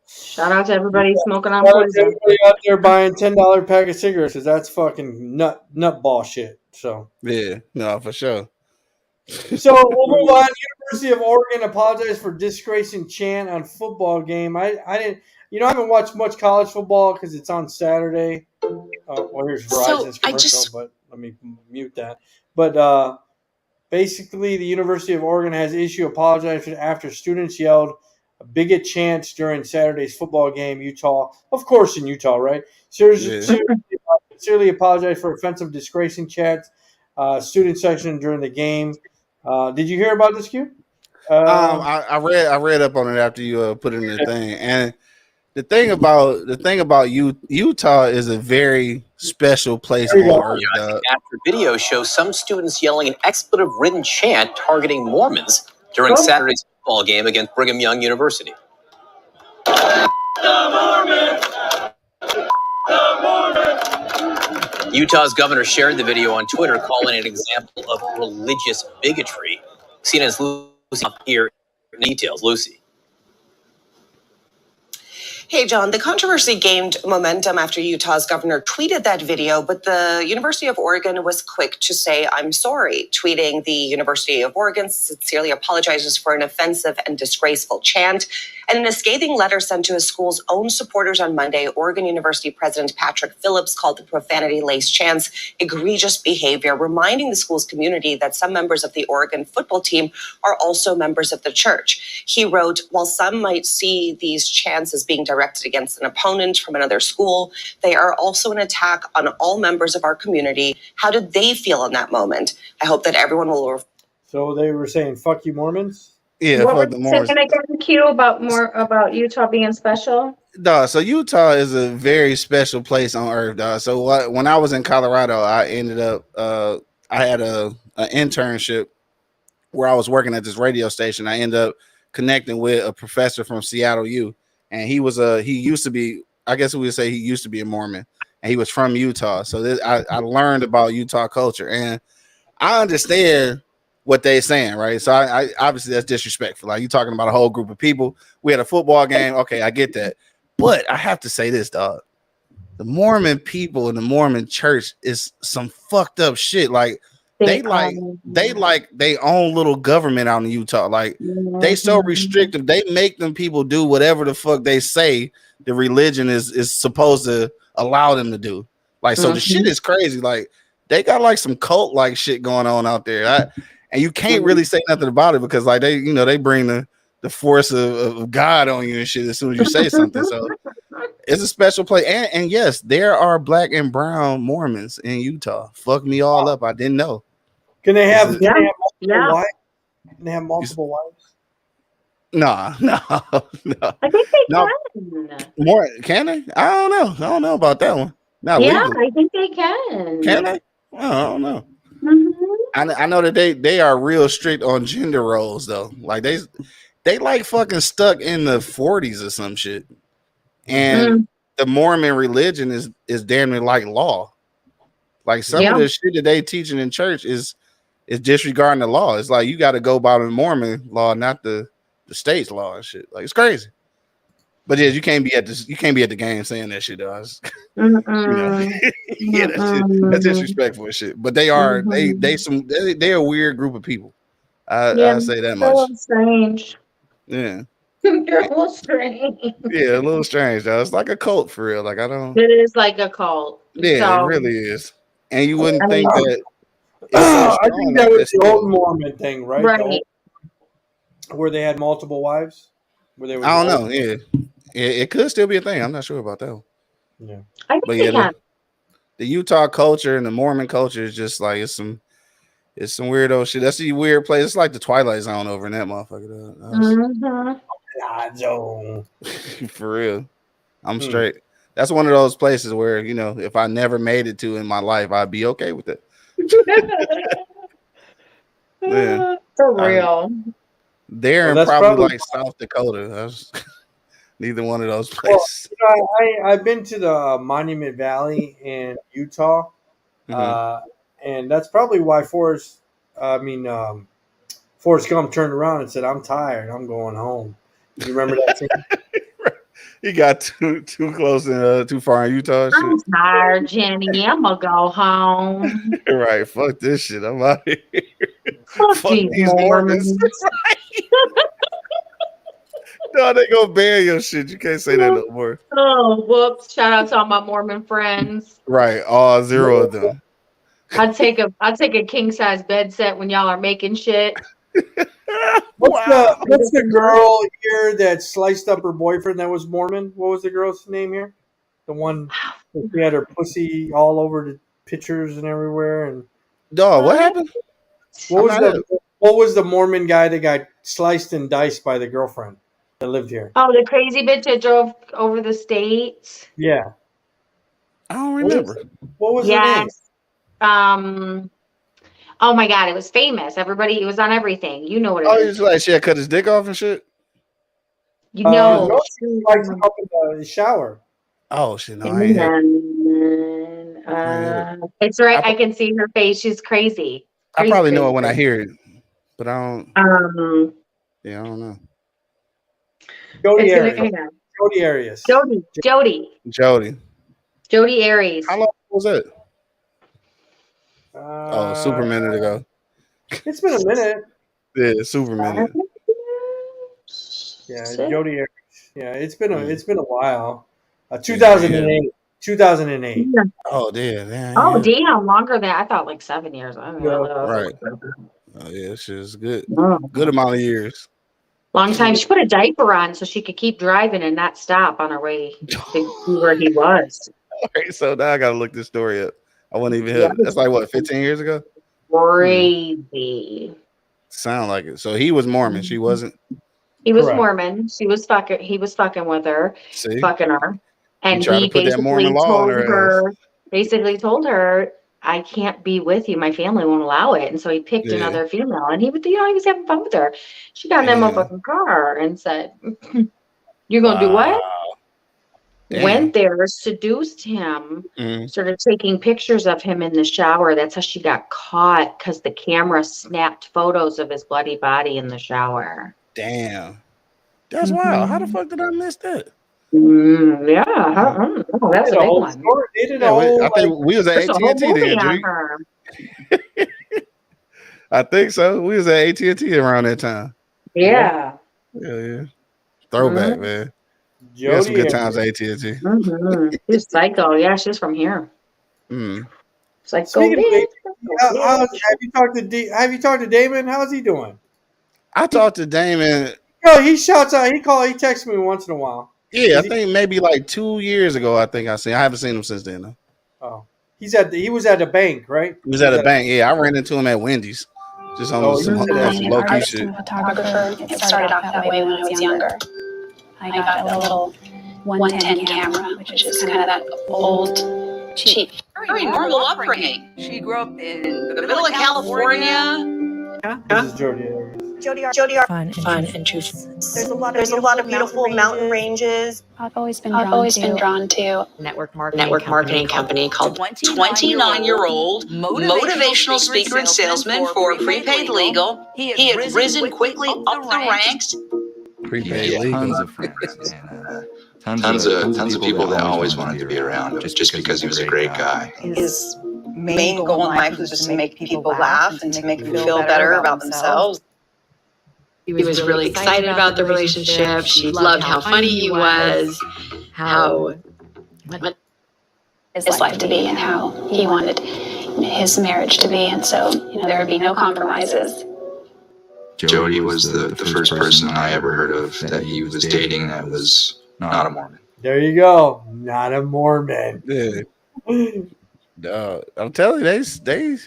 Shout out to everybody smoking on poison. Everybody out there buying $10 pack of cigarettes because that's fucking nutball shit. So yeah, no, for sure. So we'll move on. University of Oregon apologized for disgracing chant on football game. I didn't. I haven't watched much college football because it's on Saturday. Well, here's Verizon's commercial, but let me mute that. But basically, the University of Oregon has issued apologized after students yelled a bigot chants during Saturday's football game. Utah, of course, in Utah, right? Sincerely apologize for offensive disgracing chants. Student section during the game. Did you hear about this, Q? I read up on it after you put it in the thing, and the thing about Utah is a very special place on earth. After video shows some students yelling an expletive-ridden chant targeting Mormons during Saturday's football game against Brigham Young University. The Mormons! The Mormons! Utah's governor shared the video on Twitter, calling it an example of religious bigotry. CNN's Lucy here in details. Lucy. Hey, John, the controversy gained momentum after Utah's governor tweeted that video, but the University of Oregon was quick to say, I'm sorry, tweeting the University of Oregon sincerely apologizes for an offensive and disgraceful chant. And in a scathing letter sent to his school's own supporters on Monday, Oregon University President Patrick Phillips called the profanity-laced chants egregious behavior, reminding the school's community that some members of the Oregon football team are also members of the church. He wrote, while some might see these chants as being directed against an opponent from another school, they are also an attack on all members of our community. How did they feel in that moment? I hope that everyone will... So they were saying, fuck you, Mormons? Yeah, fuck the Mormons. Can I get a cue about Utah being special? No, so Utah is a very special place on earth, dog. So when I was in Colorado, I ended up I had a internship where I was working at this radio station. I ended up connecting with a professor from Seattle U, and he used to be, I guess we would say he used to be a Mormon, and he was from Utah. So I learned about Utah culture, and I understand what they're saying, right? So I obviously that's disrespectful. Like, you talking about a whole group of people. We had a football game. Okay, I get that. But I have to say this, dog. The Mormon people and the Mormon church is some fucked up shit. Like, they own little government out in Utah. Like, they so restrictive. They make them people do whatever the fuck they say the religion is supposed to allow them to do. Like, so the shit is crazy. Like, they got like some cult like shit going on out there. And you can't really say nothing about it because like they bring the force of God on you and shit as soon as you say something. So it's a special place. And yes, there are black and brown Mormons in Utah. Fuck me all up. I didn't know. Can they have multiple wives? Can they have multiple wives? No. I think they can. More can they? I don't know about that one. Not legally. I think they can. Can they? I don't know. I know that they are real strict on gender roles though. Like they like fucking stuck in the 40s or some shit. And the Mormon religion is damn near like law. Like some of the shit that they teaching in church is disregarding the law. It's like you got to go by the Mormon law, not the state's law and shit. Like, it's crazy. But yeah, you can't be at the game saying that shit, though. That's disrespectful and shit. But they are they're a weird group of people. I'll say that much. A little strange. Yeah. They're a little strange. Yeah, a little strange, though. It's like a cult for real. Like, it is like a cult. Yeah, it really is. And you wouldn't think that. I think that was the old Mormon thing, right? Right. Where they had multiple wives. I don't know. Yeah. It could still be a thing. I'm not sure about that one. Yeah. I think they can. The Utah culture and the Mormon culture is just like it's some weirdo shit. That's a weird place. It's like the Twilight Zone over in that motherfucker. For real. I'm straight. That's one of those places where, if I never made it to in my life, I'd be okay with it. Yeah. For real. They're in probably like South Dakota. Neither one of those places. Well, I've been to the Monument Valley in Utah, and that's probably why Forrest Gump turned around and said, "I'm tired. I'm going home." You remember that scene? He got too close and too far in Utah. I'm tired, Jenny. I'm gonna go home. Right? Fuck this shit. I'm out of here. Fuck these Mormons. No, they gonna ban your shit. You can't say that no more. Oh, whoops! Shout out to all my Mormon friends. Right, all 0 of them. I'd take a king size bed set when y'all are making shit. What's the girl here that sliced up her boyfriend that was Mormon? What was the girl's name here? The one that she had her pussy all over the pictures and everywhere. And dog, what happened? What was the Mormon guy that got sliced and diced by the girlfriend that lived here? Oh, the crazy bitch that drove over the states. Yeah, I don't remember. What was her name? Oh my God, it was famous. It was on everything. You know what it is. Oh, like she had cut his dick off and shit? She likes him up in the shower. Oh shit, no, it's right. I can see her face. She's crazy. I probably know it when I hear it, but I don't. Yeah, I don't know. Jody Arias. Jody Arias. How long was that? Super minute ago. It's been a minute. Yeah, super minute. Yeah, Jody Arias. Yeah, it's been a while. 2008. 2008. Oh damn. Oh damn, longer than I thought. Like 7 years. I don't know. Right. Oh yeah, shit's good. Good amount of years. Long time. She put a diaper on so she could keep driving and not stop on her way to where he was. All right, so now I gotta look this story up. I wasn't even here. That's like what, 15 years ago? Crazy. Sound like it. So he was Mormon. She wasn't. He was Mormon. He was fucking with her. Fucking her. And he basically told her I can't be with you. My family won't allow it. And so he picked another female, and he was having fun with her. She got in that motherfucking car and said, "You're gonna do what?" Damn. Went there, seduced him, started taking pictures of him in the shower. That's how she got caught, because the camera snapped photos of his bloody body in the shower. Damn. That's wild. How the fuck did I miss that? Yeah, that's a big one. I think we was at AT&T then, Drake. I think so. We was at AT&T around that time. Yeah. Yeah. Throwback, man. We had some good times at AT&T. She's psycho. Yeah, she's from here. Psycho. Speaking of, have you talked to Damon? How's he doing? I talked to Damon. Yo, he shouts out. He texts me once in a while. Yeah, I think maybe like 2 years ago. I haven't seen him since then though. Oh, he was at the bank, right? He was at a bank. Yeah, I ran into him at Wendy's, just on some low key shit. Photographer. It started off that way when I was younger. I got a little 110 camera, which is kind of that old, cheap. Very normal upbringing. She grew up in the middle of California. This is Jody. Fun and truthful. There's a lot of beautiful mountain ranges. I've always been drawn to Network marketing company called 29-year-old motivational speaker and salesman for prepaid legal. He had risen quickly up the ranks. Prepaid legal. Tons of friends and tons of people that always wanted to be around just because he was a great guy. His main goal in life was just to make people laugh and to make them feel better about themselves. He was really excited about the relationship. She loved how funny he was, how his life to be and how he wanted his marriage to be. And so, there would be no compromises. Jody was the first person I ever heard of that he was dating that was not a Mormon. There you go. Not a Mormon. Yeah. I'm telling you,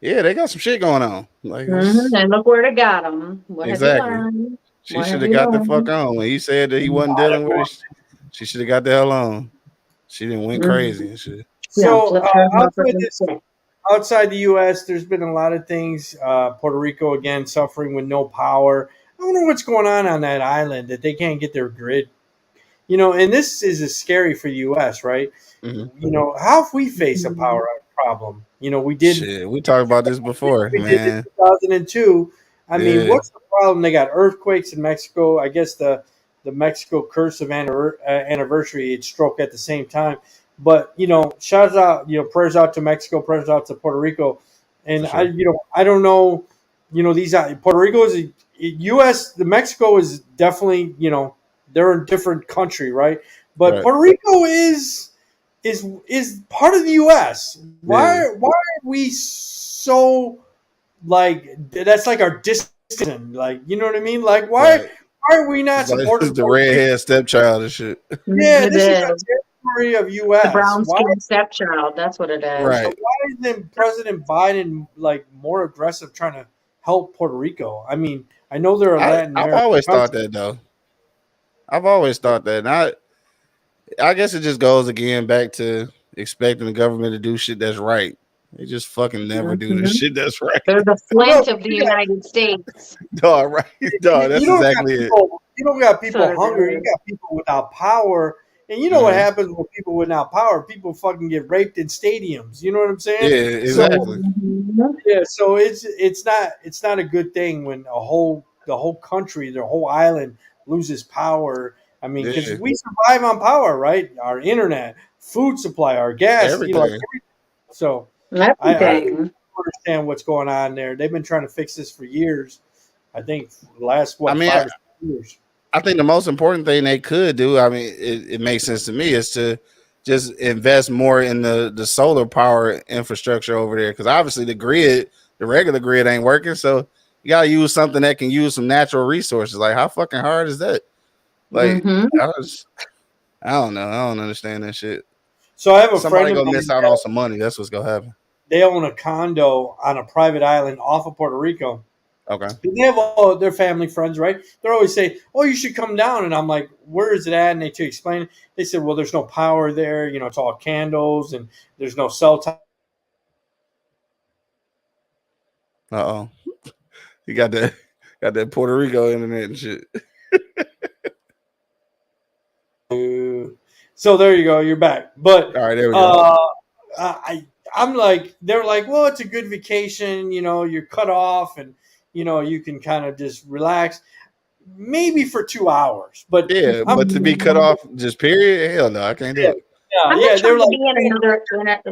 they got some shit going on. Like, and look where they got them. Exactly. She should have got the fuck on. When he said that he wasn't dealing with it, she should have got the hell on. She didn't went crazy and shit. So outside the U.S., there's been a lot of things. Puerto Rico, again, suffering with no power. I wonder what's going on that island, that they can't get their grid. And this is scary for the U.S., right? How if we face a power problem? We did. Shit, we talked about this before, we man. did in 2002. I mean, what's the problem? They got earthquakes in Mexico. I guess the Mexico curse of anniversary, it struck at the same time. But shouts out, prayers out to Mexico, prayers out to Puerto Rico, and sure. I don't know, these Puerto Rico is U.S. The Mexico is definitely they're a different country, right? But Puerto Rico is part of the U.S. Why are we so that's like our distance? Like, you know what I mean? Like, why are we not supporting the redhead stepchild and shit? Yeah, this is a territory of U.S. The brown skin stepchild. That's what it is. Right. So why isn't President Biden more aggressive trying to help Puerto Rico? I mean, I know they're a Latin American. I've always thought that though. I've always thought that. And I guess it just goes again back to expecting the government to do shit that's right. They just fucking never do the shit that's right. They're the Flint of the United States. Dog, right? Dog, that's exactly it. You don't got people hungry. You got people without power. And you know what happens with people without power? People fucking get raped in stadiums. You know what I'm saying? Yeah, exactly. So it's not a good thing when the whole country, their whole island loses power. I mean, because we survive on power, right? Our internet, food supply, our gas, everything. So I don't understand what's going on there. They've been trying to fix this for years. I think the last 5 or 6 years. I think the most important thing they could do, I mean, it makes sense to me, is to just invest more in the solar power infrastructure over there. Because obviously the regular grid ain't working. So you got to use something that can use some natural resources. Like, how fucking hard is that? Like, I don't know. I don't understand that shit. So I have a Somebody friend gonna miss out on some money. That's what's gonna happen. They own a condo on a private island off of Puerto Rico. Okay. They have all their family friends, right? They're always saying, "Oh, you should come down." And I'm like, "Where is it at?" And they explain. They said, "Well, there's no power there. It's all candles, and there's no cell Uh-oh. You got that Puerto Rico internet and shit. So there you go. You're back. But all right, there we go. I'm like, they're like, well, it's a good vacation. You know, you're cut off, and you know you can kind of just relax. Maybe for 2 hours, but yeah, but to be cut off, just period. Hell no, I can't do it. Yeah, they're like, be in another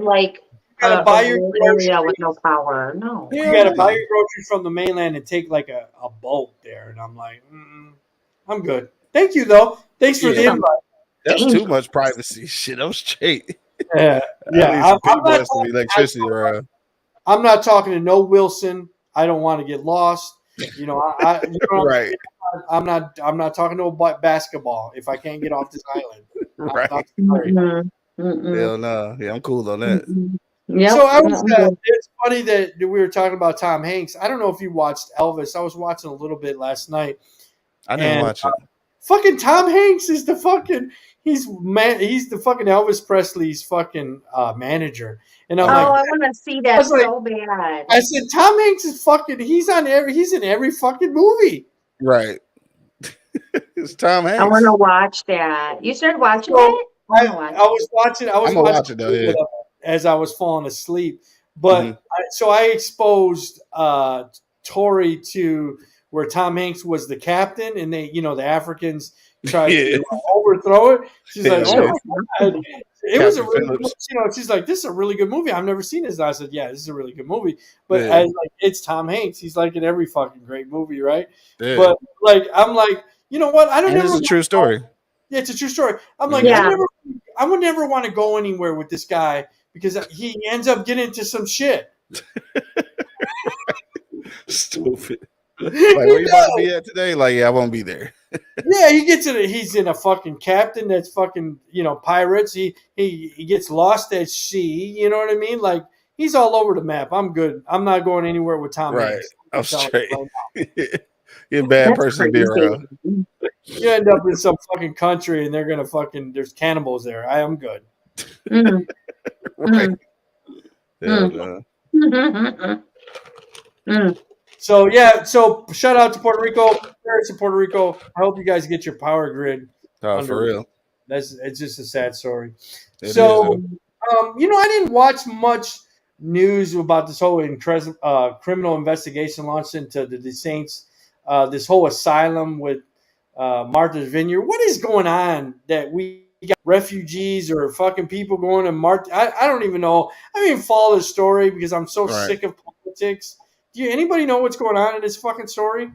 like. You gotta buy your groceries with no power. No, you gotta buy your groceries from the mainland and take like a boat there. And I'm like, I'm good. Thank you though. Thanks for the invite. That's too much privacy. Shit, I'm straight. Yeah, I'm not some electricity around. I'm not talking to no Wilson. I don't want to get lost. You know, right. I'm not talking about basketball if I can't get off this island. Right. Hell no. Yeah, I'm cool on that. Yeah. So I was. It's funny that we were talking about Tom Hanks. I don't know if you watched Elvis. I was watching a little bit last night. I didn't watch it. Fucking Tom Hanks is the fucking. He's the fucking Elvis Presley's fucking manager. And I'm like, I want to see that so bad. I said, Tom Hanks is fucking. He's in every fucking movie. Right. It's Tom Hanks. I want to watch that. You started watching it? I was watching. I was watching it though, yeah. As I was falling asleep. But so I exposed Tori to where Tom Hanks was the captain, and they, you know, the Africans tried to overthrow it. She's like, oh my God. It was a really good, you know, she's like, this is a really good movie. I've never seen this. And I said, yeah, this is a really good movie. But I was like, it's Tom Hanks. He's like in every fucking great movie, right? Yeah. But like, I'm like, you know what? It's a true story. Yeah, it's a true story. I'm like, I would never want to go anywhere with this guy because he ends up getting into some shit. Stupid. Like, where you about to be at today? Like, yeah, I won't be there. Yeah, he's in a fucking captain that's fucking, you know, pirates. He gets lost at sea. You know what I mean? Like, he's all over the map. I'm good. I'm not going anywhere with Tom Hanks. I'm straight. You're a bad person to be around. You end up in some fucking country and they're gonna fucking there's cannibals there. I am good. Right. So yeah, so shout out to Puerto Rico, parents in Puerto Rico. I hope you guys get your power grid. For real. It's just a sad story. It so you know, I didn't watch much news about this whole criminal investigation launched into the DeSantis, this whole asylum with Martha's Vineyard. What is going on that we got refugees or fucking people going to Martha? I don't even know. I don't even follow the story because I'm so sick of politics. Do anybody know what's going on in this fucking story?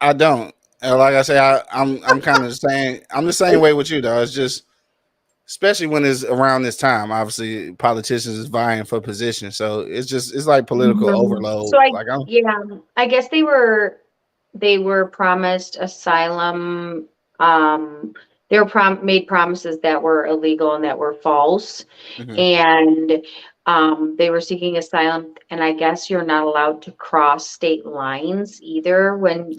I don't. Like I say, I'm kind of saying I'm the same way with you though. It's just, especially when it's around this time, obviously politicians is vying for position. So it's like political overload. So I guess they were promised asylum. They were made promises that were illegal and that were false. And they were seeking asylum, and I guess you're not allowed to cross state lines either when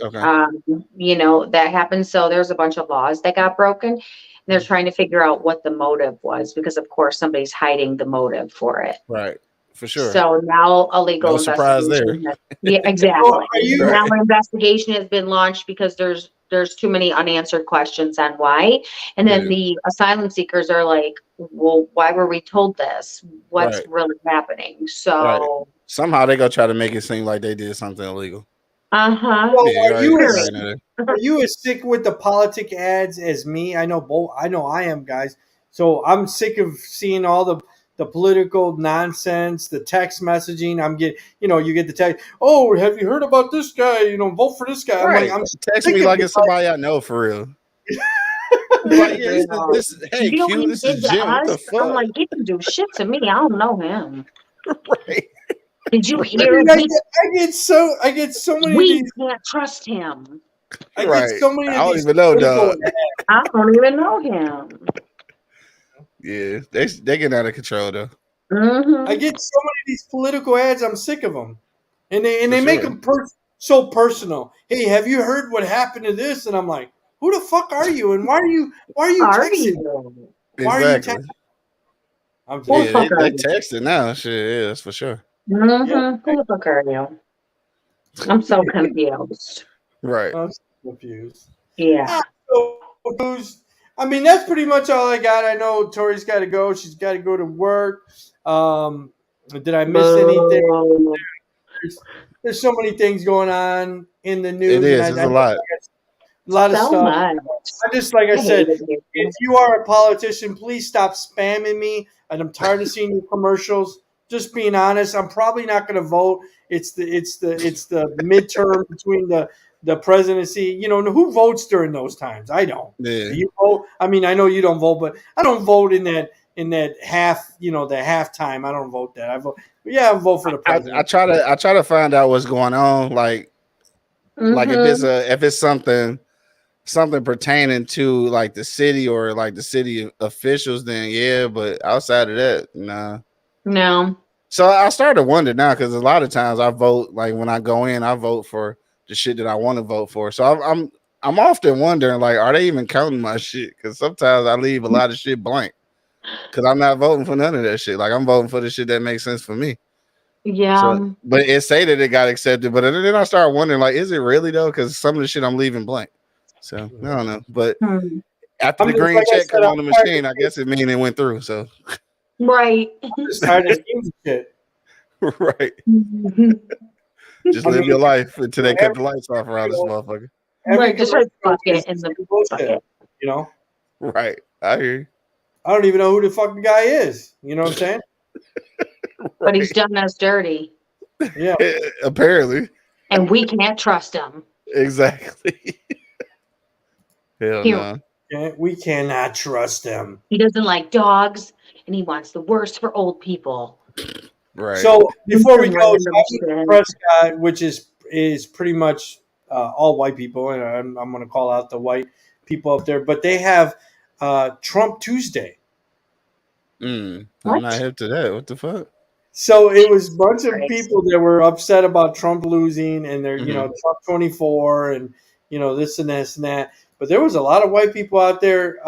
you know that happens. So there's a bunch of laws that got broken, and they're trying to figure out what the motive was, because of course somebody's hiding the motive for it. Right, for sure. So now a legal investigation. Yeah, exactly. Now an investigation has been launched because there's too many unanswered questions on why. And then the asylum seekers are like, well, why were we told this? What's really happening? So somehow they go try to make it seem like they did something illegal. Well, are you as sick with the politic ads as me? I know both. I know I am, guys. So I'm sick of seeing all the political nonsense, the text messaging. I'm getting, you know, you get the text. Oh, have you heard about this guy? You know, vote for this guy. Right. I'm text me like it's somebody I know for real. Like, hey, Q, this is Jim. What the fuck? I'm like, he can do shit to me. I don't know him. Right. Did you hear? I get so many. We can't trust him. I get so many. I don't even know, dog. I don't even know him. Yeah, they get out of control though. I get so many of these political ads. I'm sick of them, and they make them so personal. Hey, have you heard what happened to this? And I'm like, who the fuck are you? And why are you texting? Why are you texting? They texting now. Shit, yeah, that's for sure. Who the fuck are you? I'm so confused. Right. I'm so confused. Yeah. So confused. I mean, that's pretty much all I got. I know Tori's got to go. She's got to go to work. Did I miss anything? There's so many things going on in the news. It is. And It's a lot. A lot of So stuff. much. I just, like I said, if you are a politician, please stop spamming me. And I'm tired of seeing your commercials. Just being honest, I'm probably not going to vote. It's the midterm between the presidency. You know, who votes during those times? I don't. Yeah. Do you vote? I mean, I know you don't vote, but I don't vote in that half. You know, the halftime. I don't vote that. I vote. Yeah, I vote for the president. I try to find out what's going on. Like if it's something pertaining to like the city or like the city officials, then yeah. But outside of that, nah. No. So I started to wonder now because a lot of times I vote, like when I go in, I vote for the shit that I want to vote for. So I'm often wondering, like, are they even counting my shit? Because sometimes I leave a lot of shit blank because I'm not voting for none of that shit. Like I'm voting for the shit that makes sense for me. Yeah. So, but it say that it got accepted, but then I start wondering, like, is it really though? Because some of the shit I'm leaving blank. So I don't know. But after the green check come on the machine, I guess it means it went through. So right. I'm just tired of seeing shit. Right. Just live your life until they cut the lights off around this motherfucker. Right, just like bucket in the bucket. You know? Right. I hear you. I don't even know who the fucking guy is. You know what I'm saying? But he's done us dirty. Yeah. Apparently. And we can't trust him. Exactly. Hell no. We cannot trust him. He doesn't like dogs, and he wants the worst for old people. Right. So before we go, Prescott, which is pretty much all white people, and I'm going to call out the white people up there, but they have Trump Tuesday. I'm not hip to that. What the fuck? So it was a bunch of people that were upset about Trump losing, and they're Trump 24, and this and this and that. But there was a lot of white people out there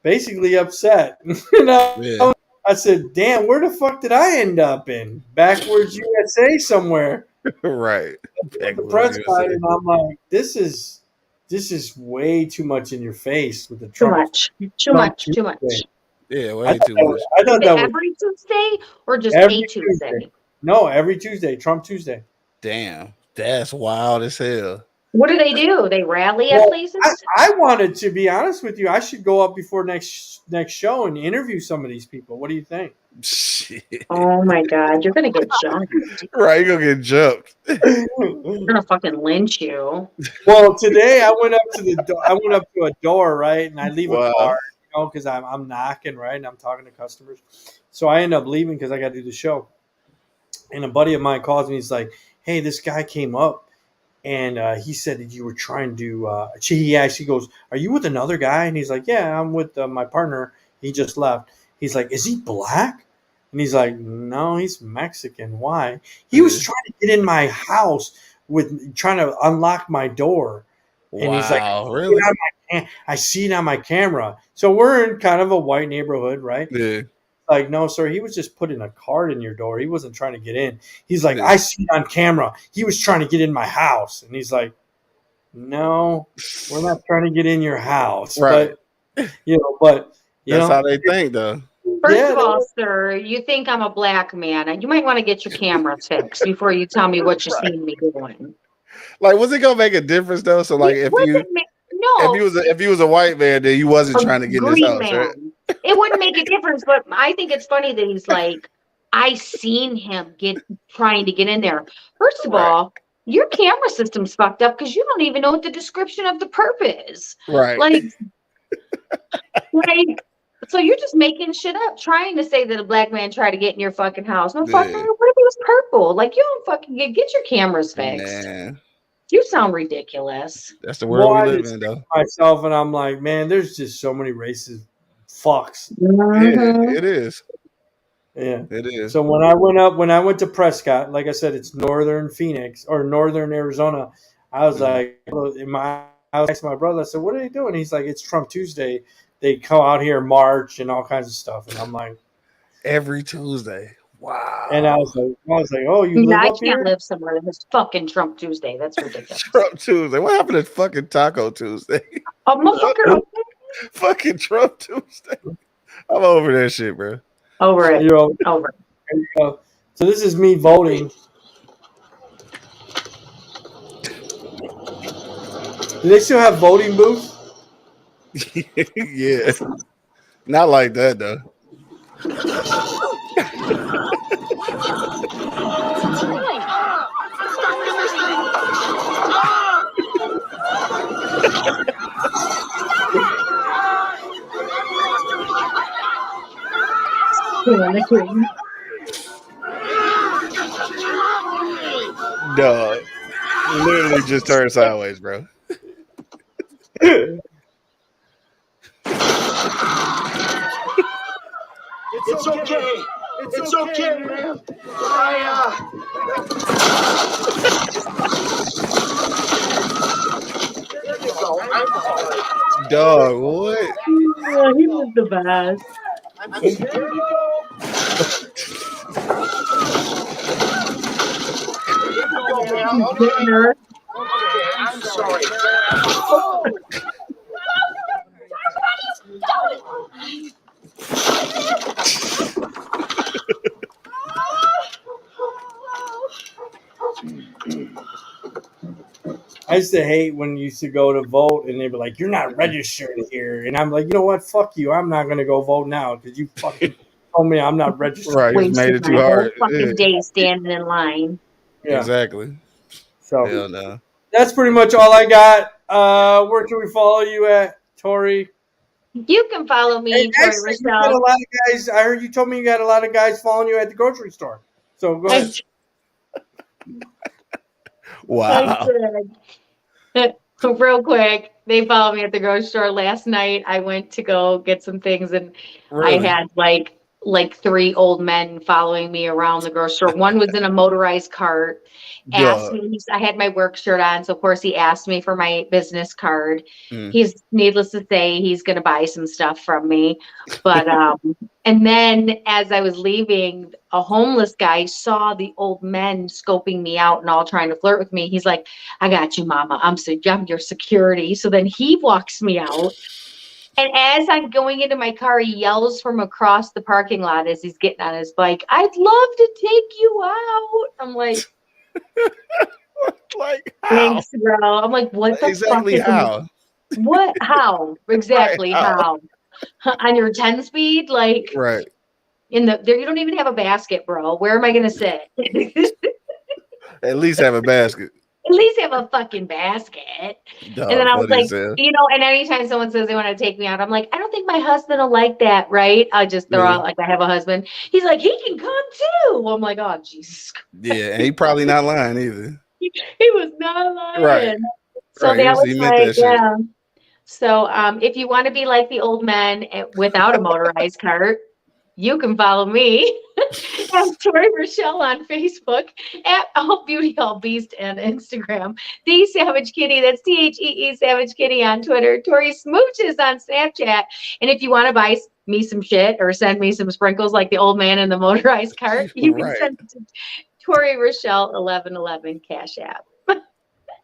basically upset. Yeah. I said, damn, where the fuck did I end up in? Backwards USA somewhere. Right. The press guy, and I'm like, this is way too much in your face with the Trump. Too much. Yeah, way too much. I thought that was every Tuesday or just a Tuesday? No, every Tuesday, Trump Tuesday. Damn, that's wild as hell. What do? They rally at places? I wanted to be honest with you. I should go up before next show and interview some of these people. What do you think? Shit. Oh my God, you're gonna get jumped. Right, you're gonna get jumped. They're gonna fucking lynch you. Well, today I went up to a door, right, and I leave a card, because I'm knocking, right, and I'm talking to customers. So I end up leaving because I got to do the show. And a buddy of mine calls me. He's like, "Hey, this guy came up. And he said that you were trying to he actually goes, are you with another guy? And he's like, yeah, I'm with my partner. He just left. He's like, is he black? And he's like, no, he's Mexican. Why? He was trying to get in my house trying to unlock my door. And he's like, really? I see it on my camera. So we're in kind of a white neighborhood, right? Yeah. Like, no, sir, he was just putting a card in your door. He wasn't trying to get in. He's like, I see it on camera. He was trying to get in my house. And he's like, no, we're not trying to get in your house. Right. But, that's how they think, though. First of all, sir, you think I'm a black man. You might want to get your camera fixed before you tell me what you're seeing me doing. Like, was it going to make a difference, though? So, like, if he was a white man, then he wasn't trying to get in his house, right? It wouldn't make a difference, but I think it's funny that he's like, I seen him trying to get in there. First of all, your camera system's fucked up because you don't even know what the description of the perp is. Right. Like, so you're just making shit up, trying to say that a black man tried to get in your fucking house. No fucking, what if he was purple? Like, you don't fucking get your cameras fixed. Nah. You sound ridiculous. That's the world we live in, though. Myself, and I'm like, man, there's just so many racist fucks. Yeah, it is. Yeah, it is. So when I went to Prescott, like I said, it's northern Phoenix or northern Arizona. I was like, I asked my brother, I said, what are they doing? He's like, it's Trump Tuesday. They come out here, march, and all kinds of stuff. And I'm like, every Tuesday. Wow. And I was like, oh, you live I up can't here? live somewhere that has fucking Trump Tuesday. That's ridiculous. Trump Tuesday. What happened to fucking Taco Tuesday? Motherfucker. Fucking Trump Tuesday. I'm over that shit, bro. Over it. You're over. So this is me voting. Do they still have voting booths? Yeah. Not like that, though. Dog. Literally just turned sideways, bro. It's okay. It's okay, man. Dog, what? Yeah, he was the best. I'm sorry. I used to hate when you used to go to vote and they'd be like, "You're not registered here," and I'm like, you know what? Fuck you. I'm not gonna go vote now because you fucking told me I'm not registered. Right, you made it too hard. Fucking day standing in line. Yeah. Exactly. So hell no. That's pretty much all I got. Where can we follow you at, Tori? You can follow me, Hey, Tori actually, you got a Rochelle. lot of guys. I heard you told me you got a lot of guys following you at the grocery store. So go ahead. Wow. Real quick, they followed me at the grocery store last night. I went to go get some things, and Really? I had like 3 old men following me around the grocery store. One was in a motorized cart. Asked me, I had my work shirt on, so of course he asked me for my business card. He's, needless to say, he's going to buy some stuff from me. But and then as I was leaving, a homeless guy saw the old men scoping me out and all trying to flirt with me. He's like, "I got you, mama. I'm your security." So then he walks me out. And as I'm going into my car, he yells from across the parking lot as he's getting on his bike, "I'd love to take you out." I'm like, like, how? Thanks, bro. I'm like, what the Exactly fuck? how? What? How? Exactly Right, how? On your 10 speed? Like, right. in the there, you don't even have a basket, bro. Where am I gonna sit? At least have a basket. At least have a fucking basket. Dog, And then I was funny like, as hell. and anytime someone says they want to take me out, I'm like, I don't think my husband will like that, right? I just throw out like I have a husband. He's like, he can come too. I'm like, oh Jesus. Yeah, and he probably not lying either. He was not lying. Right. So Right, that he was meant like, that shit. yeah. So if you want to be like the old men without a motorized cart, you can follow me at Tori Rochelle on Facebook, at All Beauty All Beast on Instagram, The Savage Kitty, that's THEE Savage Kitty on Twitter, Tori Smooches on Snapchat. And if you want to buy me some shit or send me some sprinkles like the old man in the motorized cart, you can send it to Tori Rochelle 1111 Cash App.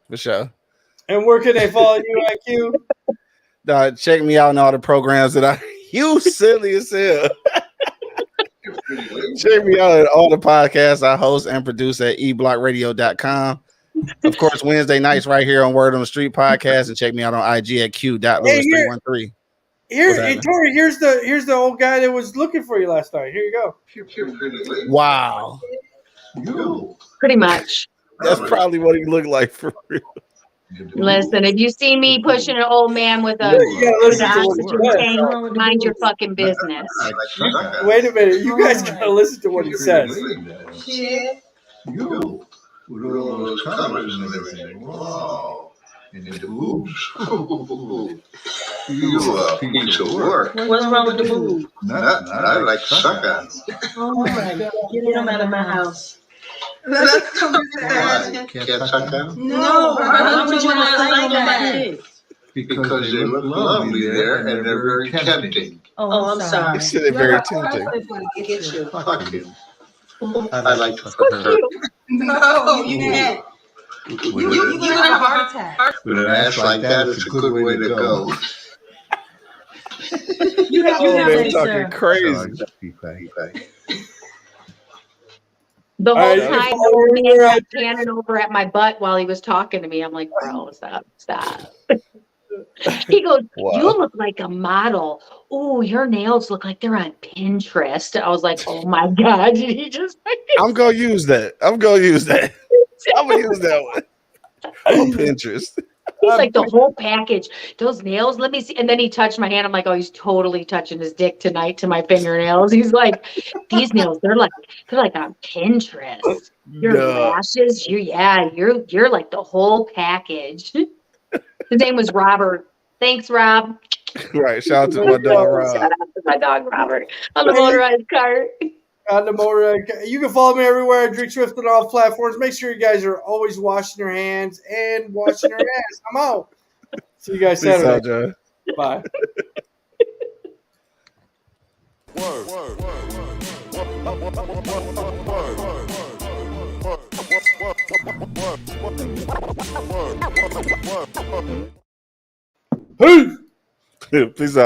For sure. And where can they follow you, IQ? Check me out on all the programs that I you silly as hell. Check me out at all the podcasts I host and produce at eblockradio.com. Of course, Wednesday nights right here on Word on the Street podcast, and check me out on IG at q.lewis313. Hey, Tori, here's the old guy that was looking for you last night. Here you go. Wow. Pretty much. That's probably what he looked like for real. Listen, if you see me pushing an old man with an oxygen tank, mind your fucking business. Wait a minute. You guys gotta listen to what he says. Shit. You with all those colors and everything. Wow. And the boobs. You a piece of work. What's wrong with the boobs? Nothing. I like to suck on. Oh my God. Get them out of my house. Let's come to Can't suck on? No, why would you want to like that? Because they look lovely there and they're very tempting. Oh, I'm sorry. They're very tempting. Get you. Fuck you. I like to So cute. No, you can't. You gonna have a heart attack. With an ass like that, it's a good way to go. You have man, it, talking sir. crazy. The whole right, time, you the old man can follow kept panning over at my butt while he was talking to me. I'm like, bro, stop. He goes, you look like a model. Oh, your nails look like they're on Pinterest. I was like, oh my God. Did he just I'm gonna use that. I'm gonna use that one. On Pinterest. He's like, the whole package, those nails, let me see. And then he touched my hand. I'm like, oh, he's totally touching his dick tonight to my fingernails. He's like, these nails, they're like on Pinterest. Your lashes, you're like the whole package. His name was Robert. Thanks, Rob. Right. Shout out to my dog Rob. Shout out to my dog Robert on the motorized cart. On the motor, you can follow me everywhere. Drink Swift on all platforms. Make sure you guys are always washing your hands and washing your ass. I'm out. See you guys Peace Saturday. out, Joe. Bye. Peace out.